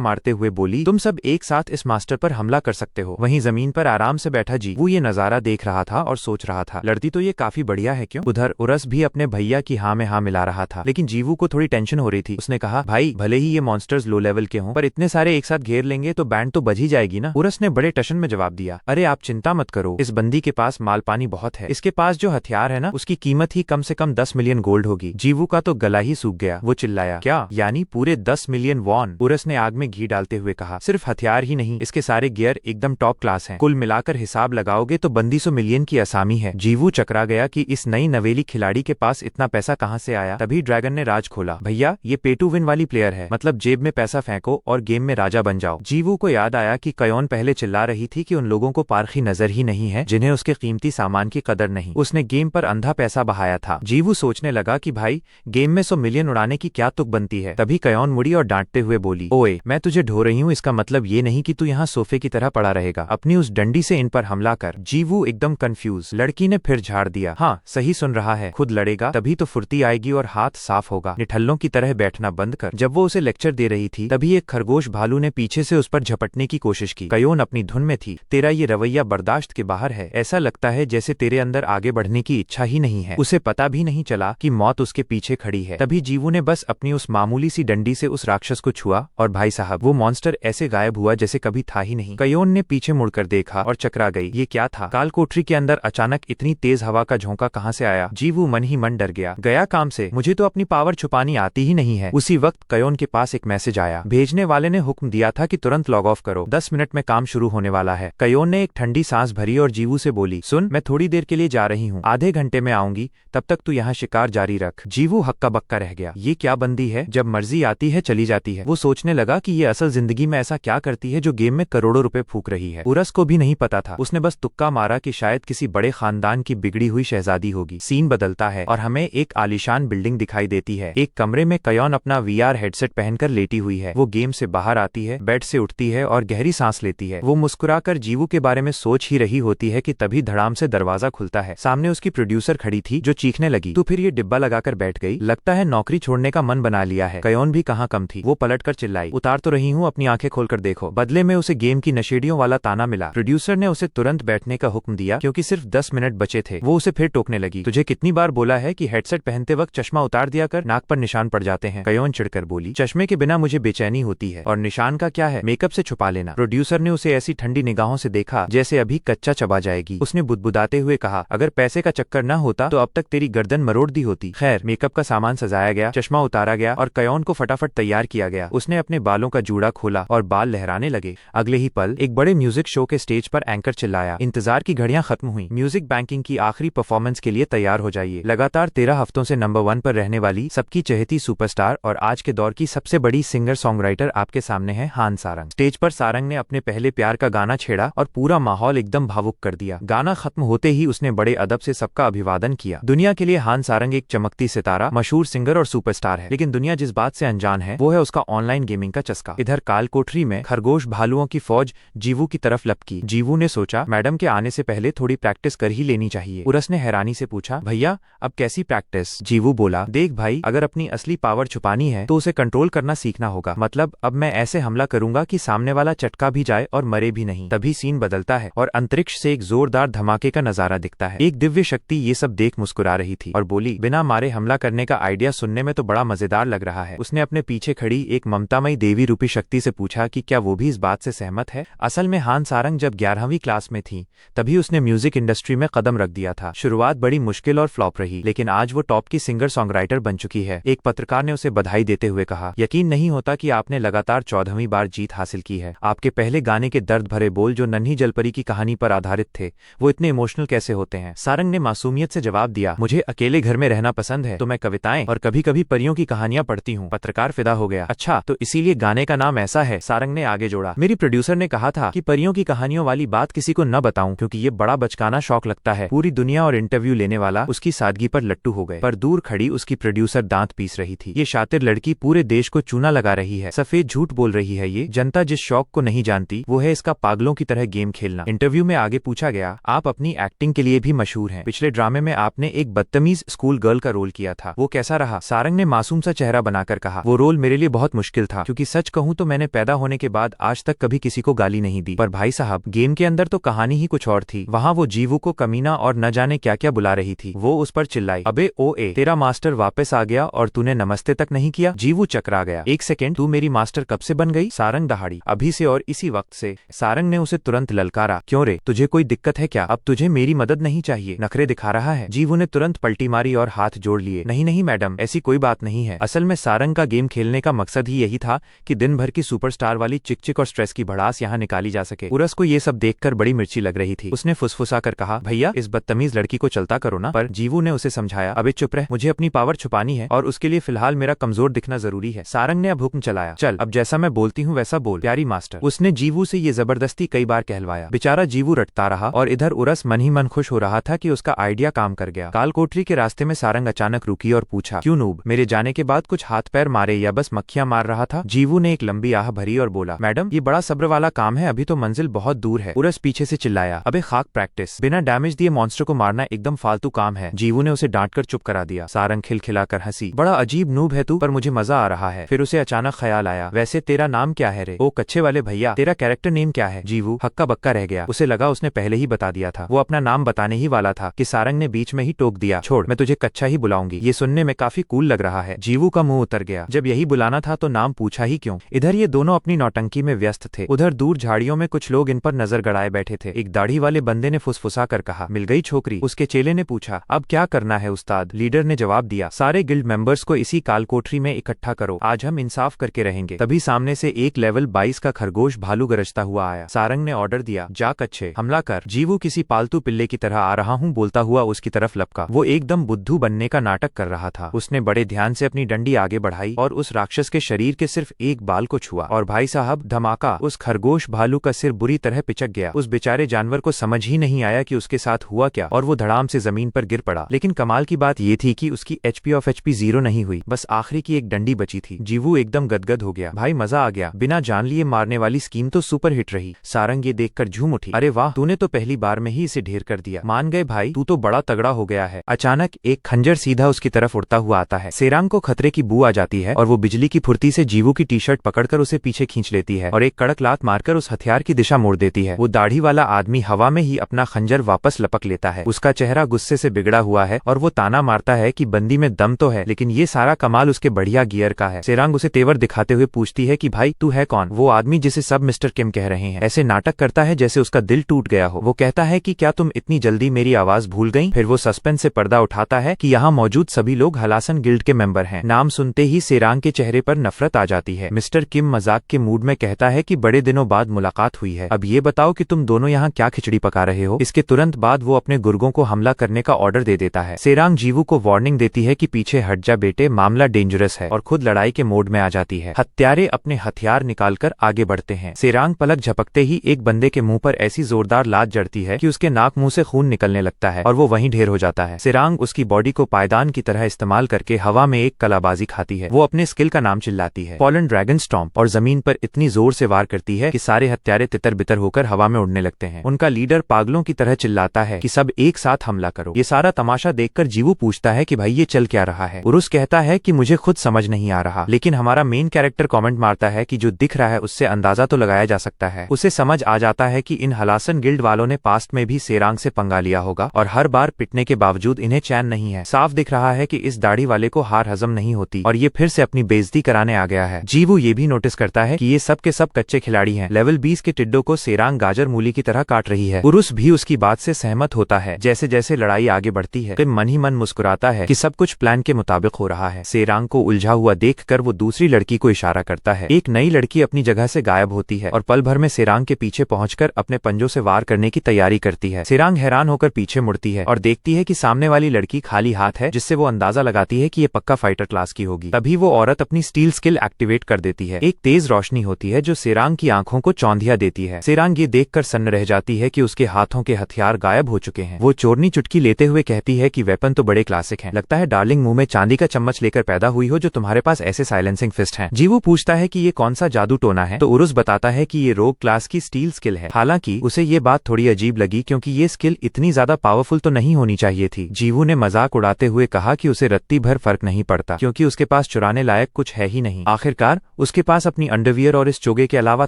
मारते हुए बोली, तुम सब एक साथ इस मास्टर पर हमला कर सकते हो। वहीं जमीन पर आराम से बैठा जीवू ये नजारा देख रहा था और सोच रहा था, लड़ती तो ये काफी बढ़िया है क्यों? उधर उरस भी अपने भैया की हाँ में हाँ मिला रहा था, लेकिन जीवू को थोड़ी टेंशन हो रही थी। उसने कहा, भाई, भले ही ये मॉन्स्टर्स लो लेवल के हों, पर इतने सारे एक साथ घेर लेंगे तो बैंड तो बज ही जाएगी ना। उरस ने बड़े टशन में जवाब दिया, अरे आप चिंता मत करो, इस बंदी के पास माल पानी बहुत है। इसके पास जो हथियार है ना, उसकी कीमत ही कम से कम 10 मिलियन गोल्ड होगी। जीवू का तो गला ही सूख गया। वो चिल्लाया, क्या? यानी पूरे 10 मिलियन वॉन? उरस ने आग में घी डालते हुए कहा, सिर्फ हथियार ही नहीं, इसके सारे गियर एकदम टॉप क्लास हैं। कुल मिलाकर हिसाब लगाओगे तो 3200 मिलियन की असामी है। जीवू चकरा गया कि इस नई नवेली खिलाड़ी के पास इतना पैसा कहाँ से आया। तभी ड्रैगन ने राज खोला, भैया, ये पे टू विन वाली प्लेयर है, मतलब जेब में पैसा फेंको और गेम में राजा बन जाओ। जीवू को याद आया कि कयोन पहले चिल्ला रही थी कि उन लोगों को पारखी नजर ही नहीं है जिन्हें उसके कीमती सामान की कदर नहीं। उसने गेम पर अंधा पैसा बहाया था। जीवू सोचने लगा कि भाई, गेम में 100 मिलियन उड़ाने की क्या तुक बनती है। तभी कयोन मुड़ी और डांटते हुए बोली, ओए, मैं तुझे ढो रही हूँ, इसका मतलब ये नहीं कि तू यहाँ सोफे की तरह पड़ा रहेगा। अपनी उस डंडी से इन पर हमला कर। जीवू एकदम कंफ्यूज। लड़की ने फिर झाड़ दिया, हाँ, सही सुन रहा है, खुद लड़ेगा तभी तो फुर्ती आएगी और हाथ साफ होगा। निठल्लों की तरह बैठना बंद कर। जब वो उसे लेक्चर दे रही थी तभी एक खरगोश भालू ने पीछे से उस पर झपटने की कोशिश की। कयोन अपनी धुन में थी। तेरा ये रवैया बर्दाश्त के बाहर है। ऐसा लगता है जैसे तेरे अंदर आगे बढ़ने की इच्छा ही नहीं है। उसे पता भी नहीं चला कि मौत उसके पीछे खड़ी है। तभी जीवू ने बस अपनी उस मामूली सी डंडी से उस राक्षस को छुआ और भाई साहब, वो मॉन्स्टर ऐसे गायब हुआ जैसे कभी था ही नहीं। कयोन ने पीछे मुड़कर देखा और चकरा गई। ये क्या था? काल कोठरी के अंदर अचानक इतनी तेज हवा का झोंका कहाँ से आया? जीवू मन ही मन डर गया काम से, मुझे तो अपनी पावर छुपानी आती ही नहीं है। उसी वक्त कयोन के पास एक मैसेज आया। भेजने वाले ने हुक्म दिया था कि तुरंत लॉग ऑफ करो, 10 मिनट में काम शुरू होने वाला है। कयोन ने एक ठंडी सांस भरी और जीवू से बोली, सुन, मैं थोड़ी देर के लिए जा रही हूँ, आधे घंटे में आऊंगी, तब तक तू यहाँ शिकार जारी रख। जीवू हक्का बक्का रह गया। ये क्या बंदी है, जब मर्जी आती है चली जाती है। वो सोचने लगा कि ये असल जिंदगी में ऐसा क्या करती है जो गेम में करोड़ों रुपए फूक रही है। उरस को भी नहीं पता था। उसने बस तुक्का मारा कि शायद किसी बड़े खानदान की बिगड़ी हुई शहजादी होगी। सीन बदलता है और हमें एक आलीशान बिल्डिंग दिखाई देती है। एक कमरे में कयोन अपना VR हेडसेट पहनकर लेटी हुई है। वो गेम से बाहर आती है, बेड से उठती है और गहरी सांस लेती है। वो मुस्कुराकर जीवू के बारे में सोच ही रही होती है कि तभी धड़ाम से दरवाजा खुलता है। सामने उसकी प्रोड्यूसर खड़ी थी जो चीखने लगी, तो फिर ये डिब्बा लगाकर बैठ गई, लगता है नौकरी छोड़ने का मन बना लिया है। कयोन भी कहाँ कम थी। वो पलटकर चिल्लाई, उतार तो रही हूँ, अपनी आंखें खोलकर देखो। बदले में उसे गेम की नशेड़ियों वाला ताना मिला। प्रोड्यूसर ने उसे तुरंत बैठने का हुक्म दिया क्योंकि सिर्फ 10 मिनट बचे थे। वो उसे फिर टोकने लगी, तुझे कितनी बार बोला है कि हेडसेट पहनते वक्त चश्मा उतार दिया कर, नाक पर निशान पड़ जाते हैं। कयोन चिढ़कर बोली, चश्मे के बिना मुझे बेचैनी होती है, और निशान का क्या है, मेकअप से छुपा लेना। प्रोड्यूसर ने उसे ऐसी ठंडी निगाहों से देखा जैसे अभी कच्चा चबा जाएगी। उसने बुदबुदाते हुए कहा, अगर पैसे का चक्कर न होता तो अब तक तेरी गर्दन मरोड़ दी होती। खैर, मेकअप का सामान सजाया गया, चश्मा उतारा गया और कयोन को फटाफट तैयार किया गया। उसने अपने बालों का जूड़ा खोला और बाल लहराने लगे। अगले ही पल एक बड़े म्यूजिक शो के स्टेज पर एंकर चिल्लाया, इंतजार की घड़ियां खत्म हुई, म्यूजिक बैंकिंग की आखिरी परफॉर्मेंस के लिए तैयार हो जाइए। लगातार 13 हफ्तों से नंबर 1 पर रहने वाली सबकी चहेती सुपरस्टार और आज के दौर की सबसे बड़ी सिंगर सॉन्ग राइटर आपके सामने है हान सारंग। स्टेज पर सारंग ने अपने पहले प्यार का गाना छेड़ा और पूरा माहौल एकदम भावुक कर दिया। गाना खत्म होते ही उसने बड़े अदब से सबका अभिवादन किया। दुनिया के लिए हान सारंग एक चमकती सितारा, मशहूर सिंगर और सुपरस्टार है, लेकिन दुनिया जिस बात से अनजान है वो है उसका ऑनलाइन गेमिंग का चस्का। इधर काल कोठरी में खरगोश भालुओं की फौज जीवू की तरफ लपकी। जीवू ने सोचा मैडम के आने से पहले थोड़ी प्रैक्टिस कर ही लेनी चाहिए। उरस ने हैरानी से पूछा भैया अब कैसी प्रैक्टिस? जीवू बोला देख भाई, अगर अपनी असली पावर छुपानी है तो उसे कंट्रोल करना सीखना होगा। मतलब अब मैं ऐसे हमला करूंगा कि सामने वाला चटका भी जाए और मरे भी नहीं। तभी सीन बदलता है और अंतरिक्ष से एक जोरदार धमाके का नजारा दिखता है। एक दिव्य शक्ति ये सब देख मुस्कुरा रही थी और बोली बिना मारे हमला करने का आइडिया सुनने में तो बड़ा मजेदार लग रहा है। उसने अपने पीछे खड़ी एक ममतामयी देवी रूपी शक्ति से पूछा कि क्या वो भी इस बात से सहमत है। असल में हान सारंग जब 11वीं क्लास में थी तभी उसने म्यूजिक इंडस्ट्री में कदम रख दिया था। शुरुआत बड़ी मुश्किल और फ्लॉप रही, लेकिन आज वो टॉप की सिंगर सॉन्गराइटर बन चुकी है। एक पत्रकार ने उसे बधाई देते हुए कहा यकीन नहीं होता कि आपने लगातार 14वीं बार जीत हासिल की है। आपके पहले गाने के दर्द भरे बोल जो नन्ही जलपरी की कहानी पर आधारित थे वो इतने इमोशनल कैसे होते हैं? सारंग ने मासूमियत से जवाब दिया मुझे अकेले घर में रहना पसंद है तो मैं कविताएं और कभी कभी परियों की कहानियां पढ़ती हूँ। पत्रकार फिदा हो गया। अच्छा तो इसीलिए गाने का नाम ऐसा है? सारंग ने आगे जोड़ा मेरी प्रोड्यूसर ने कहा था कि परियों की कहानियों वाली बात किसी को न बताऊं क्योंकि ये बड़ा बचकाना शौक लगता है। पूरी दुनिया और इंटरव्यू लेने वाला उसकी सादगी पर लट्टू हो गए। पर दूर खड़ी उसकी प्रोड्यूसर दांत पीस रही थी। ये शातिर लड़की पूरे देश को चूना लगा रही है, सफेद झूठ बोल रही है। ये जनता जिस शौक को नहीं जानती वो है इसका पागलों की तरह गेम खेलना। इंटरव्यू में आगे पूछा गया आप अपनी एक्टिंग के लिए भी मशहूर हैं। पिछले ड्रामे में आपने एक बदतमीज स्कूल गर्ल का रोल किया था, वो कैसा रहा? सारंग ने मासूम सा चेहरा बनाकर कहा वो रोल मेरे लिए बहुत मुश्किल था क्योंकि सच कहूं तो मैंने पैदा होने के बाद आज तक कभी किसी को गाली नहीं दी। पर भाई साहब गेम के अंदर तो कहानी ही कुछ और थी। वहाँ वो जीवू को कमीना और न जाने क्या क्या बुला रही थी। वो उस पर चिल्लाई अबे ओए तेरा मास्टर वापस आ गया और तूने नमस्ते तक नहीं किया। जीवू चकरा गया। एक सेकेंड, तू मेरी मास्टर कब से बन गई? सारंग दहाड़ी। अभी से और इसी वक्त से। सारंग ने उसे तुरंत ललकारा क्यों रे, तुझे कोई दिक्कत है क्या? अब तुझे मेरी मदद नहीं चाहिए? नखरे दिखा रहा है? जीवू ने तुरंत पलटी मारी और हाथ जोड़ लिए। नहीं नहीं मैडम ऐसी कोई बात नहीं है। असल में सारंग का गेम खेलने का मकसद ही यही था कि दिन भर की सुपरस्टार वाली चिक और स्ट्रेस की भड़ास यहाँ निकाली जा सके। उरस को ये सब देखकर बड़ी मिर्ची लग रही थी। उसने फुसफुसा कर कहा भैया इस बदतमीज लड़की को चलता करो ना। पर जीवू ने उसे समझाया अबे चुप रह, मुझे अपनी पावर छुपानी है और उसके लिए फिलहाल मेरा कमजोर दिखना जरूरी है। सारंग ने अब हुक्म चलाया चल अब जैसा मैं बोलती हूँ वैसा बोल प्यारी मास्टर। उसने जीवू से ये जबरदस्ती कई बार कहलवाया। बेचारा जीवू रटता रहा और इधर उरस मन ही मन खुश हो रहा था कि उसका आइडिया काम कर गया। काल कोठरी के रास्ते में सारंग अचानक रुकी और पूछा क्यों नूब, मेरे जाने के बाद कुछ हाथ पैर मारे या बस मक्खियां मार रहा था? जीवू ने एक लंबी आह भरी और बोला मैडम ये बड़ा सब्र वाला काम है, अभी तो मंजिल बहुत दूर है। उरस पीछे से चिल्लाया अबे खाक प्रैक्टिस, बिना डैमेज दिए मॉन्स्टर को मारना एकदम फालतू काम है। जीवू ने उसे डांटकर चुप करा दिया। सारंग खिलखिलाकर हंसी बड़ा अजीब नूब है तू, पर मुझे मजा आ रहा है। फिर उसे अचानक ख्याल आया वैसे तेरा नाम क्या है रे? ओ कच्चे वाले भैया तेरा कैरेक्टर नेम क्या है? जीवू हक्का बक्का रह गया। उसे लगा उसने पहले ही बता दिया था। वो अपना नाम बताने ही वाला था कि सारंग ने बीच में ही टोक दिया छोड़ मैं तुझे कच्चा ही बुलाऊंगी, ये सुनने में काफी कूल लग रहा है। जीवू का मुंह उतर गया, जब यही बुलाना था तो नाम पूछा ही क्यों? इधर ये दोनों अपनी नौटंकी में व्यस्त थे, उधर दूर झाड़ियों में कुछ लोग इन पर नजर गड़ाए बैठे थे। एक दाढ़ी वाले बंदे ने फुसफुसा कर कहा मिल गई छोकरी। उसके चेले ने पूछा अब क्या करना है उस्ताद? लीडर ने जवाब दिया सारे गिल्ड मेंबर्स को इसी काल कोठरी में इकट्ठा करो, आज हम इंसाफ करके रहेंगे। तभी सामने से एक लेवल 22 का खरगोश भालू गरजता हुआ आया। सारंग ने ऑर्डर दिया जा कच्चे हमला कर। जीवू किसी पालतू पिल्ले की तरह आ रहा हूँ बोलता हुआ उसकी तरफ लपका। वो एकदम बुद्धू बनने का नाटक कर रहा था। उसने बड़े ध्यान से अपनी डंडी आगे बढ़ाई और उस राक्षस के शरीर के सिर्फ एक बाल को छुआ और भाई साहब धमाका, उस खरगोश भालू का सिर बुरी तरह पिचक गया। उस बेचारे जानवर को समझ ही नहीं आया कि उसके साथ हुआ क्या और वो धड़ाम से जमीन पर गिर पड़ा। लेकिन कमाल की बात ये थी कि उसकी HP ऑफ HP 0 नहीं हुई, बस आखिरी की एक डंडी बची थी। जीवू एकदम गदगद हो गया। भाई मजा आ गया, बिना जान लिए मारने वाली स्कीम तो सुपर हिट रही। सारंग ये देखकर झूम उठी अरे वाह तूने तो पहली बार में ही इसे ढेर कर दिया। मान गए भाई, तू तो बड़ा तगड़ा हो गया है। अचानक एक खंजर सीधा उसकी तरफ उड़ता हुआ आता है। सेरांग को खतरे की बू आ जाती है और वो बिजली की फुर्ती से जीवू की टी-शर्ट पकड़कर उसे पीछे खींच लेती है और एक कड़क लात मारकर उस हथियार की दिशा मोड़ देती है। वो दाढ़ी वाला आदमी हवा में ही अपना खंजर वापस लपक लेता है। उसका चेहरा गुस्से से बिगड़ा हुआ है और वो ताना मारता है कि बंदी में दम तो है, लेकिन ये सारा कमाल उसके बढ़िया गियर का है। सेरांग उसे तेवर दिखाते हुए पूछती है कि भाई तू है कौन? वो आदमी जिसे सब मिस्टर किम कह रहे हैं। ऐसे नाटक करता है जैसे उसका दिल टूट गया हो। वो कहता है कि क्या तुम इतनी जल्दी मेरी आवाज भूल गई? फिर वो सस्पेंस से पर्दा उठाता है कि यहाँ मौजूद सभी लोग हलासन गिल्ड के मेंबर हैं। नाम सुनते ही सेरांग के चेहरे पर नफरत आ जाती है। मिस्टर किम मजाक के मूड में कहता है कि बड़े दिनों बाद मुलाकात हुई है, अब ये बताओ कि तुम दोनों यहाँ क्या खिचड़ी पका रहे हो? इसके तुरंत बाद वो अपने गुर्गों को हमला करने का ऑर्डर दे देता है। सेरांग जीवू को वार्निंग देती है कि पीछे हट जा बेटे, मामला डेंजरस है, और खुद लड़ाई के मोड में आ जाती है। हत्यारे अब अपने हथियार निकालकर आगे बढ़ते हैं। सेरांग पलक झपकते ही एक बंदे के मुंह पर ऐसी जोरदार लात जड़ती है कि उसके नाक मुंह से खून निकलने लगता है और वो वहीं ढेर हो जाता है। सेरांग उसकी बॉडी को पायदान की तरह इस्तेमाल करके हवा में एक कलाबाजी खाती है। वो अपने स्किल का नाम चिल्लाती है, फॉलन ड्रैगन स्टॉम्प, और जमीन पर इतनी जोर से वार करती है कि सारे हत्यारे तितर बितर होकर हवा में उड़ने लगते हैं। उनका लीडर पागलों की तरह चिल्लाता है कि सब एक साथ हमला करो। ये सारा तमाशा देखकर जीवू पूछता है कि भाई ये चल क्या रहा है। उरुस कहता है कि मुझे खुद समझ नहीं आ रहा, लेकिन हमारा मेन कैरेक्टर कमेंट मारता है कि जो दिख रहा है उससे अंदाजा तो लगाया जा सकता है। उसे समझ आ जाता है कि इन हलासन गिल्ड वालों ने पास्ट में भी सेरांग से पंगा लिया होगा और हर बार पिटने के बावजूद इन्हें चैन नहीं है। साफ दिख रहा है कि इस दाढ़ी वाले को हार हजम नहीं होती और ये फिर से अपनी बेइज्जती कराने आ गया है। जीवू ये भी नोटिस करता है कि ये सब के सब कच्चे खिलाड़ी हैं। लेवल 20 के टिड्डों को सेरांग गाजर मूली की तरह काट रही है। उरुस भी उसकी बात से सहमत होता है। जैसे जैसे लड़ाई आगे बढ़ती है मन ही मन मुस्कुराता है कि सब कुछ प्लान के मुताबिक हो रहा है। सेरांग को उलझा हुआ देखकर वो दूसरी लड़की को इशारा करता है। एक नई लड़की अपनी जगह से गायब होती है और पल भर में सेरांग के पीछे पहुंचकर अपने पंजों से वार करने की तैयारी करती है। सेरांग हैरान होकर पीछे मुड़ती है और देखती है कि सामने वाली लड़की खाली हाथ है, जिससे वो अंदाजा लगाती है कि ये पक्का फाइटर क्लास की होगी। तभी वो औरत अपनी स्टील स्किल एक्टिवेट कर देती है। एक तेज रोशनी होती है जो सेरांग की आंखों को चौंधिया देती है। सेरांग ये देखकर सन्न रह जाती है कि उसके हाथों के हथियार गायब हो चुके हैं। वो चोरनी चुटकी लेते हुए कहती है कि वेपन तो बड़े क्लासिक हैं। लगता है डार्लिंग मुंह में चांदी का चम्मच लेकर पैदा हुई हो जो तुम्हारे पास ऐसे साइलेंसिंग फिस्ट हैं। जीवू पूछता है कि ये कौन सा जादू टोना है, तो उरुस बताता है कि ये रोग क्लास की स्टील स्किल है। हालांकि उसे ये बात थोड़ी अजीब लगी क्योंकि ये स्किल इतनी ज्यादा पावरफुल तो नहीं होनी चाहिए थी। जीवू ने मजाक उड़ाते हुए कहा कि उसे रत्ती भर फर्क नहीं पड़ता क्योंकि उसके पास चुराने लायक कुछ है ही नहीं। आखिरकार उसके पास अपनी अंडरवियर और इस चोगे के अलावा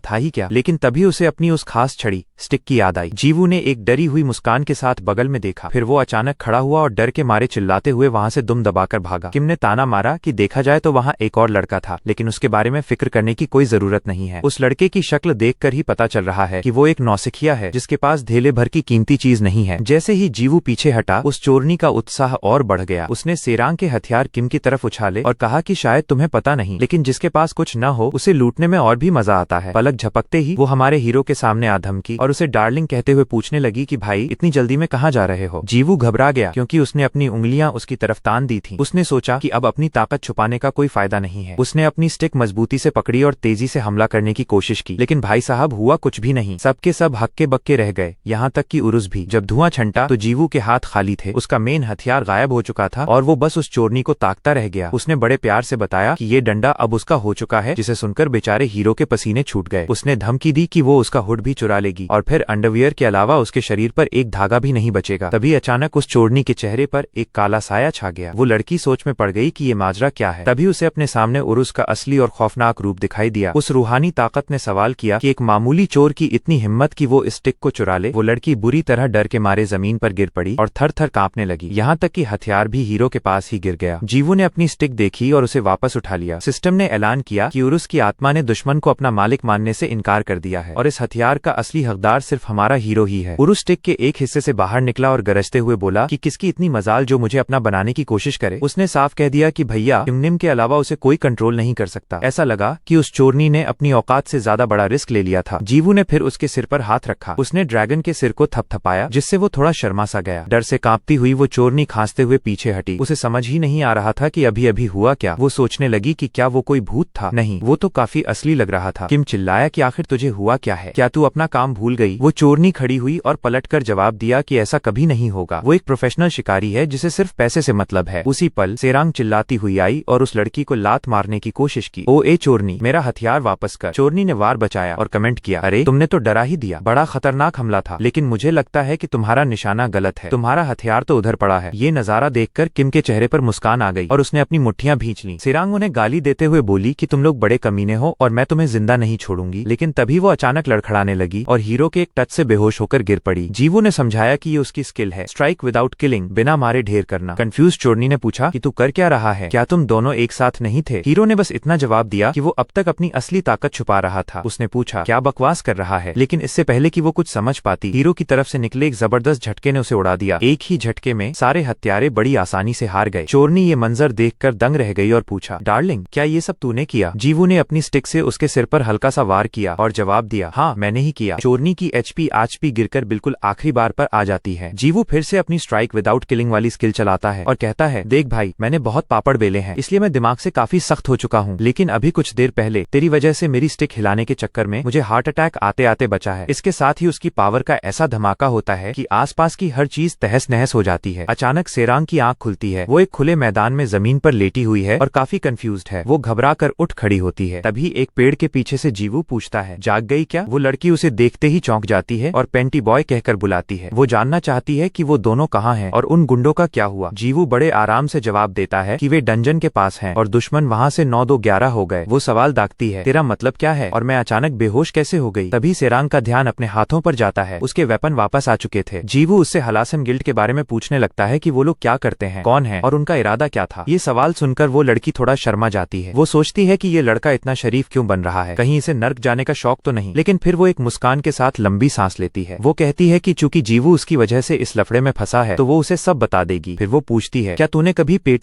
था ही क्या। लेकिन तभी उसे अपनी उस खास छड़ी स्टिक की याद आई। जीवू ने एक डरी हुई मुस्कान के साथ बगल में देखा, फिर वो अचानक खड़ा हुआ और डर के मारे चिल्लाते हुए वहां से दुम दबाकर भागा। किम ने ताना मारा कि देखा जाए तो वहां एक और लड़का था, लेकिन उसके बारे में फिक्र करने की कोई जरूरत नहीं है। उस लड़के की शक्ल देखकर ही पता चल रहा है कि वो एक नौसिखिया है जिसके पास धेले भर की कीमती चीज नहीं है। जैसे ही जीवू पीछे हटा, उस चोरनी का उत्साह और बढ़ गया। उसने सेरांग के हथियार किम की तरफ उछाले और कहा कि शायद तुम्हें पता नहीं, लेकिन जिसके पास कुछ न हो उसे लूटने में और भी मजा आता है। पलक झपकते ही वो हमारे हीरो के सामने आ धमकी और उसे डार्लिंग कहते हुए पूछने लगी कि भाई इतनी जल्दी में कहाँ जा रहे हो। जीवू घबरा गया क्योंकि उसने अपनी उंगलियां उसकी तरफ तान दी थी। उसने सोचा कि अब अपनी ताकत छुपाने का कोई फायदा नहीं है। उसने अपनी स्टिक मजबूती से पकड़ी और तेजी से हमला करने की कोशिश की, लेकिन भाई साहब हुआ कुछ भी नहीं। सबके सब हक्के बक्के रह गए, यहाँ तक कि उरुस भी। जब धुआं छंटा तो जीवू के हाथ खाली थे। उसका मेन हथियार गायब हो चुका था और वो बस उस चोरनी को ताकता रह गया। उसने बड़े प्यार से बताया कि ये डंडा अब उसका हो चुका है, जिसे सुनकर बेचारे हीरो के पसीने छूट गए। उसने धमकी दी कि वो उसका हुड भी चुरा लेगी और फिर अंडरवियर के अलावा उसके शरीर पर एक धागा भी नहीं बचेगा। तभी अचानक उस चोरनी के चेहरे पर एक काला साया छा गया। वो लड़की सोच में पड़ गई कि ये माजरा क्या है। तभी उसे अपने सामने उरुस का असली और खौफनाक रूप दिखाई दिया। उस रूहानी ताकत ने सवाल किया कि एक मामूली चोर की इतनी हिम्मत कि वो इस स्टिक को चुरा ले। वो लड़की बुरी तरह डर के मारे जमीन पर गिर पड़ी और थर थर कांपने लगी, यहाँ तक कि हथियार भी हीरो के पास ही गिर गया। जीवू ने अपनी स्टिक देखी और उसे वापस उठा लिया। सिस्टम ने ऐलान किया कि उरुस की आत्मा ने दुश्मन को अपना मालिक मानने से इनकार कर दिया है और इस हथियार का असली हकदार सिर्फ हमारा हीरो ही है। उरुस स्टिक के एक हिस्से से बाहर निकला और गरजते हुए बोला कि किसकी इतनी मजाल जो मुझे अपना बनाने की कोशिश करे। उसने साफ कह दिया कि भैया किमनिम के अलावा उसे कोई कंट्रोल नहीं कर सकता। ऐसा लगा कि उस चोरनी ने अपनी औकात से ज्यादा बड़ा रिस्क ले लिया था। जीवू ने फिर उसके सिर पर हाथ रखा। उसने ड्रैगन के सिर को थपथपाया, जिससे वो थोड़ा शर्मा सा गया। डर से कांपती हुई वो चोरनी खांसते हुए पीछे हटी। उसे समझ ही नहीं आ रहा था कि अभी अभी हुआ क्या। वो सोचने लगी कि क्या वो कोई भूत था। नहीं, वो तो काफी असली लग रहा था। किम चिल्लाया कि आखिर तुझे हुआ क्या है, क्या तू अपना काम भूल गई। वो चोरनी खड़ी हुई और पलटकर जवाब दिया कि ऐसा कभी नहीं होगा। वो एक प्रोफेशनल शिकारी है जिसे सिर्फ पैसे से मतलब है। उसी पल सेरांग चिल्लाती हुई आई और उस लड़की को लात मारने की कोशिश की। ओ ए चोरनी, मेरा हथियार वापस कर। चोरनी ने वार बचाया और कमेंट किया, अरे तुमने तो डरा ही दिया। बड़ा खतरनाक हमला था, लेकिन मुझे लगता है कि तुम्हारा निशाना गलत है। तुम्हारा हथियार तो उधर पड़ा है। ये नजारा देखकर किम के चेहरे पर मुस्कान आ गई और उसने अपनी मुट्ठियां भींच ली। सेरांग उन्हें गाली देते हुए बोली कि तुम लोग बड़े कमीने हो और मैं तुम्हें जिंदा नहीं छोड़ूंगी। लेकिन तभी वो अचानक लड़खड़ाने लगी और हीरो के एक टच से बेहोश होकर गिर पड़ी। जीवू ने समझाया कि ये उसकी स्किल है, स्ट्राइक विदाउट किलिंग, बिना मारे ढेर करना। कंफ्यूज चोरनी ने पूछा कि तू कर क्या रहा है, क्या तुम दोनों एक साथ नहीं थे। हीरो ने बस इतना जवाब दिया कि वो अब तक अपनी असली ताकत छुपा रहा था। उसने पूछा क्या बकवास कर रहा है, लेकिन इससे पहले कि वो कुछ समझ पाती, हीरो की तरफ से निकले एक जबरदस्त झटके ने उसे उड़ा दिया। एक ही झटके में सारे हत्यारे बड़ी आसानी से हार गए। चोरनी ये मंजर देखकर दंग रह गई और पूछा, डार्लिंग क्या ये सब तूने किया। जीवू ने अपनी स्टिक से उसके सिर पर हल्का सा वार किया और जवाब दिया, हाँ मैंने ही किया। चोरनी की एचपी आचपी गिरकर बिल्कुल आखिरी बार पर आ जाती है। जीवू फिर से अपनी स्ट्राइक विदाउट किलिंग वाली स्किल चलाता है और कहता है, देख भाई मैंने बहुत पापड़ बेले हैं, इसलिए मैं दिमाग से काफी सख्त हो चुका हूँ, लेकिन अभी कुछ देर पहले तेरी वजह से मेरी स्टिक हिलाने के चक्कर में मुझे हार्ट अटैक आते आते बचा है। इसके साथ ही उसकी पावर का ऐसा धमाका होता है कि आसपास की हर चीज तहस नहस हो जाती है। अचानक सेरांग की आंख खुलती है। वो एक खुले मैदान में जमीन पर लेटी हुई है और काफी कंफ्यूज्ड है। वो घबरा कर उठ खड़ी होती है। तभी एक पेड़ के पीछे से जीवू पूछता है, जाग गई क्या? वो लड़की उसे देखते ही चौंक जाती है और पेंटी बॉय कहकर बुलाती है। वो जानना चाहती है कि वो दोनों कहाँ हैं और उन गुंडों का क्या हुआ। जीवू बड़े आराम से जवाब देता है कि वे डंजन के पास हैं और दुश्मन वहाँ से 9-2-11 हो गए। वो सवाल दागती है, तेरा मतलब क्या है और मैं अचानक बेहोश कैसे हो गई? तभी सेरांग का ध्यान अपने हाथों पर जाता है। उसके वेपन वापस आ चुके थे। जीवू उससे हलासन गिल्ड के बारे में पूछने लगता है कि वो लोग क्या करते हैं, कौन है और उनका इरादा क्या था। ये सवाल सुनकर वो लड़की थोड़ा शर्मा जाती है। वो सोचती है कि ये लड़का इतना शरीफ क्यों बन रहा है, कहीं इसे नर्क जाने का शौक तो नहीं। लेकिन फिर वो एक मुस्कान के साथ लंबी सांस लेती है। वो कहती है कि चूंकि जीवू उसकी वजह से इस लफड़े में फंसा है तो वो उसे सब बता देगी। फिर वो पूछती है, क्या तूने कभी पे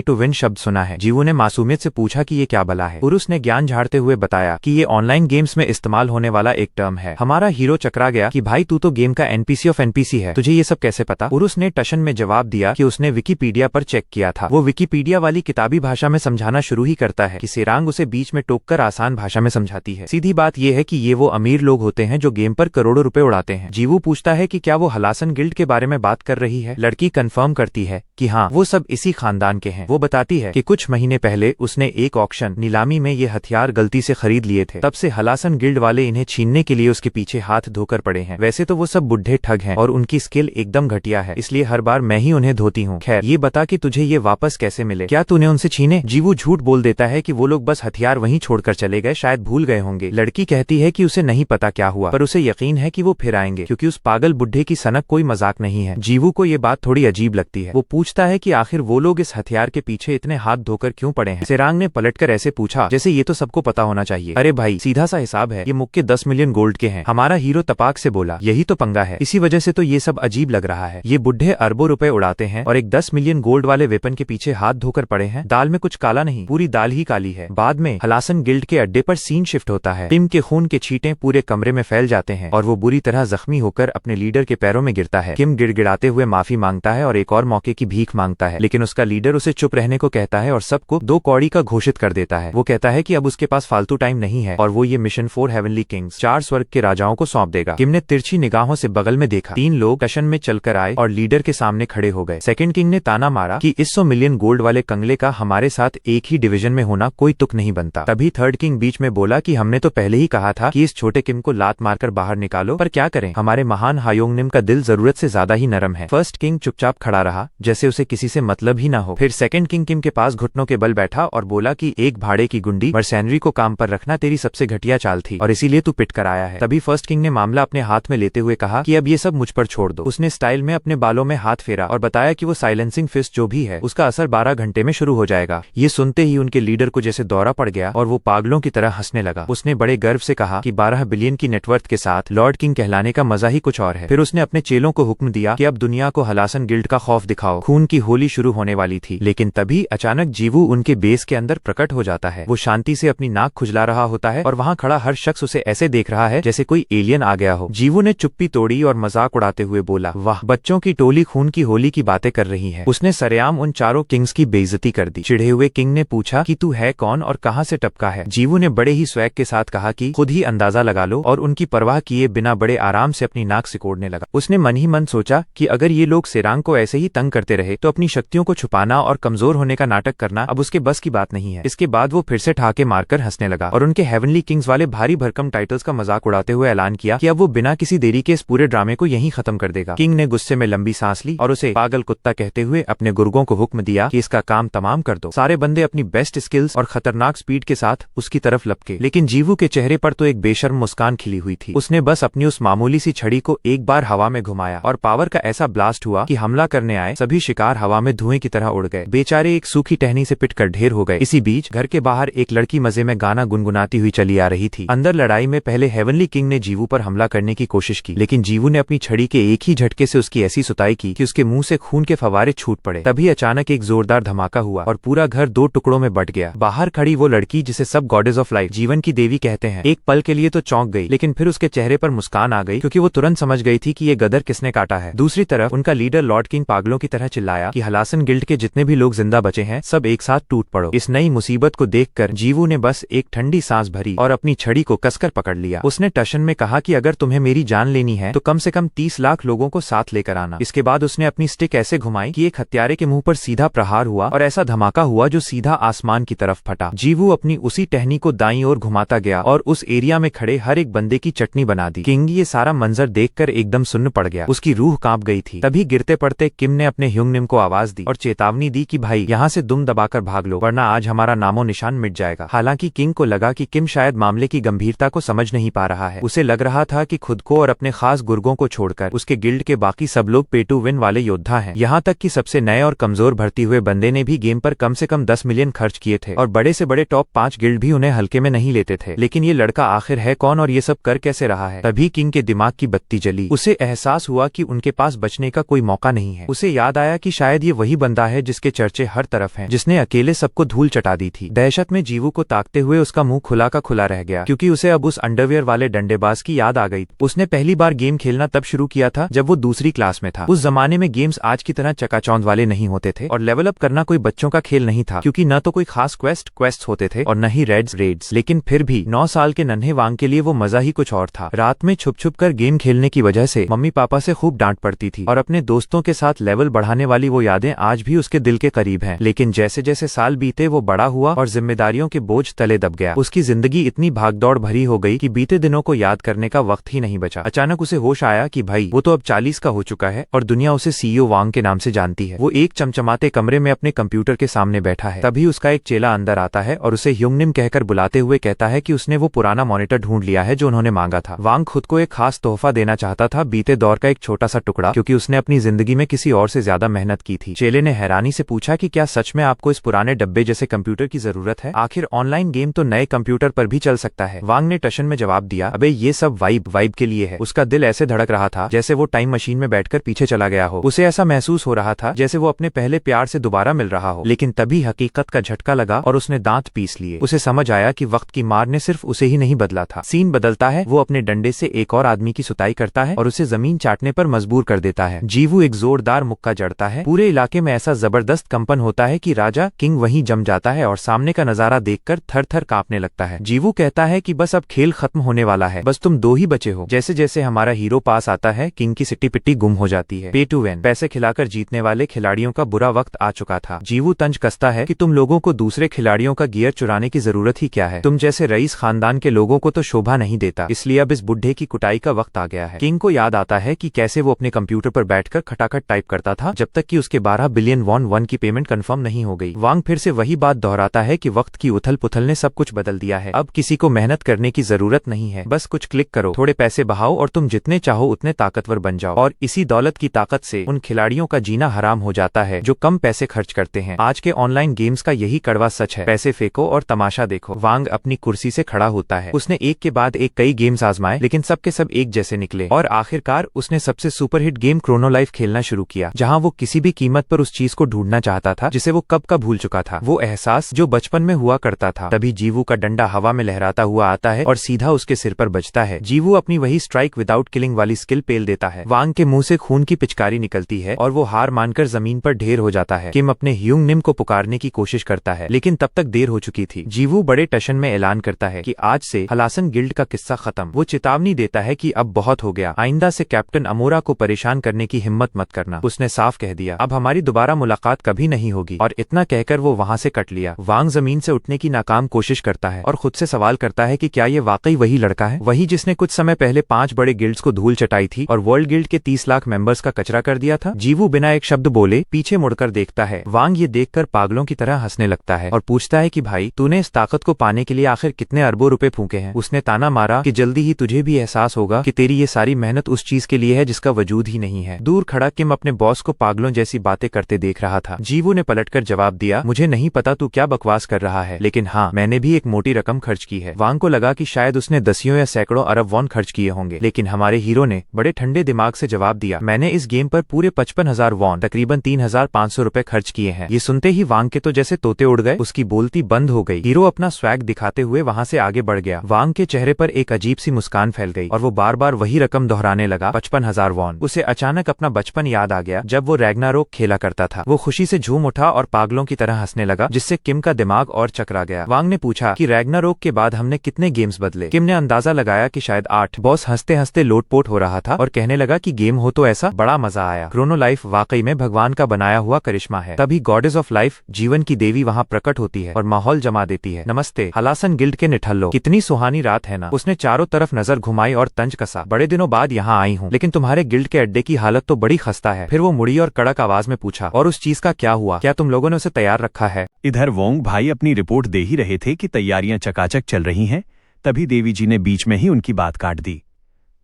टू विन शब्द सुना है? जीवू ने मासूमियत से पूछा कि ये क्या बला है। पुरुष ने ज्ञान झाड़ते हुए बताया कि ये ऑनलाइन गेम्स में इस्तेमाल होने वाला एक टर्म है। हमारा हीरो चकरा गया कि भाई तू तो गेम का एनपीसी ऑफ एनपीसी है, तुझे ये सब कैसे पता? पुरुष ने टशन में जवाब दिया कि उसने विकिपीडिया पर चेक किया था। वो विकिपीडिया वाली किताबी भाषा में समझाना शुरू ही करता है कि सेरांग उसे बीच में टोककर आसान भाषा में समझाती है। सीधी बात यह है कि ये वो अमीर लोग होते हैं जो गेम पर करोड़ों रुपए उड़ाते हैं। जीवू पूछता है कि क्या वो हलासन गिल्ड के बारे में बात कर रही है। लड़की कंफर्म करती है कि हाँ, वो सब इसी खानदान के हैं। वो बताती है कि कुछ महीने पहले उसने एक ऑक्शन नीलामी में ये हथियार गलती से खरीद लिए थे। तब से हलासन गिल्ड वाले इन्हें छीनने के लिए उसके पीछे हाथ धोकर पड़े हैं। वैसे तो वो सब बुढ़े ठग हैं और उनकी स्किल एकदम घटिया है, इसलिए हर बार मैं ही उन्हें धोती हूँ। खैर, ये बता कि तुझे ये वापस कैसे मिले, क्या तूने उनसे छीने? जीवू झूठ बोल देता है कि वो लोग बस हथियार वहीं छोड़कर चले गए, शायद भूल गए होंगे। लड़की कहती है कि उसे नहीं पता क्या हुआ, पर उसे यकीन है कि वो फिर आएंगे क्योंकि उस पागल बुढ़े की सनक कोई मजाक नहीं है। जीवू को ये बात थोड़ी अजीब लगती है। वो पूछता है कि आखिर वो लोग इस हथियार के पीछे इतने हाथ धोकर क्यों पड़े हैं। सेरांग ने पलटकर ऐसे पूछा जैसे ये तो सबको पता होना चाहिए। अरे भाई, सीधा सा हिसाब है, ये मुक्के 10 मिलियन गोल्ड के हैं। हमारा हीरो तपाक से बोला, यही तो पंगा है, इसी वजह से तो ये सब अजीब लग रहा है। ये बुढ़े अरबों रुपए उड़ाते हैं और एक 10 मिलियन गोल्ड वाले वेपन के पीछे हाथ धोकर पड़े हैं। दाल में कुछ काला नहीं, पूरी दाल ही काली है। बाद में हलासन गिल्ड के अड्डे पर सीन शिफ्ट होता है। टिम के खून के छींटे पूरे कमरे में फैल जाते हैं और वो बुरी तरह जख्मी होकर अपने लीडर के पैरों में गिरता है। किम गिड़गिड़ाते हुए माफी मांगता है और एक और मौके की भीख मांगता है, लेकिन उसका लीडर उसे चुप रहने को कहता है और सबको 2 कौड़ी का घोषित कर देता है। वो कहता है कि अब उसके पास फालतू टाइम नहीं है और वो ये मिशन 4 हेवनली किंग्स 4 स्वर्ग के राजाओं को सौंप देगा। किम ने तिरछी निगाहों से बगल में देखा। 3 लोग टशन में चलकर आए और लीडर के सामने खड़े हो गए। सेकंड किंग ने ताना मारा कि इस 100 मिलियन गोल्ड वाले कंगले का हमारे साथ एक ही डिवीजन में होना कोई तुक नहीं बनता। तभी थर्ड किंग बीच में बोला कि हमने तो पहले ही कहा था कि इस छोटे किम को लात मारकर बाहर निकालो, पर क्या करें, हमारे महान हायोंगनिम का दिल जरूरत से ज्यादा ही नरम है। फर्स्ट किंग चुपचाप खड़ा रहा जैसे उसे किसी से मतलब ही ना हो। फिर सेकंड किंग किम के पास घुटनों के बल बैठा और बोला कि एक भाड़े की गुंडी मर्सेनरी को काम पर रखना तेरी सबसे घटिया चाल थी और इसीलिए तू पिट कर आया है। तभी फर्स्ट किंग ने मामला अपने हाथ में लेते हुए कहा कि अब ये सब मुझ पर छोड़ दो। उसने स्टाइल में अपने बालों में हाथ फेरा और बताया कि वो साइलेंसिंग फिस्ट जो भी है उसका असर 12 घंटे में शुरू हो जाएगा। ये सुनते ही उनके लीडर को जैसे दौरा पड़ गया और वो पागलों की तरह हंसने लगा। उसने बड़े गर्व से कहा कि 12 बिलियन की नेटवर्थ के साथ लॉर्ड किंग कहलाने का मजा ही कुछ और है। फिर उसने अपने चेलों को हुक्म दिया कि अब दुनिया को हलासन गिल्ड का खौफ दिखाओ। खून की होली शुरू होने वाली थी, लेकिन तभी अचानक जीवू उनके बेस के अंदर प्रकट हो जाता है। वो शांति से अपनी नाक खुजला रहा होता है और वहाँ खड़ा हर शख्स उसे ऐसे देख रहा है जैसे कोई एलियन आ गया हो। जीवू ने चुप्पी तोड़ी और मजाक उड़ाते हुए बोला, वाह, बच्चों की टोली खून की होली की बातें कर रही है। उसने सरेआम उन चारों किंग्स की बेइज्जती कर दी। चिढ़े हुए किंग ने पूछा कि तू है कौन और कहाँ से टपका है। जीवू ने बड़े ही स्वैग के साथ कहा कि खुद ही अंदाजा लगा लो और उनकी परवाह किए बिना बड़े आराम से अपनी नाक सिकोड़ने लगा। उसने मन ही मन सोचा कि अगर ये लोग सेरांग को ऐसे ही तंग करते रहे तो अपनी शक्तियों को छुपाना और कमजोर होने का नाटक करना अब उसके बस की बात नहीं है। इसके बाद वो फिर से ठाके मारकर हंसने लगा और उनके हेवनली किंग्स वाले भारी भरकम टाइटल्स का मजाक उड़ाते हुए ऐलान किया कि अब वो बिना किसी देरी के इस पूरे ड्रामे को यहीं खत्म कर देगा। किंग ने गुस्से में लंबी सांस ली और उसे पागल कुत्ता कहते हुए अपने गुर्गों को हुक्म दिया कि इसका काम तमाम कर दो। सारे बंदे अपनी बेस्ट स्किल्स और खतरनाक स्पीड के साथ उसकी तरफ लपके, लेकिन जीवू के चेहरे पर तो एक बेशर्म मुस्कान खिली हुई थी। उसने बस अपनी उस मामूली सी छड़ी को एक बार हवा में घुमाया और पावर का ऐसा ब्लास्ट हुआ कि हमला करने आए सभी शिकार हवा में धुएं की तरह उड़ गए। बेचारे एक सूखी टहनी से पिटकर ढेर हो गए। इसी बीच घर के बाहर एक लड़की मजे में गाना गुनगुनाती हुई चली आ रही थी। अंदर लड़ाई में पहले हेवनली किंग ने जीवू पर हमला करने की कोशिश की, लेकिन जीवू ने अपनी छड़ी के एक ही झटके से उसकी ऐसी सुताई की कि उसके मुंह से खून के फवारे छूट पड़े। तभी अचानक एक जोरदार धमाका हुआ और पूरा घर 2 टुकड़ों में बट गया। बाहर खड़ी वो लड़की जिसे सब गॉडेस ऑफ लाइफ, जीवन की देवी कहते हैं, एक पल के लिए तो चौंक गई, लेकिन फिर उसके चेहरे पर मुस्कान आ गई क्योंकि वो तुरंत समझ गई थी कि ये गदर किसने काटा है। दूसरी तरफ उनका लीडर लॉर्ड किंग पागलों की तरह चिल्लाया कि हलासन गिल्ड के जितने भी लोग जिंदा बचे हैं सब एक साथ टूट पड़ो। इस नई मुसीबत को देखकर देखकर जीवू ने बस एक ठंडी सांस भरी और अपनी छड़ी को कसकर पकड़ लिया। उसने टशन में कहा कि अगर तुम्हें मेरी जान लेनी है तो कम से कम 30 लाख लोगों को साथ लेकर आना। इसके बाद उसने अपनी स्टिक ऐसे घुमाई कि एक हत्यारे के मुंह पर सीधा प्रहार हुआ और ऐसा धमाका हुआ जो सीधा आसमान की तरफ फटा। जीवू अपनी उसी टहनी को दाईं ओर घुमाता गया और उस एरिया में खड़े हर एक बंदे की चटनी बना दी। किंग ये सारा मंजर देखकर एकदम सुन्न पड़ गया। उसकी रूह कांप गई थी। तभी गिरते पड़ते किम ने अपने ह्यूंगनिम को आवाज दी और चेतावनी दी कि भाई यहाँ से दुम दबाकर भाग लो वरना आज हमारा नामो निशान मिट जाएगा। हालांकि किंग को लगा कि किम शायद मामले की गंभीरता को समझ नहीं पा रहा है। उसे लग रहा था कि खुद को और अपने खास गुर्गों को छोड़कर उसके गिल्ड के बाकी सब लोग पे टू विन वाले योद्धा हैं। यहाँ तक कि सबसे नए और कमजोर भर्ती हुए बंदे ने भी गेम पर कम से कम 10 मिलियन खर्च किए थे और बड़े से बड़े टॉप 5 गिल्ड भी उन्हें हल्के में नहीं लेते थे। लेकिन ये लड़का आखिर है कौन और ये सब कर कैसे रहा है? तभी किंग के दिमाग की बत्ती जली। उसे एहसास हुआ कि उनके पास बचने का कोई मौका नहीं है। उसे याद आया कि शायद ये वही बंदा है जिसके चर्चे हर तरफ हैं, जिसने अकेले सबको धूल चटा दी थी। दहशत में जीवू को ताकते हुए उसका मुंह खुला का खुला रह गया क्योंकि उसे अब उस अंडरवियर वाले डंडेबाज की याद आ गई। उसने पहली बार गेम खेलना तब शुरू किया था जब वो दूसरी क्लास में था। उस जमाने में गेम्स आज की तरह चकाचौंध वाले नहीं होते थे और लेवल अप करना कोई बच्चों का खेल नहीं था क्योंकि न तो कोई खास क्वेस्ट होते थे और न ही रेड्स। लेकिन फिर भी 9 साल के नन्हे वांग के लिए वो मजा ही कुछ और था। रात में छुप छुप कर गेम खेलने की वजह से मम्मी पापा से खूब डांट पड़ती थी और अपने दोस्तों के साथ लेवल बढ़ाने वाली वो यादें आज भी उसके दिल के करीब हैं। लेकिन जैसे जैसे साल बीते वो बड़ा हुआ और जिम्मेदारियों के बोझ तले दब गया। उसकी जिंदगी इतनी भागदौड़ भरी हो गई कि बीते दिनों को याद करने का वक्त ही नहीं बचा। अचानक उसे होश आया कि भाई वो तो अब 40 का हो चुका है और दुनिया उसे सीईओ वांग के नाम से जानती है। वो एक चमचमाते कमरे में अपने कंप्यूटर के सामने बैठा है। तभी उसका एक चेला अंदर आता है और उसे ह्यूंगनिम कहकर बुलाते हुए कहता है कि उसने वो पुराना मॉनिटर ढूंढ लिया है जो उन्होंने मांगा था। वांग खुद को एक खास तोहफा देना चाहता था, बीते दौर का एक छोटा सा टुकड़ा, क्योंकि उसने अपनी जिंदगी में किसी और से ज्यादा मेहनत की थी। चेले ने हैरानी से पूछा कि क्या सच में आपको इस पुराने डब्बे जैसे कंप्यूटर की जरूरत है? आखिर ऑनलाइन गेम तो नए कंप्यूटर पर भी चल सकता है। वांग ने टशन में जवाब दिया, अबे ये सब वाइब के लिए है। उसका दिल ऐसे धड़क रहा था जैसे वो टाइम मशीन में बैठकर पीछे चला गया हो। उसे ऐसा महसूस हो रहा था जैसे वो अपने पहले प्यार से दोबारा मिल रहा हो। लेकिन तभी हकीकत का झटका लगा और उसने दांत पीस लिए। उसे समझ आया कि वक्त की मार ने सिर्फ उसे ही नहीं बदला था। सीन बदलता है, वो अपने डंडे से एक और आदमी की सुताई करता है और उसे जमीन चाटने पर मजबूर कर देता है। जीवू एक जोरदार मुक्का जड़ता है। पूरे इलाके में ऐसा जबरदस्त कंपन होता है कि राजा किंग वहीं जम जाता है और सामने का नजारा देखकर थर थर कांपने लगता है। जीवू कहता है कि बस अब खेल खत्म होने वाला है, बस तुम 2 ही बचे हो। जैसे जैसे हमारा हीरो पास आता है किंग की सिट्टी पिट्टी गुम हो जाती है। पे टू विन, पैसे खिलाकर जीतने वाले खिलाड़ियों का बुरा वक्त आ चुका था। जीवू तंज कसता है कि तुम लोगों को दूसरे खिलाड़ियों का गियर चुराने की जरूरत ही क्या है? तुम जैसे रईस खानदान के लोगों को तो शोभा नहीं देता, इसलिए अब इस बुढ़े की कुटाई का वक्त आ गया है। किंग को याद आता है कि कैसे वो अपने कंप्यूटर पर बैठकर खटाखट टाइप करता था जब तक कि उसके 12 बिलियन वॉन की पेमेंट कंफर्म नहीं हो गई। वांग फिर से वही बात दोहराता है कि वक्त की उथल पुथल ने सब कुछ बदल दिया है। अब किसी को मेहनत करने की जरूरत नहीं है, बस कुछ क्लिक करो, थोड़े पैसे बहाओ और तुम जितने चाहो उतने ताकतवर बन जाओ। और इसी दौलत की ताकत से उन खिलाड़ियों का जीना हराम हो जाता है जो कम पैसे खर्च करते हैं। आज के ऑनलाइन गेम्स का यही कड़वा सच है, पैसे फेंको और तमाशा देखो। वांग अपनी कुर्सी से खड़ा होता है। उसने एक के बाद एक कई गेम्स आजमाए लेकिन सब के सब एक जैसे निकले और आखिरकार उसने सबसे सुपरहिट गेम क्रोनो लाइफ खेलना शुरू किया, जहां वो किसी भी कीमत पर उस चीज को ढूंढना चाहता था जिसे वो कब का भूल चुका था, वो एहसास जो बचपन में हुआ करता था। तभी जीवू का डंडा हवा में लहराता हुआ आता है और सीधा उसके सिर पर बजता है। जीवू अपनी वही स्ट्राइक विदाउट किलिंग वाली स्किल पेल देता है। वांग के मुंह से खून की पिचकारी निकलती है और वो हार मानकर जमीन पर ढेर हो जाता है। किम अपने ह्यूंगनिम को पुकारने की कोशिश करता है लेकिन तब तक देर हो चुकी थी। जीवू बड़े टशन में ऐलान करता है कि आज से हलासन गिल्ड का किस्सा खत्म। वो चेतावनी देता है कि अब बहुत हो गया, आइंदा से कैप्टन अमोरा को परेशान करने की हिम्मत मत करना। उसने साफ कह दिया, अब हमारी दोबारा मुलाकात कभी नहीं होगी। और इतना कहकर वो वहाँ से कट लिया। वांग जमीन से उठने की नाकाम कोशिश करता है और खुद से सवाल करता है कि क्या ये वाकई वही लड़का है, वही जिसने कुछ समय पहले 5 बड़े गिल्ड्स को धूल चटाई थी और वर्ल्ड गिल्ड के 30 लाख मेंबर्स का कचरा कर दिया था। जीवू बिना एक शब्द बोले पीछे मुड़कर देखता है। वांग ये देखकर पागलों की तरह हंसने लगता है और पूछता है कि भाई तूने इस ताकत को पाने के लिए आखिर कितने अरबों रुपए फूके हैं? उसने ताना मारा कि जल्दी ही तुझे भी एहसास होगा कि तेरी ये सारी मेहनत उस चीज के लिए है जिसका वजूद ही नहीं है। दूर खड़ा किम अपने बॉस को पागलों जैसी बातें करते देख रहा था। जीवू ने पलटकर जवाब दिया, मुझे नहीं पता तू क्या बकवास कर रहा है, लेकिन हाँ मैंने भी एक मोटी रकम खर्च की है। वांग को लगा कि शायद उसने दसियों या सैकड़ों अरब वॉन खर्च किए होंगे, लेकिन हमारे हीरो ने बड़े ठंडे दिमाग से जवाब दिया, मैंने इस गेम पर पूरे 55,000 वॉन तकरीबन 3,500 रुपए खर्च किए हैं। ये सुनते ही वांग के तो जैसे तोते उड़ गए, उसकी बोलती बंद हो गई। हीरो अपना स्वैग दिखाते हुए वहाँ से आगे बढ़ गया। वांग के चेहरे पर एक अजीब सी मुस्कान फैल गई और वो बार बार वही रकम दोहराने लगा, 55,000 वॉन। उसे अचानक अपना बचपन याद आ गया जब वो रैग्नारोक खेला करता था। वो खुशी से झूम उठा और पागलों की तरह हंसने लगा, जिससे किम का दिमाग और चकरा गया। वांग ने पूछा कि रैग्नारोक के बाद हमने कितने गेम्स बदले। किम ने अंदाजा लगाया कि शायद 8। बॉस हंसते हंसते लोटपोट हो रहा था और कहने लगा कि गेम हो तो ऐसा, बड़ा मजा आया। क्रोनो लाइफ वाकई में भगवान का बनाया हुआ करिश्मा है। तभी गॉडेस ऑफ लाइफ, जीवन की देवी वहाँ प्रकट होती है और माहौल जमा देती है। नमस्ते हलासन गिल्ड के निठल्लो, कितनी सुहानी रात है ना। उसने चारों तरफ नजर घुमाई और तंज कसा। बड़े दिनों बाद यहाँ आई हूँ, लेकिन तुम्हारे गिल्ड के अड्डे की हालत तो बड़ी खस्ता है। फिर वो मुड़ी और कड़क आवाज में पूछा, और उस चीज का क्या हुआ? क्या तुम लोगों ने उसे तैयार रखा है? इधर वोंग भाई अपनी रिपोर्ट दे ही रहे थे कि तैयारियां चकाचक चल रही हैं, तभी देवी जी ने बीच में ही उनकी बात काट दी।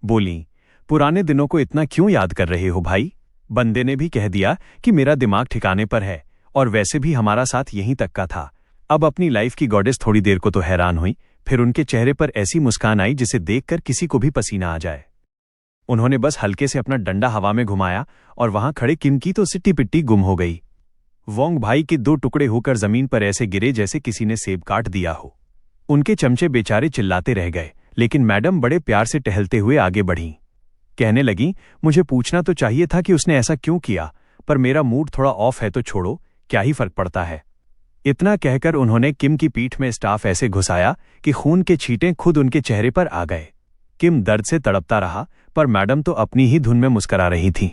बोली, पुराने दिनों को इतना क्यों याद कर रहे हो भाई? बंदे ने भी कह दिया कि मेरा दिमाग ठिकाने पर है, और वैसे भी हमारा साथ यहीं तक का था। अब अपनी लाइफ की गॉडेस थोड़ी देर को तो हैरान हुई, फिर उनके चेहरे पर ऐसी मुस्कान आई जिसे देखकर किसी को भी पसीना आ जाए। उन्होंने बस हल्के से अपना डंडा हवा में घुमाया और वहां खड़े किम की तो सिट्टी पिट्टी गुम हो गई। वोंग भाई के 2 टुकड़े होकर जमीन पर ऐसे गिरे जैसे किसी ने सेब काट दिया हो। उनके चमचे बेचारे चिल्लाते रह गए, लेकिन मैडम बड़े प्यार से टहलते हुए आगे बढ़ीं। कहने लगी, मुझे पूछना तो चाहिए था कि उसने ऐसा क्यों किया, पर मेरा मूड थोड़ा ऑफ है तो छोड़ो, क्या ही फर्क पड़ता है। इतना कहकर उन्होंने किम की पीठ में स्टाफ ऐसे घुसाया कि खून के छींटे खुद उनके चेहरे पर आ गए। किम दर्द से तड़पता रहा, पर मैडम तो अपनी ही धुन में मुस्करा रही थीं।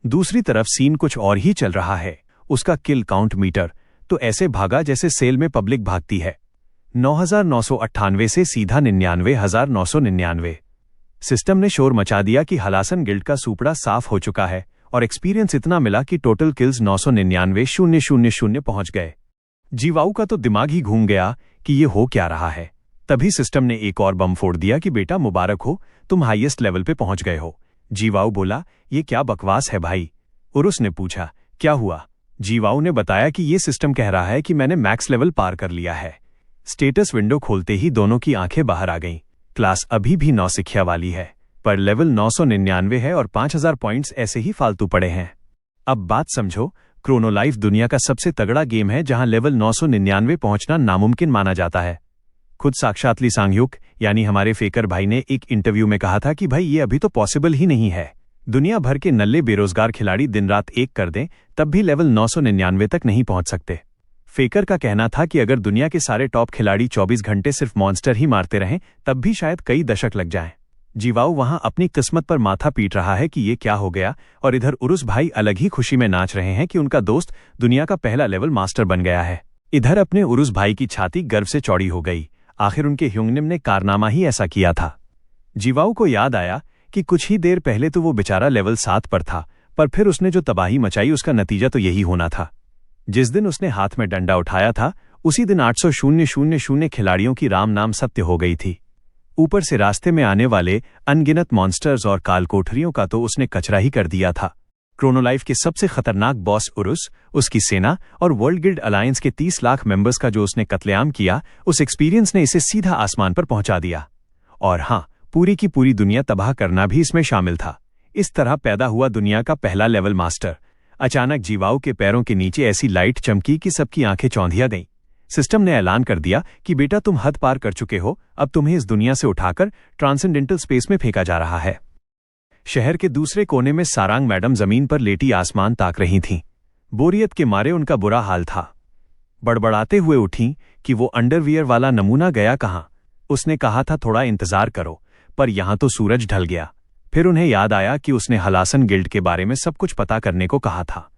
दूसरी तरफ सीन कुछ और ही चल रहा है। उसका किल काउंट मीटर तो ऐसे भागा जैसे सेल में पब्लिक भागती है। 9,998 से सीधा 99,999। सिस्टम ने शोर मचा दिया कि हलासन गिल्ड का सूपड़ा साफ हो चुका है और एक्सपीरियंस इतना मिला कि टोटल किल्स 999,000 पहुंच गए। जीवाऊ का तो दिमाग ही घूम गया कि ये हो क्या रहा है। तभी सिस्टम ने एक और बम फोड़ दिया कि बेटा मुबारक हो, तुम हाईएस्ट लेवल पे पहुंच गए हो। जीवाऊ बोला, ये क्या बकवास है भाई? उरुस ने पूछा, क्या हुआ? जीवाऊ ने बताया कि ये सिस्टम कह रहा है कि मैंने मैक्स लेवल पार कर लिया है। स्टेटस विंडो खोलते ही दोनों की आंखें बाहर आ गईं। क्लास अभी भी नौसिखिया वाली है, पर लेवल 999 है और 5000 पॉइंट्स ऐसे ही फालतू पड़े हैं। अब बात समझो, क्रोनो लाइफ दुनिया का सबसे तगड़ा गेम है जहां लेवल 999 पहुंचना नामुमकिन माना जाता है। खुद साक्षात ली सांगयुक यानी हमारे फेकर भाई ने एक इंटरव्यू में कहा था कि भाई ये अभी तो पॉसिबल ही नहीं है। दुनिया भर के नल्ले बेरोजगार खिलाड़ी दिन रात एक कर दें तब भी लेवल 999 तक नहीं पहुंच सकते। फेकर का कहना था कि अगर दुनिया के सारे टॉप खिलाड़ी 24 घंटे सिर्फ मॉन्स्टर ही मारते रहें तब भी शायद कई दशक लग जाएं। जीवाऊ वहां अपनी किस्मत पर माथा पीट रहा है कि ये क्या हो गया, और इधर उरुस भाई अलग ही खुशी में नाच रहे हैं कि उनका दोस्त दुनिया का पहला लेवल मास्टर बन गया है। इधर अपने उरुस भाई की छाती गर्व से चौड़ी हो गई। आखिर उनके ह्युंगनिम ने कारनामा ही ऐसा किया था। जीवाऊ को याद आया कि कुछ ही देर पहले तो वो बेचारा लेवल 7 पर था, पर फिर उसने जो तबाही मचाई उसका नतीजा तो यही होना था। जिस दिन उसने हाथ में डंडा उठाया था उसी दिन 800,000 खिलाड़ियों की राम नाम सत्य हो गई थी। ऊपर से रास्ते में आने वाले अनगिनत मॉन्स्टर्स और काल कोठरियों का तो उसने कचरा ही कर दिया था। क्रोनोलाइफ के सबसे खतरनाक बॉस उरुस, उसकी सेना और वर्ल्ड गिल्ड अलायंस के 30 लाख मेंबर्स का जो उसने कत्लेआम किया, उस एक्सपीरियंस ने इसे सीधा आसमान पर पहुंचा दिया। और हाँ, पूरी की पूरी दुनिया तबाह करना भी इसमें शामिल था। इस तरह पैदा हुआ दुनिया का पहला लेवल मास्टर। अचानक जीवाऊ के पैरों के नीचे ऐसी लाइट चमकी कि सबकी आंखें चौंधिया गईं। सिस्टम ने ऐलान कर दिया कि बेटा तुम हद पार कर चुके हो, अब तुम्हें इस दुनिया से उठाकर ट्रांसेंडेंटल स्पेस में फेंका जा रहा है। शहर के दूसरे कोने में सारांग मैडम जमीन पर लेटी आसमान ताक रही थीं। बोरियत के मारे उनका बुरा हाल था। बड़बड़ाते हुए उठीं कि वो अंडरवियर वाला नमूना गया कहाँ। उसने कहा था थोड़ा इंतजार करो, पर यहां तो सूरज ढल गया। फिर उन्हें याद आया कि उसने हलासन गिल्ड के बारे में सब कुछ पता करने को कहा था।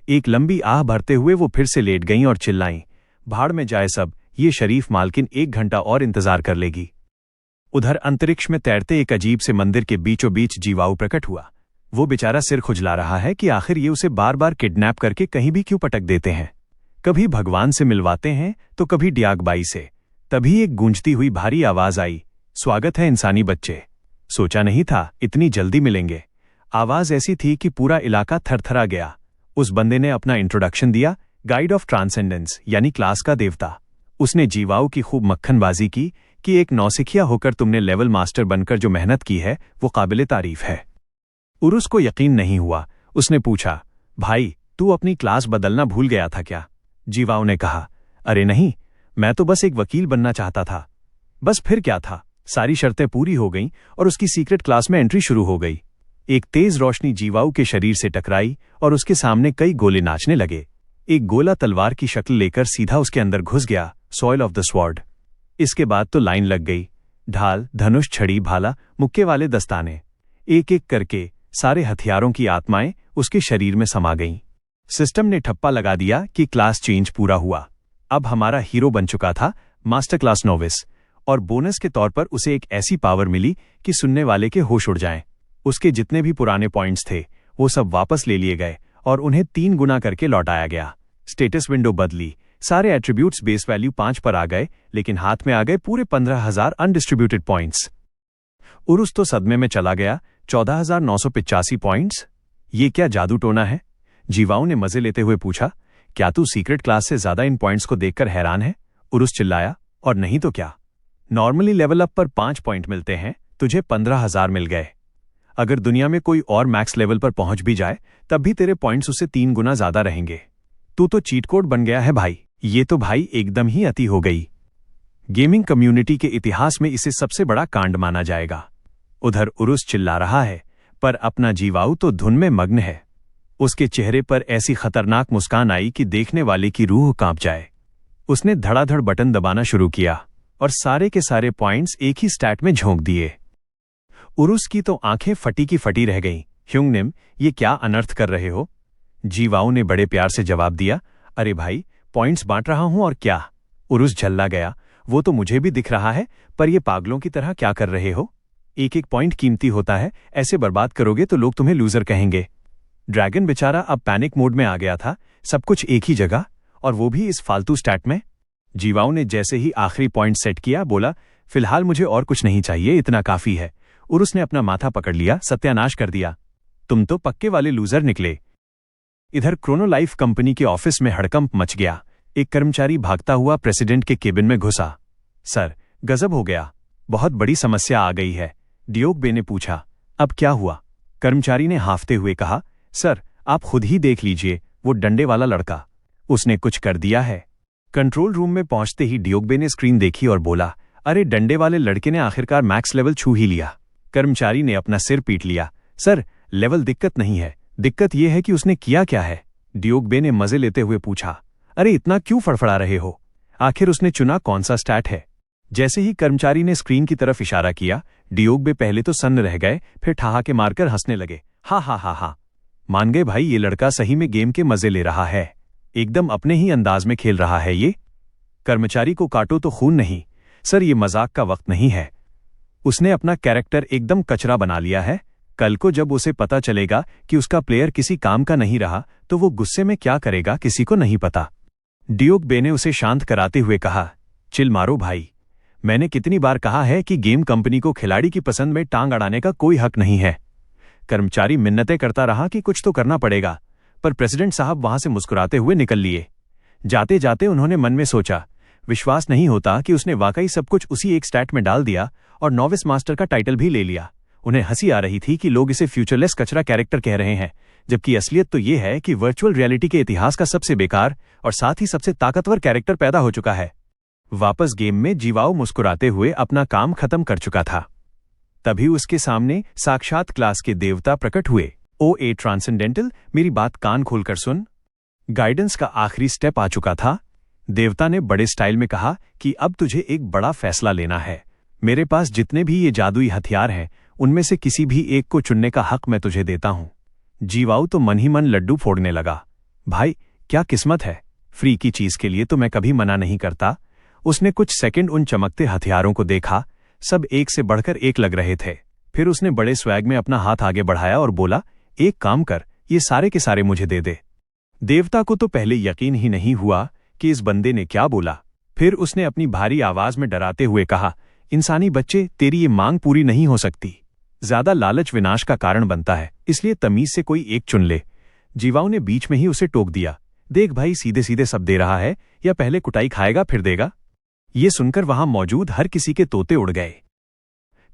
एक लंबी आह भरते हुए वो फिर से लेट गईं और चिल्लाईं, भाड़ में जाए सब, ये शरीफ मालकिन 1 घंटा और इंतजार कर लेगी। उधर अंतरिक्ष में तैरते एक अजीब से मंदिर के बीचों बीच जीवाऊ प्रकट हुआ। वो बेचारा सिर खुजला रहा है कि आखिर ये उसे बार बार किडनैप करके कहीं भी क्यों पटक देते हैं। कभी भगवान से मिलवाते हैं तो कभी डियागबाई से। तभी एक गूंजती हुई भारी आवाज आई, स्वागत है इंसानी बच्चे, सोचा नहीं था इतनी जल्दी मिलेंगे। आवाज ऐसी थी कि पूरा इलाका थरथरा गया। उस बंदे ने अपना इंट्रोडक्शन दिया, गाइड ऑफ ट्रांसेंडेंस यानी क्लास का देवता। उसने जीवाऊ की खूब मक्खनबाजी की कि एक नौसिखिया होकर तुमने लेवल मास्टर बनकर जो मेहनत की है वो काबिले तारीफ है। उरुस को यकीन नहीं हुआ। उसने पूछा, भाई तू अपनी क्लास बदलना भूल गया था क्या? जीवाऊ ने कहा, अरे नहीं, मैं तो बस एक वकील बनना चाहता था। बस फिर क्या था, सारी शर्तें पूरी हो गईं और उसकी सीक्रेट क्लास में एंट्री शुरू हो गई। एक तेज रोशनी जीवाऊ के शरीर से टकराई और उसके सामने कई गोले नाचने लगे। एक गोला तलवार की शक्ल लेकर सीधा उसके अंदर घुस गया, सॉइल ऑफ द स्वॉर्ड। इसके बाद तो लाइन लग गई। ढाल, धनुष, छड़ी, भाला, मुक्के वाले दस्ताने, एक एक करके सारे हथियारों की आत्माएं उसके शरीर में समा गईं। सिस्टम ने ठप्पा लगा दिया कि क्लास चेंज पूरा हुआ। अब हमारा हीरो बन चुका था मास्टर क्लास नोविस, और बोनस के तौर पर उसे एक ऐसी पावर मिली कि सुनने वाले के होश उड़ जाएं। उसके जितने भी पुराने पॉइंट्स थे वो सब वापस ले लिए गए और उन्हें 3 गुना करके लौटाया गया। स्टेटस विंडो बदली, सारे एट्रीब्यूट्स बेस वैल्यू 5 पर आ गए, लेकिन हाथ में आ गए पूरे 15,000 अनडिस्ट्रीब्यूटेड पॉइंट्स। उरुस तो सदमे में चला गया। 14,985 पॉइंट्स, ये क्या जादू टोना है? जीवाऊ ने मजे लेते हुए पूछा। क्या तू सीक्रेट क्लास से ज्यादा इन पॉइंट्स को देखकर हैरान है? उरुस चिल्लाया। और नहीं तो क्या, नॉर्मली लेवल अप पर 5 पॉइंट मिलते हैं, तुझे 15,000 मिल गए। अगर दुनिया में कोई और मैक्स लेवल पर पहुंच भी जाए तब भी तेरे पॉइंट्स उससे 3 गुना ज्यादा रहेंगे। तू तो चीट कोड बन गया है भाई। ये तो भाई एकदम ही अति हो गई। गेमिंग कम्युनिटी के इतिहास में इसे सबसे बड़ा कांड माना जाएगा। उधर उरुस चिल्ला रहा है, पर अपना जीवाऊ तो धुन में मग्न है। उसके चेहरे पर ऐसी खतरनाक मुस्कान आई कि देखने वाले की रूह कांप जाए। उसने धड़ाधड़ बटन दबाना शुरू किया और सारे के सारे पॉइंट्स एक ही स्टैट में झोंक दिए। उरुस की तो आंखें फटी की फटी रह गईं। ह्युंगनिम, ये क्या अनर्थ कर रहे हो? जीवाऊ ने बड़े प्यार से जवाब दिया, अरे भाई, पॉइंट्स बांट रहा हूं और क्या। उरुस झल्ला गया, वो तो मुझे भी दिख रहा है, पर ये पागलों की तरह क्या कर रहे हो? एक एक पॉइंट कीमती होता है, ऐसे बर्बाद करोगे तो लोग तुम्हें लूजर कहेंगे। ड्रैगन बेचारा अब पैनिक मोड में आ गया था। सब कुछ एक ही जगह, और वो भी इस फालतू स्टैट में। जीवाऊ ने जैसे ही आखिरी पॉइंट सेट किया बोला, फिलहाल मुझे और कुछ नहीं चाहिए, इतना काफी है। उरुस ने अपना माथा पकड़ लिया, सत्यानाश कर दिया। तुम तो पक्के वाले लूजर निकले। इधर क्रोनोलाइफ कंपनी के ऑफिस में हड़कंप मच गया। एक कर्मचारी भागता हुआ प्रेसिडेंट के केबिन में घुसा। सर, गजब हो गया, बहुत बड़ी समस्या आ गई है। डियोग बे ने पूछा, अब क्या हुआ? कर्मचारी ने हाफते हुए कहा, सर, आप खुद ही देख लीजिए, वो डंडे वाला लड़का, उसने कुछ कर दिया है। कंट्रोल रूम में पहुंचते ही डियोग बे ने स्क्रीन देखी और बोला, अरे डंडे वाले लड़के ने आखिरकार मैक्स लेवल छू ही लिया। कर्मचारी ने अपना सिर पीट लिया। सर, लेवल दिक्कत नहीं है, दिक्कत यह है कि उसने किया क्या है। डियोग बे ने मजे लेते हुए पूछा, अरे इतना क्यों फड़फड़ा रहे हो? आखिर उसने चुना कौन सा स्टैट है? जैसे ही कर्मचारी ने स्क्रीन की तरफ इशारा किया, डियोग बे पहले तो सन्न रह गए, फिर ठहाके मारकर हंसने लगे। हा हा हा हा, मान गए भाई, ये लड़का सही में गेम के मजे ले रहा है, एकदम अपने ही अंदाज में खेल रहा है ये। कर्मचारी को काटो तो खून नहीं, सर, ये मजाक का वक्त नहीं है। उसने अपना कैरेक्टर एकदम कचरा बना लिया है। कल को जब उसे पता चलेगा कि उसका प्लेयर किसी काम का नहीं रहा तो वो गुस्से में क्या करेगा किसी को नहीं पता। डियोग बे ने उसे शांत कराते हुए कहा, चिल मारो भाई, मैंने कितनी बार कहा है कि गेम कंपनी को खिलाड़ी की पसंद में टांग अड़ाने का कोई हक नहीं है। कर्मचारी मिन्नतें करता रहा कि कुछ तो करना पड़ेगा, पर प्रेसिडेंट साहब वहां से मुस्कुराते हुए निकल लिए। जाते जाते उन्होंने मन में सोचा, विश्वास नहीं होता कि उसने वाकई सब कुछ उसी एक स्टैट में डाल दिया और नॉविस मास्टर का टाइटल भी ले लिया। उन्हें हंसी आ रही थी कि लोग इसे फ्यूचरलेस कचरा कैरेक्टर कह रहे हैं, जबकि असलियत तो ये है कि वर्चुअल रियलिटी के इतिहास का सबसे बेकार और साथ ही सबसे ताकतवर कैरेक्टर पैदा हो चुका है। वापस गेम में जीवाऊ मुस्कुराते हुए अपना काम खत्म कर चुका था। तभी उसके सामने साक्षात क्लास के देवता प्रकट हुए। ओ ए ट्रांसेंडेंटल, मेरी बात कान खोलकर सुन। गाइडेंस का आखिरी स्टेप आ चुका था। देवता ने बड़े स्टाइल में कहा कि अब तुझे एक बड़ा फैसला लेना है। मेरे पास जितने भी ये जादुई हथियार हैं, उनमें से किसी भी एक को चुनने का हक मैं तुझे देता हूं। जीवाऊ तो मन ही मन लड्डू फोड़ने लगा। भाई, क्या किस्मत है, फ्री की चीज के लिए तो मैं कभी मना नहीं करता। उसने कुछ सेकंड उन चमकते हथियारों को देखा, सब एक से बढ़कर एक लग रहे थे। फिर उसने बड़े स्वैग में अपना हाथ आगे बढ़ाया और बोला, एक काम कर, ये सारे के सारे मुझे दे दे। देवता को तो पहले यकीन ही नहीं हुआ कि इस बंदे ने क्या बोला। फिर उसने अपनी भारी आवाज में डराते हुए कहा, इंसानी बच्चे, तेरी ये मांग पूरी नहीं हो सकती। ज्यादा लालच विनाश का कारण बनता है, इसलिए तमीज से कोई एक चुन ले। जीवाऊ ने बीच में ही उसे टोक दिया, देख भाई, सीधे सीधे सब दे रहा है या पहले कुटाई खाएगा फिर देगा। ये सुनकर वहां मौजूद हर किसी के तोते उड़ गए।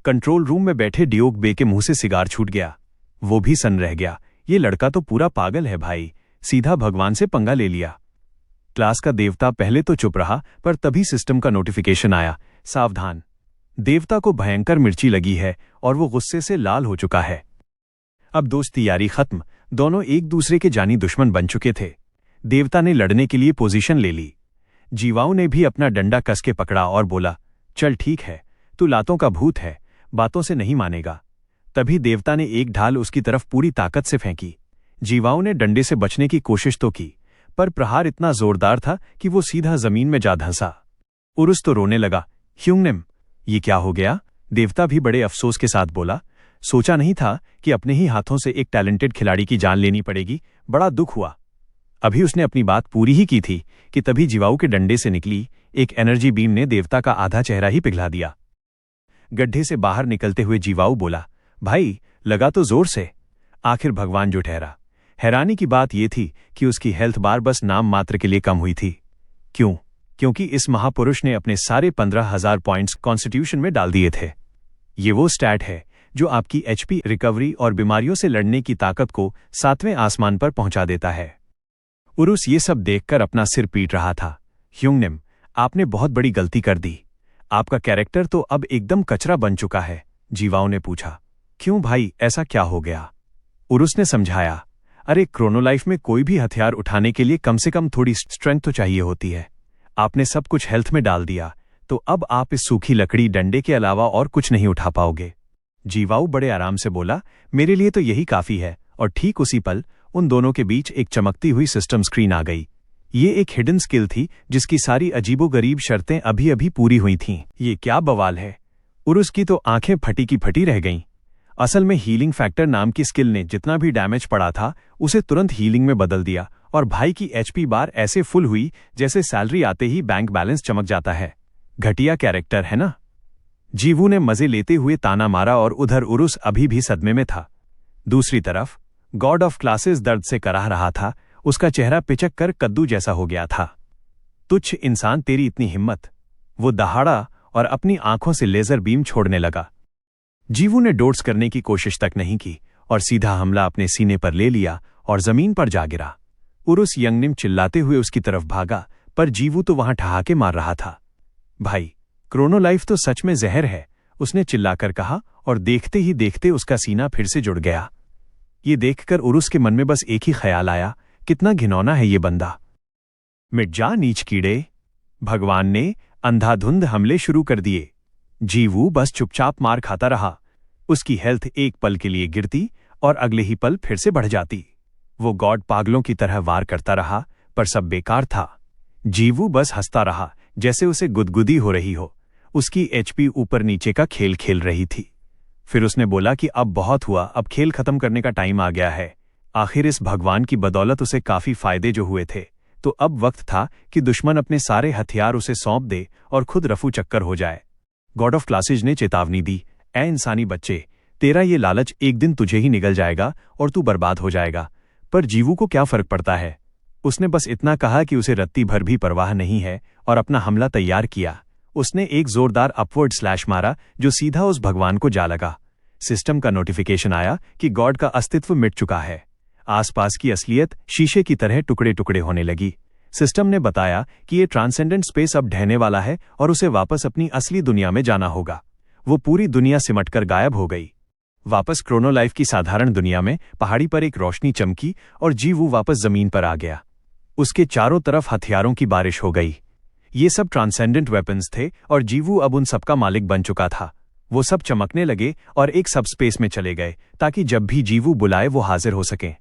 कंट्रोल रूम में बैठे डियोग बे के मुंह से सिगार छूट गया। वो भी सन्न रह गया। ये लड़का तो पूरा पागल है भाई, सीधा भगवान से पंगा ले लिया। क्लास का देवता पहले तो चुप रहा, पर तभी सिस्टम का नोटिफिकेशन आया, सावधान, देवता को भयंकर मिर्ची लगी है और वो गुस्से से लाल हो चुका है। अब दोस्ती यारी खत्म, दोनों एक दूसरे के जानी दुश्मन बन चुके थे। देवता ने लड़ने के लिए पोजीशन ले ली। जीवाऊ ने भी अपना डंडा कस के पकड़ा और बोला, चल ठीक है, तू लातों का भूत है, बातों से नहीं मानेगा। तभी देवता ने एक ढाल उसकी तरफ पूरी ताकत से फेंकी। जीवाऊ ने डंडे से बचने की कोशिश तो की, पर प्रहार इतना जोरदार था कि वो सीधा जमीन में जा धंसा। उरुस तो रोने लगा। ह्युंगनिम, ये क्या हो गया? देवता भी बड़े अफसोस के साथ बोला, सोचा नहीं था कि अपने ही हाथों से एक टैलेंटेड खिलाड़ी की जान लेनी पड़ेगी, बड़ा दुख हुआ। अभी उसने अपनी बात पूरी ही की थी कि तभी जीवाऊ के डंडे से निकली एक एनर्जी बीम ने देवता का आधा चेहरा ही पिघला दिया। गड्ढे से बाहर निकलते हुए जीवाऊ बोला, भाई लगा तो जोर से, आखिर भगवान जो ठहरा। हैरानी की बात यह थी कि उसकी हेल्थ बार बस नाम मात्र के लिए कम हुई थी। क्यों? क्योंकि इस महापुरुष ने अपने सारे 15,000 पॉइंट्स कॉन्स्टिट्यूशन में डाल दिए थे। ये वो स्टैट है जो आपकी एचपी, रिकवरी और बीमारियों से लड़ने की ताकत को 7वें आसमान पर पहुंचा देता है। उरुस ये सब देखकर अपना सिर पीट रहा था। ह्युंगनिम, आपने बहुत बड़ी गलती कर दी। आपका कैरेक्टर तो अब एकदम कचरा बन चुका है। जीवाऊ ने पूछा, क्यों भाई, ऐसा क्या हो गया? उरुस ने समझाया, अरे क्रोनोलाइफ में कोई भी हथियार उठाने के लिए कम से कम थोड़ी स्ट्रेंथ तो चाहिए होती है। आपने सब कुछ हेल्थ में डाल दिया, तो अब आप इस सूखी लकड़ी डंडे के अलावा और कुछ नहीं उठा पाओगे। जीवाऊ बड़े आराम से बोला, मेरे लिए तो यही काफी है। और ठीक उसी पल उन दोनों के बीच एक चमकती हुई सिस्टम स्क्रीन आ गई। ये एक हिडन स्किल थी जिसकी सारी अजीबोगरीब शर्तें अभी अभी पूरी हुई थीं। ये क्या बवाल है? उरुस की तो आंखें फटी की फटी रह गईं। असल में हीलिंग फैक्टर नाम की स्किल ने जितना भी डैमेज पड़ा था उसे तुरंत हीलिंग में बदल दिया और भाई की एचपी बार ऐसे फुल हुई जैसे सैलरी आते ही बैंक बैलेंस चमक जाता है। घटिया कैरेक्टर है ना? जीवू ने मजे लेते हुए ताना मारा और उधर उरुस अभी भी सदमे में था। दूसरी तरफ गॉड ऑफ क्लासेस दर्द से कराह रहा था। उसका चेहरा पिचक कर कद्दू जैसा हो गया था। तुच्छ इंसान, तेरी इतनी हिम्मत! वो दहाड़ा और अपनी आंखों से लेजर बीम छोड़ने लगा। जीवू ने डोट्स करने की कोशिश तक नहीं की और सीधा हमला अपने सीने पर ले लिया और जमीन पर जा गिरा। उरुस यंगनिम चिल्लाते हुए उसकी तरफ भागा, पर जीवू तो वहां ठहाके मार रहा था। भाई, क्रोनोलाइफ तो सच में जहर है, उसने चिल्लाकर कहा और देखते ही देखते उसका सीना फिर से जुड़ गया। ये देखकर उरुस के मन में बस एक ही ख्याल आया, कितना घिनौना है ये बंदा। मिट जा नीच कीड़े! भगवान ने अंधाधुंध हमले शुरू कर दिए। जीवू बस चुपचाप मार खाता रहा। उसकी हेल्थ एक पल के लिए गिरती और अगले ही पल फिर से बढ़ जाती। वो गॉड पागलों की तरह वार करता रहा, पर सब बेकार था। जीवू बस हंसता रहा जैसे उसे गुदगुदी हो रही हो। उसकी एचपी ऊपर नीचे का खेल खेल रही थी। फिर उसने बोला कि अब बहुत हुआ, अब खेल खत्म करने का टाइम आ गया है। आखिर इस भगवान की बदौलत उसे काफी फायदे जो हुए थे, तो अब वक्त था कि दुश्मन अपने सारे हथियार उसे सौंप दे और खुद रफू चक्कर हो जाए। गॉड ऑफ क्लासेज ने चेतावनी दी, ऐ इंसानी बच्चे, तेरा ये लालच एक दिन तुझे ही निगल जाएगा और तू बर्बाद हो जाएगा। पर जीवू को क्या फर्क पड़ता है? उसने बस इतना कहा कि उसे रत्ती भर भी परवाह नहीं है और अपना हमला तैयार किया। उसने एक जोरदार अपवर्ड स्लैश मारा जो सीधा उस भगवान को जा लगा। सिस्टम का नोटिफिकेशन आया कि गॉड का अस्तित्व मिट चुका है। आसपास की असलियत शीशे की तरह टुकड़े टुकड़े होने लगी। सिस्टम ने बताया कि ये ट्रांसेंडेंट स्पेस अब ढहने वाला है और उसे वापस अपनी असली दुनिया में जाना होगा। वो पूरी दुनिया सिमटकर गायब हो गई। वापस क्रोनोलाइफ की साधारण दुनिया में पहाड़ी पर एक रोशनी चमकी और जीवू वापस जमीन पर आ गया। उसके चारों तरफ हथियारों की बारिश हो गई। ये सब ट्रांसेंडेंट वेपन्स थे और जीवू अब उन सबका मालिक बन चुका था। वो सब चमकने लगे और एक सब स्पेस में चले गए ताकि जब भी जीवू बुलाए वो हाजिर हो सकें।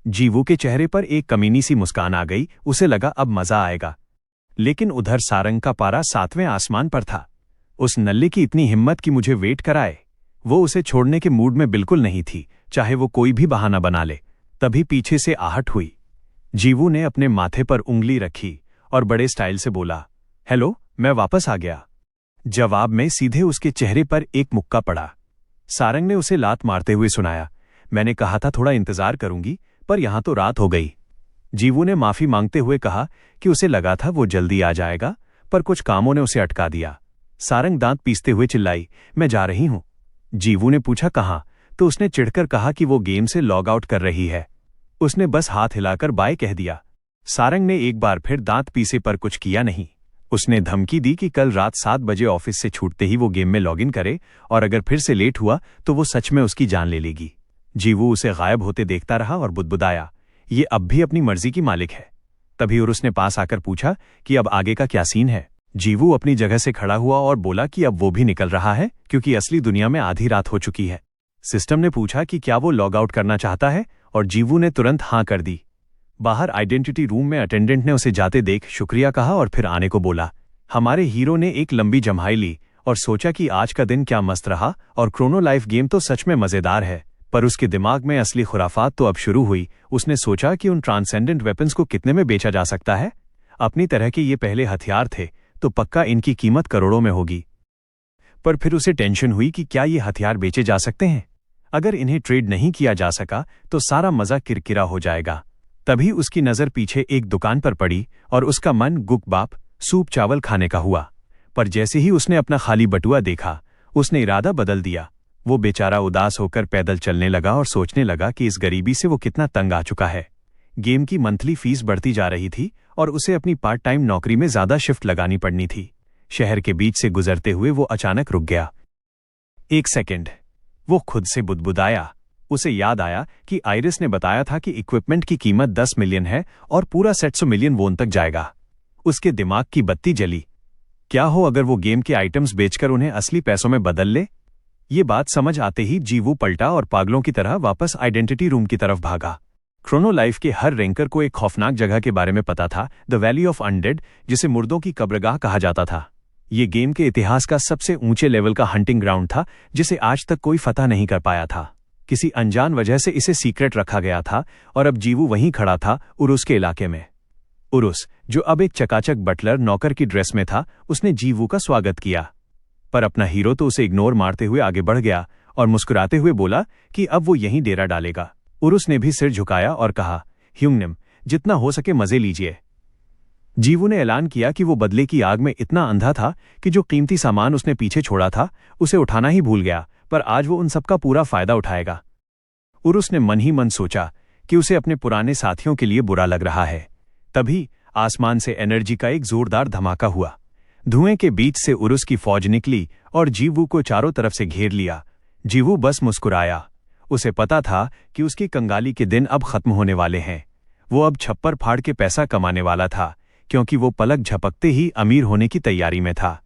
जीवू के चेहरे पर एक कमीनी सी मुस्कान आ गई। उसे लगा अब मजा आएगा। लेकिन उधर सारंग का पारा 7वें आसमान पर था। उस नल्ले की इतनी हिम्मत कि मुझे वेट कराए। वो उसे छोड़ने के मूड में बिल्कुल नहीं थी, चाहे वो कोई भी बहाना बना ले। तभी पीछे से आहट हुई। जीवू ने अपने माथे पर उंगली रखी और बड़े स्टाइल से बोला, हेलो, मैं वापस आ गया। जवाब में सीधे उसके चेहरे पर एक मुक्का पड़ा। सारंग ने उसे लात मारते हुए सुनाया, मैंने कहा था थोड़ा इंतजार करूंगी, पर यहां तो रात हो गई। जीवू ने माफी मांगते हुए कहा कि उसे लगा था वो जल्दी आ जाएगा, पर कुछ कामों ने उसे अटका दिया। सारंग दांत पीसते हुए चिल्लाई, मैं जा रही हूं। जीवू ने पूछा कहां, तो उसने चिढ़कर कहा कि वो गेम से लॉग आउट कर रही है। उसने बस हाथ हिलाकर बाय कह दिया। सारंग ने एक बार फिर दांत पीसे पर कुछ किया नहीं। उसने धमकी दी कि कल रात 7 बजे ऑफिस से छूटते ही वो गेम में लॉगिन करे और अगर फिर से लेट हुआ तो वो सच में उसकी जान ले लेगी। जीवू उसे गायब होते देखता रहा और बुदबुदाया, ये अब भी अपनी मर्जी की मालिक है। तभी उरुस ने पास आकर पूछा कि अब आगे का क्या सीन है। जीवू अपनी जगह से खड़ा हुआ और बोला कि अब वो भी निकल रहा है क्योंकि असली दुनिया में आधी रात हो चुकी है। सिस्टम ने पूछा कि क्या वो लॉग आउट करना चाहता है और जीवू ने तुरंत हाँ कर दी। बाहर आइडेंटिटी रूम में अटेंडेंट ने उसे जाते देख शुक्रिया कहा और फिर आने को बोला। हमारे हीरो ने एक लंबी जम्हाई ली और सोचा कि आज का दिन क्या मस्त रहा और क्रोनो लाइफ गेम तो सच में मजेदार है। पर उसके दिमाग में असली खुराफात तो अब शुरू हुई। उसने सोचा कि उन ट्रांसेंडेंट वेपन्स को कितने में बेचा जा सकता है। अपनी तरह के ये पहले हथियार थे तो पक्का इनकी कीमत करोड़ों में होगी। पर फिर उसे टेंशन हुई कि क्या ये हथियार बेचे जा सकते हैं। अगर इन्हें ट्रेड नहीं किया जा सका तो सारा मजा किरकिरा हो जाएगा। तभी उसकी नजर पीछे एक दुकान पर पड़ी और उसका मन गुकबाप सूप चावल खाने का हुआ। पर जैसे ही उसने अपना खाली बटुआ देखा उसने इरादा बदल दिया। वो बेचारा उदास होकर पैदल चलने लगा और सोचने लगा कि इस गरीबी से वो कितना तंग आ चुका है। गेम की मंथली फीस बढ़ती जा रही थी और उसे अपनी पार्ट टाइम नौकरी में ज्यादा शिफ्ट लगानी पड़नी थी। शहर के बीच से गुजरते हुए वो अचानक रुक गया। एक सेकंड, वो खुद से बुदबुदाया। उसे याद आया कि आइरिस ने बताया था कि इक्विपमेंट की कीमत 10 मिलियन है और पूरा 700 मिलियन वोन तक जाएगा। उसके दिमाग की बत्ती जली। क्या हो अगर वो गेम के आइटम्स बेचकर उन्हें असली पैसों में बदल ले। ये बात समझ आते ही जीवू पलटा और पागलों की तरह वापस आइडेंटिटी रूम की तरफ भागा। क्रोनो लाइफ के हर रैंकर को एक खौफनाक जगह के बारे में पता था, द वैली ऑफ अनडेड, जिसे मुर्दों की कब्रगाह कहा जाता था। ये गेम के इतिहास का सबसे ऊंचे लेवल का हंटिंग ग्राउंड था जिसे आज तक कोई फतह नहीं कर पाया था। किसी अनजान वजह से इसे सीक्रेट रखा गया था और अब जीवू वहीं खड़ा था, उरुस के इलाके में। उरुस, जो अब एक चकाचक बटलर नौकर की ड्रेस में था, उसने जीवू का स्वागत किया। पर अपना हीरो तो उसे इग्नोर मारते हुए आगे बढ़ गया और मुस्कुराते हुए बोला कि अब वो यहीं डेरा डालेगा। उरुस ने भी सिर झुकाया और कहा, ह्यूंगनिम, जितना हो सके मजे लीजिए। जीवू ने ऐलान किया कि वो बदले की आग में इतना अंधा था कि जो कीमती सामान उसने पीछे छोड़ा था उसे उठाना ही भूल गया, पर आज वो उन सबका पूरा फायदा उठाएगा। उरुस ने मन ही मन सोचा कि उसे अपने पुराने साथियों के लिए बुरा लग रहा है। तभी आसमान से एनर्जी का एक जोरदार धमाका हुआ। धुएं के बीच से उरुस की फौज निकली और जीवू को चारों तरफ से घेर लिया। जीवू बस मुस्कुराया। उसे पता था कि उसकी कंगाली के दिन अब खत्म होने वाले हैं। वो अब छप्पर फाड़ के पैसा कमाने वाला था क्योंकि वो पलक झपकते ही अमीर होने की तैयारी में था।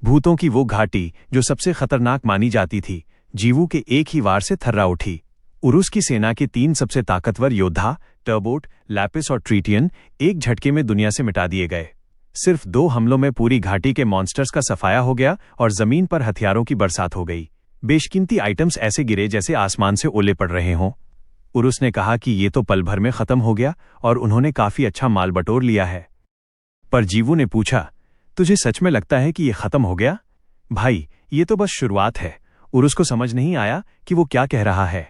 भूतों की वो घाटी जो सबसे खतरनाक मानी जाती थी, जीवू के एक ही वार से थर्रा उठी। उरुस की सेना के 3 सबसे ताकतवर योद्धा, टर्बोट, लैपिस और ट्रीटियन, एक झटके में दुनिया से मिटा दिए गए। सिर्फ 2 हमलों में पूरी घाटी के मॉन्स्टर्स का सफाया हो गया और जमीन पर हथियारों की बरसात हो गई। बेशकीमती आइटम्स ऐसे गिरे जैसे आसमान से ओले पड़ रहे हों। उरुस ने कहा कि ये तो पल भर में खत्म हो गया और उन्होंने काफी अच्छा माल बटोर लिया है। पर जीवू ने पूछा, तुझे सच में लगता है कि ये खत्म हो गया? भाई, ये तो बस शुरुआत है। उरुस को समझ नहीं आया कि वो क्या कह रहा है।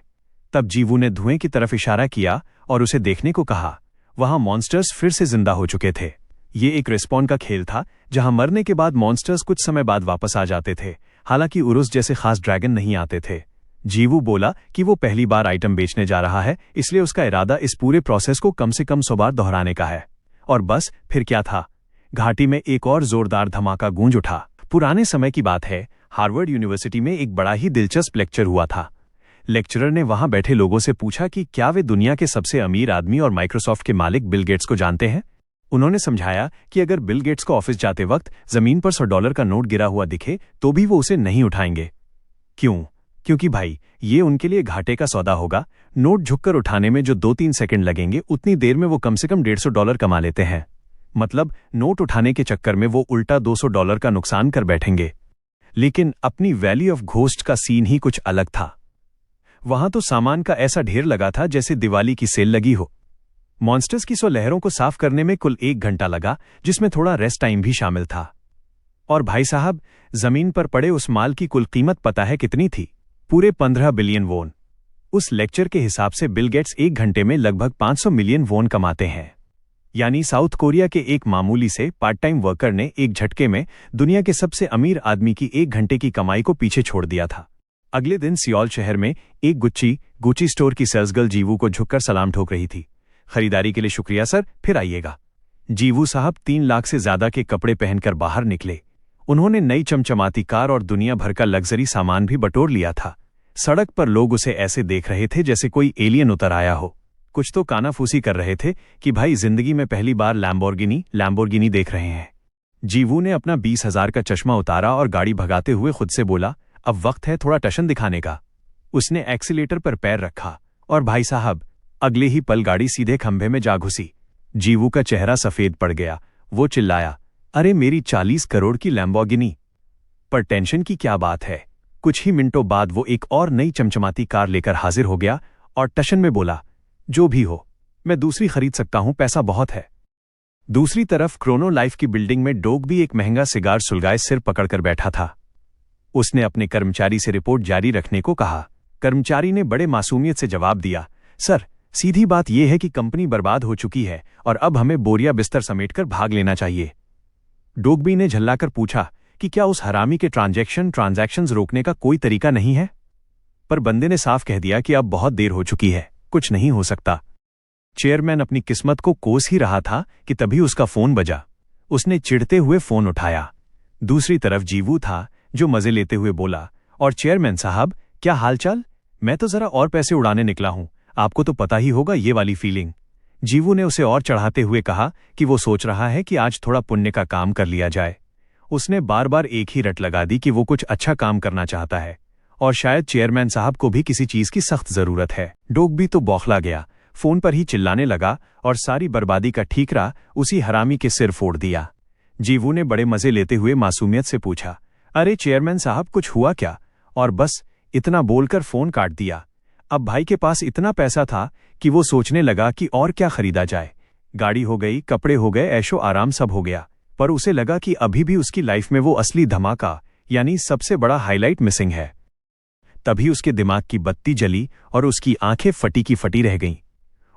तब जीवू ने धुएं की तरफ इशारा किया और उसे देखने को कहा। वहां मॉन्स्टर्स फिर से जिंदा हो चुके थे। ये एक रिस्पॉन का खेल था जहां मरने के बाद मॉन्स्टर्स कुछ समय बाद वापस आ जाते थे। हालांकि उरुस जैसे खास ड्रैगन नहीं आते थे। जीवू बोला कि वो पहली बार आइटम बेचने जा रहा है, इसलिए उसका इरादा इस पूरे प्रोसेस को कम से कम 100 बार दोहराने का है। और बस फिर क्या था, घाटी में एक और जोरदार धमाका गूंज उठा। पुराने समय की बात है, हार्वर्ड यूनिवर्सिटी में एक बड़ा ही दिलचस्प लेक्चर हुआ था। लेक्चरर ने वहां बैठे लोगों से पूछा कि क्या वे दुनिया के सबसे अमीर आदमी और माइक्रोसॉफ्ट के मालिक बिल गेट्स को जानते हैं। उन्होंने समझाया कि अगर बिल गेट्स को ऑफिस जाते वक्त जमीन पर $100 का नोट गिरा हुआ दिखे तो भी वो उसे नहीं उठाएंगे। क्यों? क्योंकि भाई, ये उनके लिए घाटे का सौदा होगा। नोट झुककर उठाने में जो 2-3 सेकंड लगेंगे, उतनी देर में वो कम से कम $150 कमा लेते हैं। मतलब नोट उठाने के चक्कर में वो उल्टा $200 का नुकसान कर बैठेंगे। लेकिन अपनी वैली ऑफ घोस्ट का सीन ही कुछ अलग था। वहां तो सामान का ऐसा ढेर लगा था जैसे दिवाली की सेल लगी हो। मॉन्स्टर्स की 100 लहरों को साफ करने में कुल 1 घंटा लगा, जिसमें थोड़ा रेस्ट टाइम भी शामिल था। और भाई साहब, जमीन पर पड़े उस माल की कुल कीमत पता है कितनी थी? पूरे 15 बिलियन वोन। उस लेक्चर के हिसाब से बिल गेट्स 1 घंटे में लगभग 500 मिलियन वोन कमाते हैं। यानी साउथ कोरिया के एक मामूली से पार्ट टाइम वर्कर ने एक झटके में दुनिया के सबसे अमीर आदमी की 1 घंटे की कमाई को पीछे छोड़ दिया था। अगले दिन सियोल शहर में एक गुची स्टोर की सेल्सगर्ल जीवू को झुककर सलाम ठोक रही थी। खरीदारी के लिए शुक्रिया सर, फिर आइएगा। जीवू साहब 3 लाख से ज्यादा के कपड़े पहनकर बाहर निकले। उन्होंने नई चमचमाती कार और दुनिया भर का लग्जरी सामान भी बटोर लिया था। सड़क पर लोग उसे ऐसे देख रहे थे जैसे कोई एलियन उतर आया हो। कुछ तो कानाफूसी कर रहे थे कि भाई जिंदगी में पहली बार लैम्बोर्गिनी देख रहे हैं। जीवू ने अपना 20,000 का चश्मा उतारा और गाड़ी भगाते हुए खुद से बोला, अब वक्त है थोड़ा टशन दिखाने का। उसने एक्सीलेटर पर पैर रखा और भाई साहब, अगले ही पल गाड़ी सीधे खंभे में जा घुसी। जीवू का चेहरा सफेद पड़ गया। वो चिल्लाया, अरे मेरी 40 करोड़ की लैम्बोर्गिनी! पर टेंशन की क्या बात है। कुछ ही मिनटों बाद वो एक और नई चमचमाती कार लेकर हाजिर हो गया और टशन में बोला, जो भी हो, मैं दूसरी खरीद सकता हूं, पैसा बहुत है। दूसरी तरफ क्रोनो लाइफ की बिल्डिंग में डोग भी एक महंगा सिगार सुलगाए सिर पकड़कर बैठा था। उसने अपने कर्मचारी से रिपोर्ट जारी रखने को कहा। कर्मचारी ने बड़े मासूमियत से जवाब दिया, सर, सीधी बात यह है कि कंपनी बर्बाद हो चुकी है और अब हमें बोरिया बिस्तर समेटकर भाग लेना चाहिए। डोगबी ने झल्लाकर पूछा कि क्या उस हरामी के ट्रांजैक्शंस रोकने का कोई तरीका नहीं है? पर बंदे ने साफ कह दिया कि अब बहुत देर हो चुकी है, कुछ नहीं हो सकता। चेयरमैन अपनी किस्मत को कोस ही रहा था कि तभी उसका फोन बजा। उसने चिढ़ते हुए फोन उठाया। दूसरी तरफ जीवू था, जो मजे लेते हुए बोला, और चेयरमैन साहब, क्या हालचाल? मैं तो जरा और पैसे उड़ाने निकला हूं, आपको तो पता ही होगा ये वाली फीलिंग। जीवू ने उसे और चढ़ाते हुए कहा कि वो सोच रहा है कि आज थोड़ा पुण्य का काम कर लिया जाए। उसने बार बार एक ही रट लगा दी कि वो कुछ अच्छा काम करना चाहता है और शायद चेयरमैन साहब को भी किसी चीज की सख्त जरूरत है। डोगबी तो बौखला गया, फोन पर ही चिल्लाने लगा और सारी बर्बादी का ठीकरा उसी हरामी के सिर फोड़ दिया। जीवू ने बड़े मजे लेते हुए मासूमियत से पूछा, अरे चेयरमैन साहब, कुछ हुआ क्या? और बस इतना बोलकर फोन काट दिया। अब भाई के पास इतना पैसा था कि वो सोचने लगा कि और क्या खरीदा जाए। गाड़ी हो गई, कपड़े हो गए, ऐशो आराम सब हो गया, पर उसे लगा कि अभी भी उसकी लाइफ में वो असली धमाका यानी सबसे बड़ा हाईलाइट मिसिंग है। तभी उसके दिमाग की बत्ती जली और उसकी आंखें फटी की फटी रह गईं।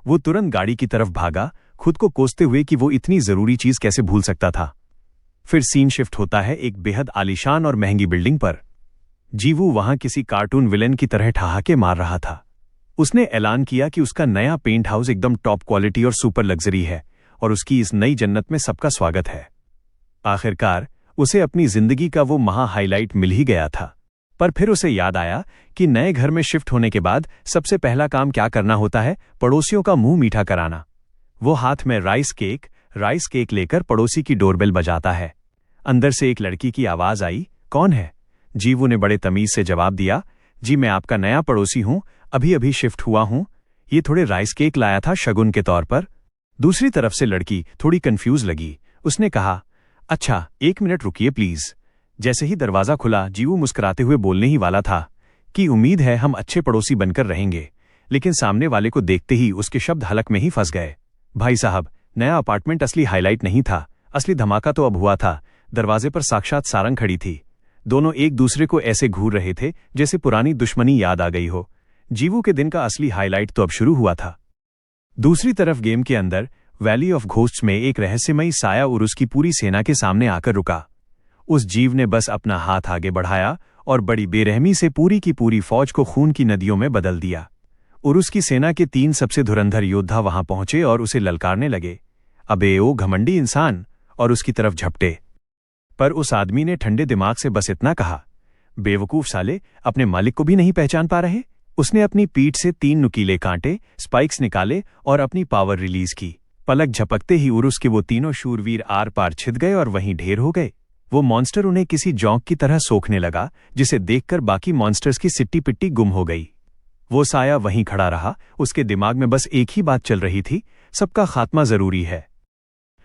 वो तुरंत गाड़ी की तरफ भागा, खुद को कोसते हुए कि वो इतनी जरूरी चीज कैसे भूल सकता था। फिर सीन शिफ्ट होता है एक बेहद आलीशान और महंगी बिल्डिंग पर। जीवू वहां किसी कार्टून विलेन की तरह ठहाके मार रहा था। उसने ऐलान किया कि उसका नया पेंट हाउस एकदम टॉप क्वालिटी और सुपर लग्जरी है और उसकी इस नई जन्नत में सबका स्वागत है। आखिरकार उसे अपनी जिंदगी का वो महा हाईलाइट मिल ही गया था। पर फिर उसे याद आया कि नए घर में शिफ्ट होने के बाद सबसे पहला काम क्या करना होता है? पड़ोसियों का मुंह मीठा कराना। वो हाथ में राइस केक लेकर पड़ोसी की डोरबेल बजाता है। अंदर से एक लड़की की आवाज आई, कौन है? जीवू ने बड़े तमीज से जवाब दिया, जी मैं आपका नया पड़ोसी हूं, अभी अभी शिफ्ट हुआ हूं, ये थोड़े राइस केक लाया था शगुन के तौर पर। दूसरी तरफ से लड़की थोड़ी कंफ्यूज लगी। उसने कहा, अच्छा 1 मिनट रुकिए प्लीज। जैसे ही दरवाजा खुला, जीवू मुस्कुराते हुए बोलने ही वाला था कि उम्मीद है हम अच्छे पड़ोसी बनकर रहेंगे, लेकिन सामने वाले को देखते ही उसके शब्द हलक में ही फंस गए। भाई साहब, नया अपार्टमेंट असली हाईलाइट नहीं था, असली धमाका तो अब हुआ था। दरवाजे पर साक्षात सारंग खड़ी थी। दोनों एक दूसरे को ऐसे घूर रहे थे जैसे पुरानी दुश्मनी याद आ गई हो। जीवू के दिन का असली हाईलाइट तो अब शुरू हुआ था। दूसरी तरफ गेम के अंदर वैली ऑफ घोस्ट्स में एक रहस्यमयी साया उरुस की पूरी सेना के सामने आकर रुका। उस जीव ने बस अपना हाथ आगे बढ़ाया और बड़ी बेरहमी से पूरी की पूरी फौज को खून की नदियों में बदल दिया। उरुस की सेना के 3 सबसे धुरंधर योद्धा वहां पहुंचे और उसे ललकारने लगे, अबे ओ घमंडी इंसान, और उसकी तरफ झपटे। पर उस आदमी ने ठंडे दिमाग से बस इतना कहा, बेवकूफ साले, अपने मालिक को भी नहीं पहचान पा रहे? उसने अपनी पीठ से 3 नुकीले कांटे स्पाइक्स निकाले और अपनी पावर रिलीज की। पलक झपकते ही उरुस के वो तीनों शूरवीर आर पार छिद गए और वहीं ढेर हो गए। वो मॉन्स्टर उन्हें किसी जौंक की तरह सोखने लगा, जिसे देखकर बाकी मॉन्स्टर्स की सिट्टी पिट्टी गुम हो गई। वो साया वहीं खड़ा रहा। उसके दिमाग में बस एक ही बात चल रही थी, सबका खात्मा जरूरी है।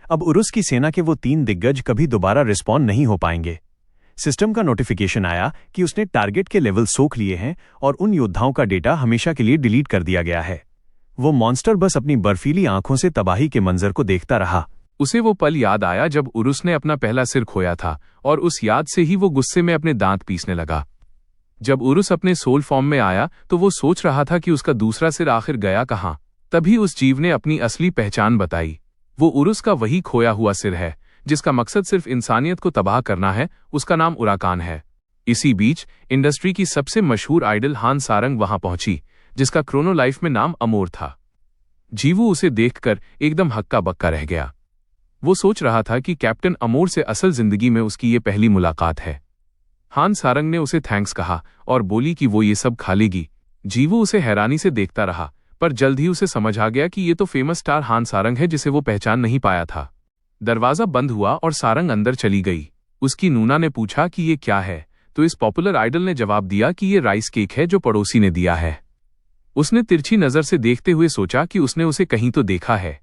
अब उरुस की सेना के वो 3 दिग्गज कभी दोबारा रिस्पॉन्ड नहीं हो पाएंगे। सिस्टम का नोटिफिकेशन आया कि उसने टारगेट के लेवल सोख लिए हैं और उन योद्धाओं का डेटा हमेशा के लिए डिलीट कर दिया गया है। वो मॉन्स्टर बस अपनी बर्फीली आंखों से तबाही के मंजर को देखता रहा। उसे वो पल याद आया जब उरुस ने अपना पहला सिर खोया था, और उस याद से ही वो गुस्से में अपने दांत पीसने लगा। जब उरुस अपने सोल फॉर्म में आया तो वो सोच रहा था कि उसका दूसरा सिर आखिर गया कहाँ। तभी उस जीव ने अपनी असली पहचान बताई। वो उरुस का वही खोया हुआ सिर है जिसका मकसद सिर्फ इंसानियत को तबाह करना है। उसका नाम उराकान है। इसी बीच इंडस्ट्री की सबसे मशहूर आइडल हान सारंग वहां पहुंची, जिसका क्रोनो लाइफ में नाम अमोर था। जीवू उसे देखकर एकदम हक्का बक्का रह गया। वो सोच रहा था कि कैप्टन अमोर से असल जिंदगी में उसकी ये पहली मुलाकात है। हान सारंग ने उसे थैंक्स कहा और बोली कि वो ये सब खा लेगी। जीवू उसे हैरानी से देखता रहा, पर जल्द ही उसे समझ आ गया कि ये तो फेमस स्टार हान सारंग है जिसे वो पहचान नहीं पाया था। दरवाजा बंद हुआ और सारंग अंदर चली गई। उसकी नूना ने पूछा कि ये क्या है, तो इस पॉपुलर आइडल ने जवाब दिया कि ये राइस केक है जो पड़ोसी ने दिया है। उसने तिरछी नजर से देखते हुए सोचा कि उसने उसे कहीं तो देखा है।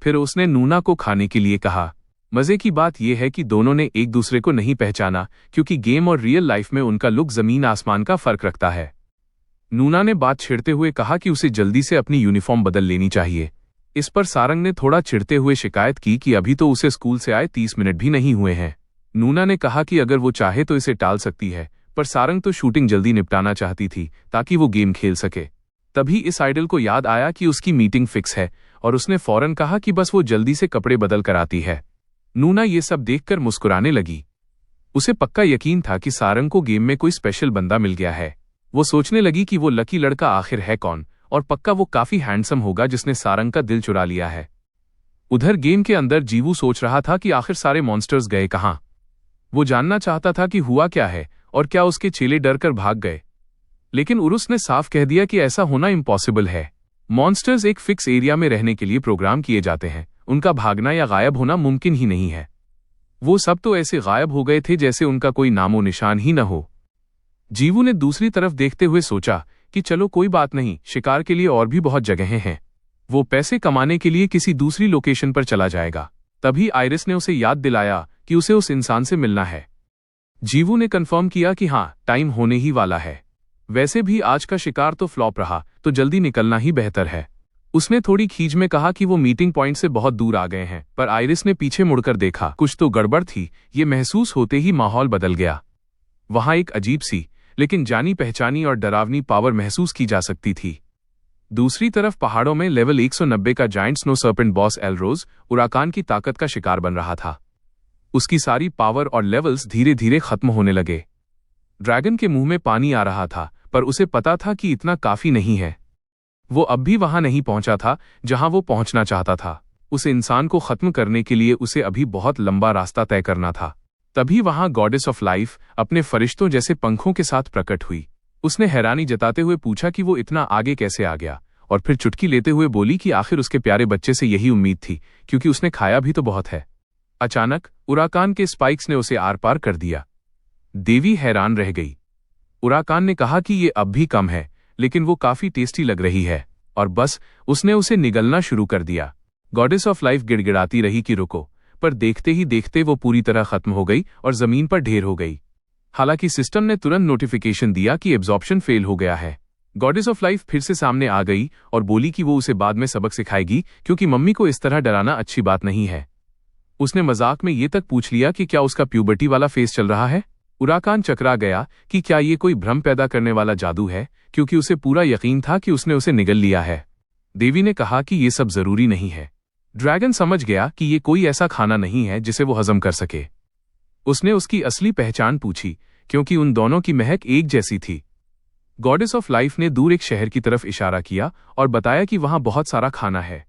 फिर उसने नूना को खाने के लिए कहा। मजे की बात यह है कि दोनों ने एक दूसरे को नहीं पहचाना, क्योंकि गेम और रियल लाइफ में उनका लुक जमीन आसमान का फर्क रखता है। नूना ने बात छेड़ते हुए कहा कि उसे जल्दी से अपनी यूनिफॉर्म बदल लेनी चाहिए। इस पर सारंग ने थोड़ा चिढ़ते हुए शिकायत की कि अभी तो उसे स्कूल से आए 30 मिनट भी नहीं हुए हैं। नूना ने कहा कि अगर वो चाहे तो इसे टाल सकती है, पर सारंग तो शूटिंग जल्दी निपटाना चाहती थी ताकि वो गेम खेल सके। तभी इस आइडल को याद आया कि उसकी मीटिंग फिक्स है और उसने फौरन कहा कि बस वो जल्दी से कपड़े बदल कर आती है। नूना ये सब देखकर मुस्कुराने लगी। उसे पक्का यकीन था कि सारंग को गेम में कोई स्पेशल बंदा मिल गया है। वो सोचने लगी कि वो लकी लड़का आखिर है कौन, और पक्का वो काफी हैंडसम होगा जिसने सारंग का दिल चुरा लिया है। उधर गेम के अंदर जीवू सोच रहा था कि आखिर सारे मॉन्स्टर्स गए कहां। वो जानना चाहता था कि हुआ क्या है और क्या उसके चेले डर कर भाग गए, लेकिन उरुस ने साफ कह दिया कि ऐसा होना इम्पॉसिबल है। मॉन्स्टर्स एक फिक्स एरिया में रहने के लिए प्रोग्राम किए जाते हैं, उनका भागना या गायब होना मुमकिन ही नहीं है। वो सब तो ऐसे गायब हो गए थे जैसे उनका कोई नामो निशान ही न हो। जीवू ने दूसरी तरफ देखते हुए सोचा कि चलो कोई बात नहीं, शिकार के लिए और भी बहुत जगहें हैं। वो पैसे कमाने के लिए किसी दूसरी लोकेशन पर चला जाएगा। तभी आइरिस ने उसे याद दिलाया कि उसे उस इंसान से मिलना है। जीवू ने कंफर्म किया कि हाँ, टाइम होने ही वाला है। वैसे भी आज का शिकार तो फ्लॉप रहा, तो जल्दी निकलना ही बेहतर है। उसने थोड़ी खींच में कहा कि वो मीटिंग पॉइंट से बहुत दूर आ गए हैं, पर आइरिस ने पीछे मुड़कर देखा। कुछ तो गड़बड़ थी। ये महसूस होते ही माहौल बदल गया। वहां एक अजीब सी लेकिन जानी पहचानी और डरावनी पावर महसूस की जा सकती थी। दूसरी तरफ पहाड़ों में लेवल 190 का जायंट स्नो सर्पेंट बॉस एलरोज उराकान की ताकत का शिकार बन रहा था। उसकी सारी पावर और लेवल्स धीरे धीरे खत्म होने लगे। ड्रैगन के मुंह में पानी आ रहा था, पर उसे पता था कि इतना काफी नहीं है। वो अब भी वहां नहीं पहुंचा था जहां वो पहुंचना चाहता था। उस इंसान को खत्म करने के लिए उसे अभी बहुत लंबा रास्ता तय करना था। तभी वहां गॉडेस ऑफ लाइफ अपने फरिश्तों जैसे पंखों के साथ प्रकट हुई। उसने हैरानी जताते हुए पूछा कि वो इतना आगे कैसे आ गया, और फिर चुटकी लेते हुए बोली कि आखिर उसके प्यारे बच्चे से यही उम्मीद थी, क्योंकि उसने खाया भी तो बहुत है। अचानक उराकान के स्पाइक्स ने उसे आर पार कर दिया। देवी हैरान रह गई। उराकान ने कहा कि ये अब भी कम है, लेकिन वो काफी टेस्टी लग रही है, और बस उसने उसे निगलना शुरू कर दिया। गॉडेस ऑफ लाइफ गिड़गिड़ाती रही कि रुको, पर देखते ही देखते वो पूरी तरह खत्म हो गई और जमीन पर ढेर हो गई। हालांकि सिस्टम ने तुरंत नोटिफिकेशन दिया कि एब्जॉर्प्शन फेल हो गया है। गॉडेस ऑफ लाइफ फिर से सामने आ गई और बोली कि वो उसे बाद में सबक सिखाएगी, क्योंकि मम्मी को इस तरह डराना अच्छी बात नहीं है। उसने मजाक में ये तक पूछ लिया कि क्या उसका प्यूबर्टी वाला फेस चल रहा है। उराकान चकरा गया कि क्या ये कोई भ्रम पैदा करने वाला जादू है, क्योंकि उसे पूरा यकीन था कि उसने उसे निगल लिया है। देवी ने कहा कि ये सब जरूरी नहीं है। ड्रैगन समझ गया कि ये कोई ऐसा खाना नहीं है जिसे वो हजम कर सके। उसने उसकी असली पहचान पूछी, क्योंकि उन दोनों की महक एक जैसी थी। गॉडेस ऑफ लाइफ ने दूर एक शहर की तरफ इशारा किया और बताया कि वहां बहुत सारा खाना है।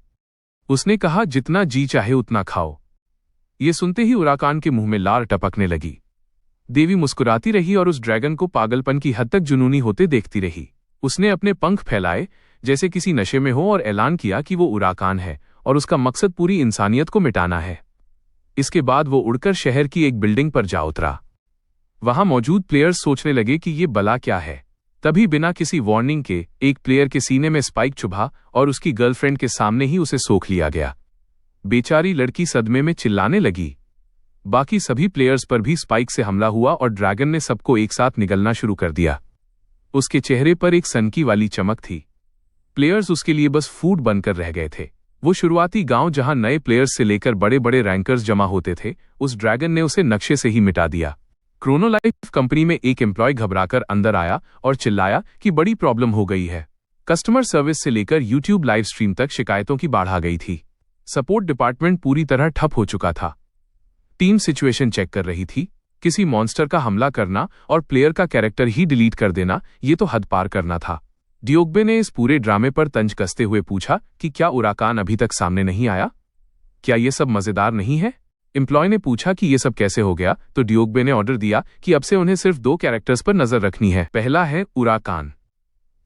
उसने कहा जितना जी चाहे उतना खाओ। ये सुनते ही उराकान के मुंह में लार टपकने लगी। देवी मुस्कुराती रही और उस ड्रैगन को पागलपन की हद तक जुनूनी होते देखती रही। उसने अपने पंख फैलाए जैसे किसी नशे में हो और ऐलान किया कि वो उराकान है और उसका मकसद पूरी इंसानियत को मिटाना है। इसके बाद वो उड़कर शहर की एक बिल्डिंग पर जा उतरा। वहां मौजूद प्लेयर्स सोचने लगे कि ये बला क्या है। तभी बिना किसी वार्निंग के एक प्लेयर के सीने में स्पाइक चुभा और उसकी गर्लफ्रेंड के सामने ही उसे सोख लिया गया। बेचारी लड़की सदमे में चिल्लाने लगी। बाकी सभी प्लेयर्स पर भी स्पाइक से हमला हुआ और ड्रैगन ने सबको एक साथ निगलना शुरू कर दिया। उसके चेहरे पर एक सनकी वाली चमक थी। प्लेयर्स उसके लिए बस फूड बनकर रह गए थे। वो शुरुआती गांव जहां नए प्लेयर्स से लेकर बड़े बड़े रैंकर्स जमा होते थे, उस ड्रैगन ने उसे नक्शे से ही मिटा दिया। क्रोनोलाइफ कंपनी में एक एम्प्लॉय घबराकर अंदर आया और चिल्लाया कि बड़ी प्रॉब्लम हो गई है। कस्टमर सर्विस से लेकर यूट्यूब लाइव स्ट्रीम तक शिकायतों की बाढ़ आ गई थी। सपोर्ट डिपार्टमेंट पूरी तरह ठप हो चुका था। टीम सिचुएशन चेक कर रही थी। किसी मॉन्स्टर का हमला करना और प्लेयर का कैरेक्टर ही डिलीट कर देना, ये तो हद पार करना था। डियोग्बे ने इस पूरे ड्रामे पर तंज कसते हुए पूछा कि क्या उराकान अभी तक सामने नहीं आया? क्या ये सब मजेदार नहीं है? एम्प्लॉय ने पूछा कि ये सब कैसे हो गया, तो डियोग्बे ने ऑर्डर दिया कि अब से उन्हें सिर्फ 2 कैरेक्टर्स पर नजर रखनी है। पहला है उराकान,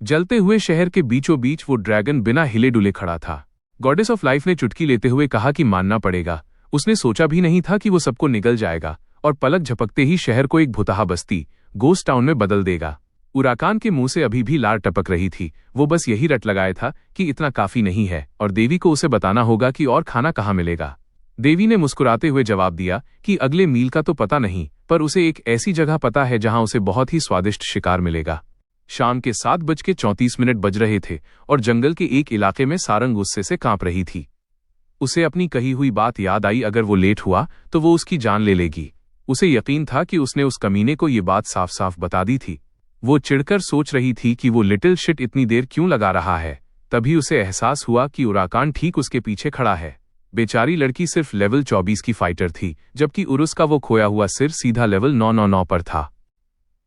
जलते हुए शहर के बीचों बीच वो ड्रैगन बिना हिले डुले खड़ा था। गॉडेस ऑफ लाइफ ने चुटकी लेते हुए कहा कि मानना पड़ेगा, उसने सोचा भी नहीं था कि वो सबको निगल जाएगा और पलक झपकते ही शहर को एक भुतहा बस्ती, गोस्ट टाउन में बदल देगा। उराकान के मुंह से अभी भी लार टपक रही थी। वो बस यही रट लगाया था कि इतना काफी नहीं है और देवी को उसे बताना होगा कि और खाना कहाँ मिलेगा। देवी ने मुस्कुराते हुए जवाब दिया कि अगले मील का तो पता नहीं, पर उसे एक ऐसी जगह पता है जहां उसे बहुत ही स्वादिष्ट शिकार मिलेगा। शाम के 7:34 बज रहे थे और जंगल के एक इलाके में सारंग गुस्से से कांप रही थी। उसे अपनी कही हुई बात याद आई, अगर वो लेट हुआ तो वो उसकी जान ले लेगी। उसे यकीन था कि उसने उस कमीने को ये बात साफ साफ बता दी थी। वो चिढ़कर सोच रही थी कि वो लिटिल शिट इतनी देर क्यों लगा रहा है। तभी उसे एहसास हुआ कि उराकान ठीक उसके पीछे खड़ा है। बेचारी लड़की सिर्फ लेवल 24 की फाइटर थी, जबकि उरुस का वो खोया हुआ सिर सीधा लेवल 999 पर था।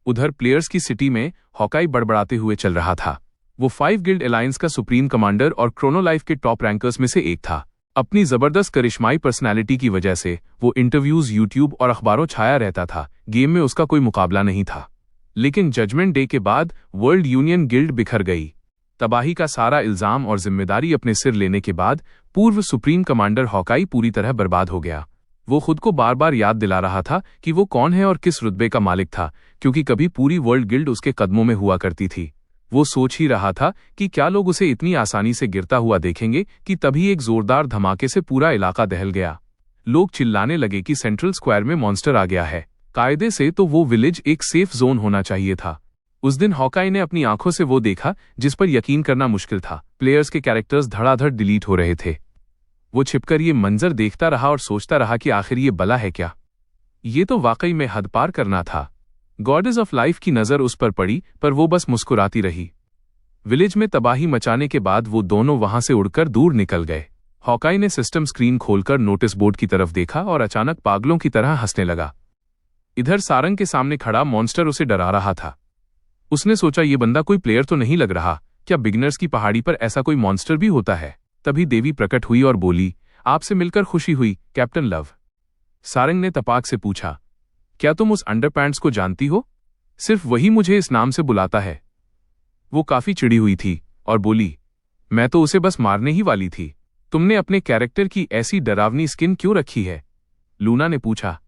उधर प्लेयर्स की सिटी में हॉकाई बड़बड़ाते हुए चल रहा था। वो 5 गिल्ड अलायंस का सुप्रीम कमांडर और क्रोनो लाइफ के टॉप रैंकर्स में से एक था। अपनी जबरदस्त करिश्माई पर्सनालिटी की वजह से वो इंटरव्यूज, यूट्यूब और अखबारों छाया रहता था। गेम में उसका कोई मुकाबला नहीं था। लेकिन जजमेंट डे के बाद वर्ल्ड यूनियन गिल्ड बिखर गई। तबाही का सारा इल्जाम और जिम्मेदारी अपने सिर लेने के बाद पूर्व सुप्रीम कमांडर हॉकाई पूरी तरह बर्बाद हो गया। वो खुद को बार बार याद दिला रहा था कि वो कौन है और किस रुतबे का मालिक था, क्योंकि कभी पूरी वर्ल्ड गिल्ड उसके कदमों में हुआ करती थी। वो सोच ही रहा था कि क्या लोग उसे इतनी आसानी से गिरता हुआ देखेंगे कि तभी एक जोरदार धमाके से पूरा इलाका दहल गया। लोग चिल्लाने लगे कि सेंट्रल स्क्वायर में मॉन्स्टर आ गया है। कायदे से तो वो विलेज एक सेफ जोन होना चाहिए था। उस दिन हॉकाई ने अपनी आंखों से वो देखा जिस पर यकीन करना मुश्किल था। प्लेयर्स के कैरेक्टर्स धड़ाधड़ डिलीट हो रहे थे। वो छिपकर ये मंजर देखता रहा और सोचता रहा कि आखिर ये बला है क्या। ये तो वाकई में हद पार करना था। गॉडेस ऑफ लाइफ की नजर उस पर पड़ी, पर वो बस मुस्कुराती रही। विलेज में तबाही मचाने के बाद वो दोनों वहां से उड़कर दूर निकल गए। हॉकाई ने सिस्टम स्क्रीन खोलकर नोटिस बोर्ड की तरफ देखा और अचानक पागलों की तरह हंसने लगा। इधर सारंग के सामने खड़ा मॉन्स्टर उसे डरा रहा था। उसने सोचा ये बंदा कोई प्लेयर तो नहीं लग रहा, क्या बिगिनर्स की पहाड़ी पर ऐसा कोई मॉन्स्टर भी होता है। तभी देवी प्रकट हुई और बोली, आपसे मिलकर खुशी हुई कैप्टन लव। सारंग ने तपाक से पूछा, क्या तुम उस अंडरपैंट्स को जानती हो? सिर्फ वही मुझे इस नाम से बुलाता है। वो काफी चिड़ी हुई थी और बोली, मैं तो उसे बस मारने ही वाली थी। तुमने अपने कैरेक्टर की ऐसी डरावनी स्किन क्यों रखी है? लूना ने पूछा,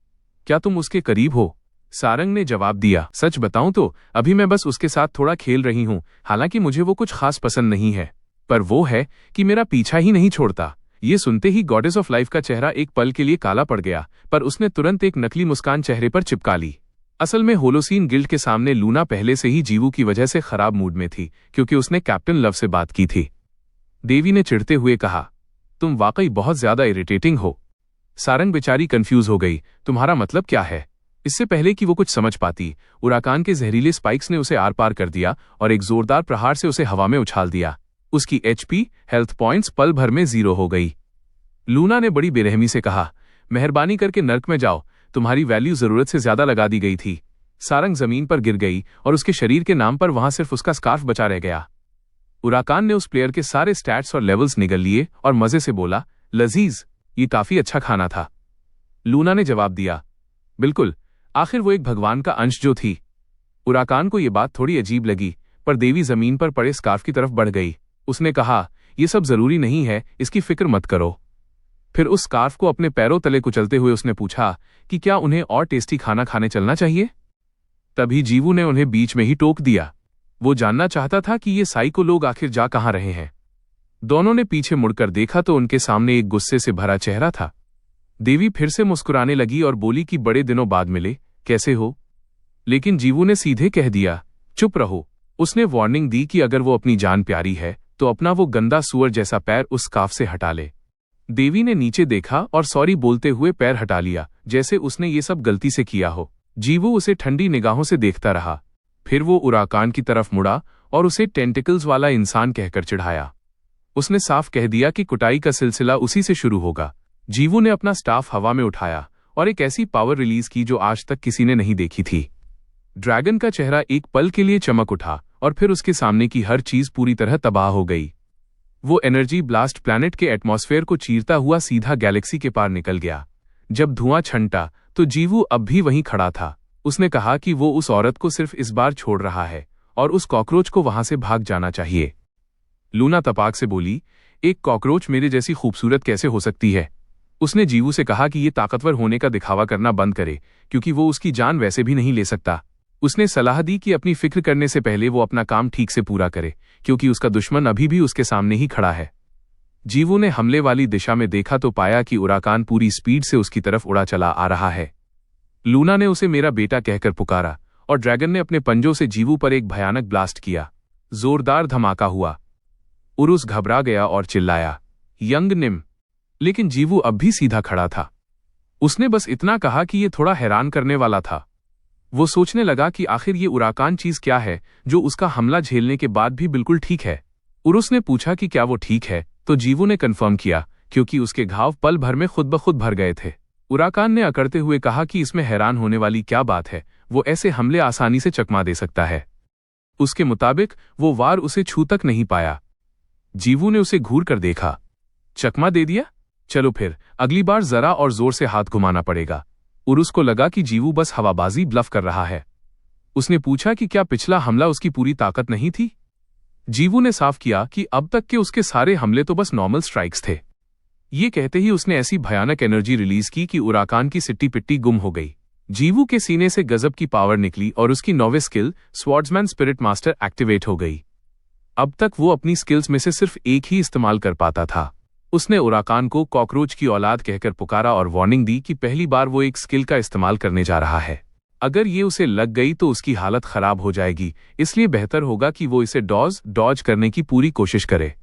क्या तुम उसके करीब हो? सारंग ने जवाब दिया, सच बताऊं तो अभी मैं बस उसके साथ थोड़ा खेल रही हूं। हालांकि मुझे वो कुछ खास पसंद नहीं है, पर वो है कि मेरा पीछा ही नहीं छोड़ता। ये सुनते ही गॉडेस ऑफ लाइफ का चेहरा एक पल के लिए काला पड़ गया, पर उसने तुरंत एक नकली मुस्कान चेहरे पर चिपका ली। असल में होलोसीन गिल्ड के सामने लूना पहले से ही जीवू की वजह से खराब मूड में थी, क्योंकि उसने कैप्टन लव से बात की थी। देवी ने चिढ़ते हुए कहा, तुम वाकई बहुत ज्यादा इरिटेटिंग हो। सारंग बेचारी कंफ्यूज हो गई, तुम्हारा मतलब क्या है? इससे पहले कि वो कुछ समझ पाती, उराकान के जहरीले स्पाइक्स ने उसे आर पार कर दिया और एक जोरदार प्रहार से उसे हवा में उछाल दिया। उसकी एचपी हेल्थ पॉइंट्स पल भर में 0 हो गई। लूना ने बड़ी बेरहमी से कहा, मेहरबानी करके नर्क में जाओ, तुम्हारी वैल्यू जरूरत से ज्यादा लगा दी गई थी। सारंग जमीन पर गिर गई और उसके शरीर के नाम पर वहां सिर्फ उसका स्कार्फ बचा रह गया। उराकान ने उस प्लेयर के सारे स्टैट्स और लेवल्स निगल लिए और मजे से बोला, लजीज, ये काफी अच्छा खाना था। लूना ने जवाब दिया, बिल्कुल, आखिर वो एक भगवान का अंश जो थी। उराकान को यह बात थोड़ी अजीब लगी, पर देवी जमीन पर पड़े स्कार्फ की तरफ बढ़ गई। उसने कहा, यह सब जरूरी नहीं है, इसकी फिक्र मत करो। फिर उस स्कार्फ को अपने पैरों तले कुचलते हुए उसने पूछा कि क्या उन्हें और टेस्टी खाना खाने चलना चाहिए। तभी जीवू ने उन्हें बीच में ही टोक दिया। वो जानना चाहता था कि ये साइको लोग आखिर जा कहां रहे हैं। दोनों ने पीछे मुड़कर देखा तो उनके सामने एक गुस्से से भरा चेहरा था। देवी फिर से मुस्कुराने लगी और बोली कि बड़े दिनों बाद मिले, कैसे हो? लेकिन जीवू ने सीधे कह दिया, चुप रहो। उसने वार्निंग दी कि अगर वो अपनी जान प्यारी है तो अपना वो गंदा सुअर जैसा पैर उस स्कार्फ से हटा ले। देवी ने नीचे देखा और सॉरी बोलते हुए पैर हटा लिया, जैसे उसने ये सब गलती से किया हो। जीवू उसे ठंडी निगाहों से देखता रहा। फिर वो उराकान की तरफ मुड़ा और उसे टेंटिकल्स वाला इंसान कहकर चिढ़ाया। उसने साफ कह दिया कि कुटाई का सिलसिला उसी से शुरू होगा। जीवू ने अपना स्टाफ हवा में उठाया और एक ऐसी पावर रिलीज की जो आज तक किसी ने नहीं देखी थी। ड्रैगन का चेहरा एक पल के लिए चमक उठा और फिर उसके सामने की हर चीज पूरी तरह तबाह हो गई। वो एनर्जी ब्लास्ट प्लैनेट के एटमॉस्फेयर को चीरता हुआ सीधा गैलेक्सी के पार निकल गया। जब धुआं छंटा तो जीवू अब भी वहीं खड़ा था। उसने कहा कि वो उस औरत को सिर्फ इस बार छोड़ रहा है और उस कॉकरोच को वहां से भाग जाना चाहिए। लूना तपाक से बोली, एक कॉकरोच मेरे जैसी खूबसूरत कैसे हो सकती है? उसने जीवू से कहा कि ये ताकतवर होने का दिखावा करना बंद करे, क्योंकि वो उसकी जान वैसे भी नहीं ले सकता। उसने सलाह दी कि अपनी फिक्र करने से पहले वो अपना काम ठीक से पूरा करे, क्योंकि उसका दुश्मन अभी भी उसके सामने ही खड़ा है। जीवू ने हमले वाली दिशा में देखा तो पाया कि उराकान पूरी स्पीड से उसकी तरफ उड़ा चला आ रहा है। लूना ने उसे मेरा बेटा कहकर पुकारा और ड्रैगन ने अपने पंजों से जीवू पर एक भयानक ब्लास्ट किया। जोरदार धमाका हुआ। उरुस घबरा गया और चिल्लाया, यंग निम। लेकिन जीवू अब भी सीधा खड़ा था। उसने बस इतना कहा कि यह थोड़ा हैरान करने वाला था। वो सोचने लगा कि आखिर ये उराकान चीज क्या है जो उसका हमला झेलने के बाद भी बिल्कुल ठीक है। उरुस ने पूछा कि क्या वो ठीक है, तो जीवू ने कंफर्म किया, क्योंकि उसके घाव पल भर में खुद ब खुद भर गए थे। उराकान ने अकड़ते हुए कहा कि इसमें हैरान होने वाली क्या बात है, वो ऐसे हमले आसानी से चकमा दे सकता है। उसके मुताबिक वो वार उसे छू तक नहीं पाया। जीवू ने उसे घूर कर देखा। चकमा दे दिया? चलो फिर अगली बार जरा और जोर से हाथ घुमाना पड़ेगा। उरुस को लगा कि जीवू बस हवाबाजी ब्लफ कर रहा है। उसने पूछा कि क्या पिछला हमला उसकी पूरी ताकत नहीं थी? जीवू ने साफ किया कि अब तक के उसके सारे हमले तो बस नॉर्मल स्ट्राइक्स थे। ये कहते ही उसने ऐसी भयानक एनर्जी रिलीज की कि उराकान की सिट्टी पिट्टी गुम हो गई। जीवू के सीने से गजब की पावर निकली और उसकी नौवे skill swordsman spirit master activate हो गई। अब तक वो अपनी स्किल्स में से सिर्फ एक ही इस्तेमाल कर पाता था। उसने उराकान को कॉकरोच की औलाद कहकर पुकारा और वार्निंग दी कि पहली बार वो एक स्किल का इस्तेमाल करने जा रहा है। अगर ये उसे लग गई तो उसकी हालत खराब हो जाएगी, इसलिए बेहतर होगा कि वो इसे डॉज करने की पूरी कोशिश करे।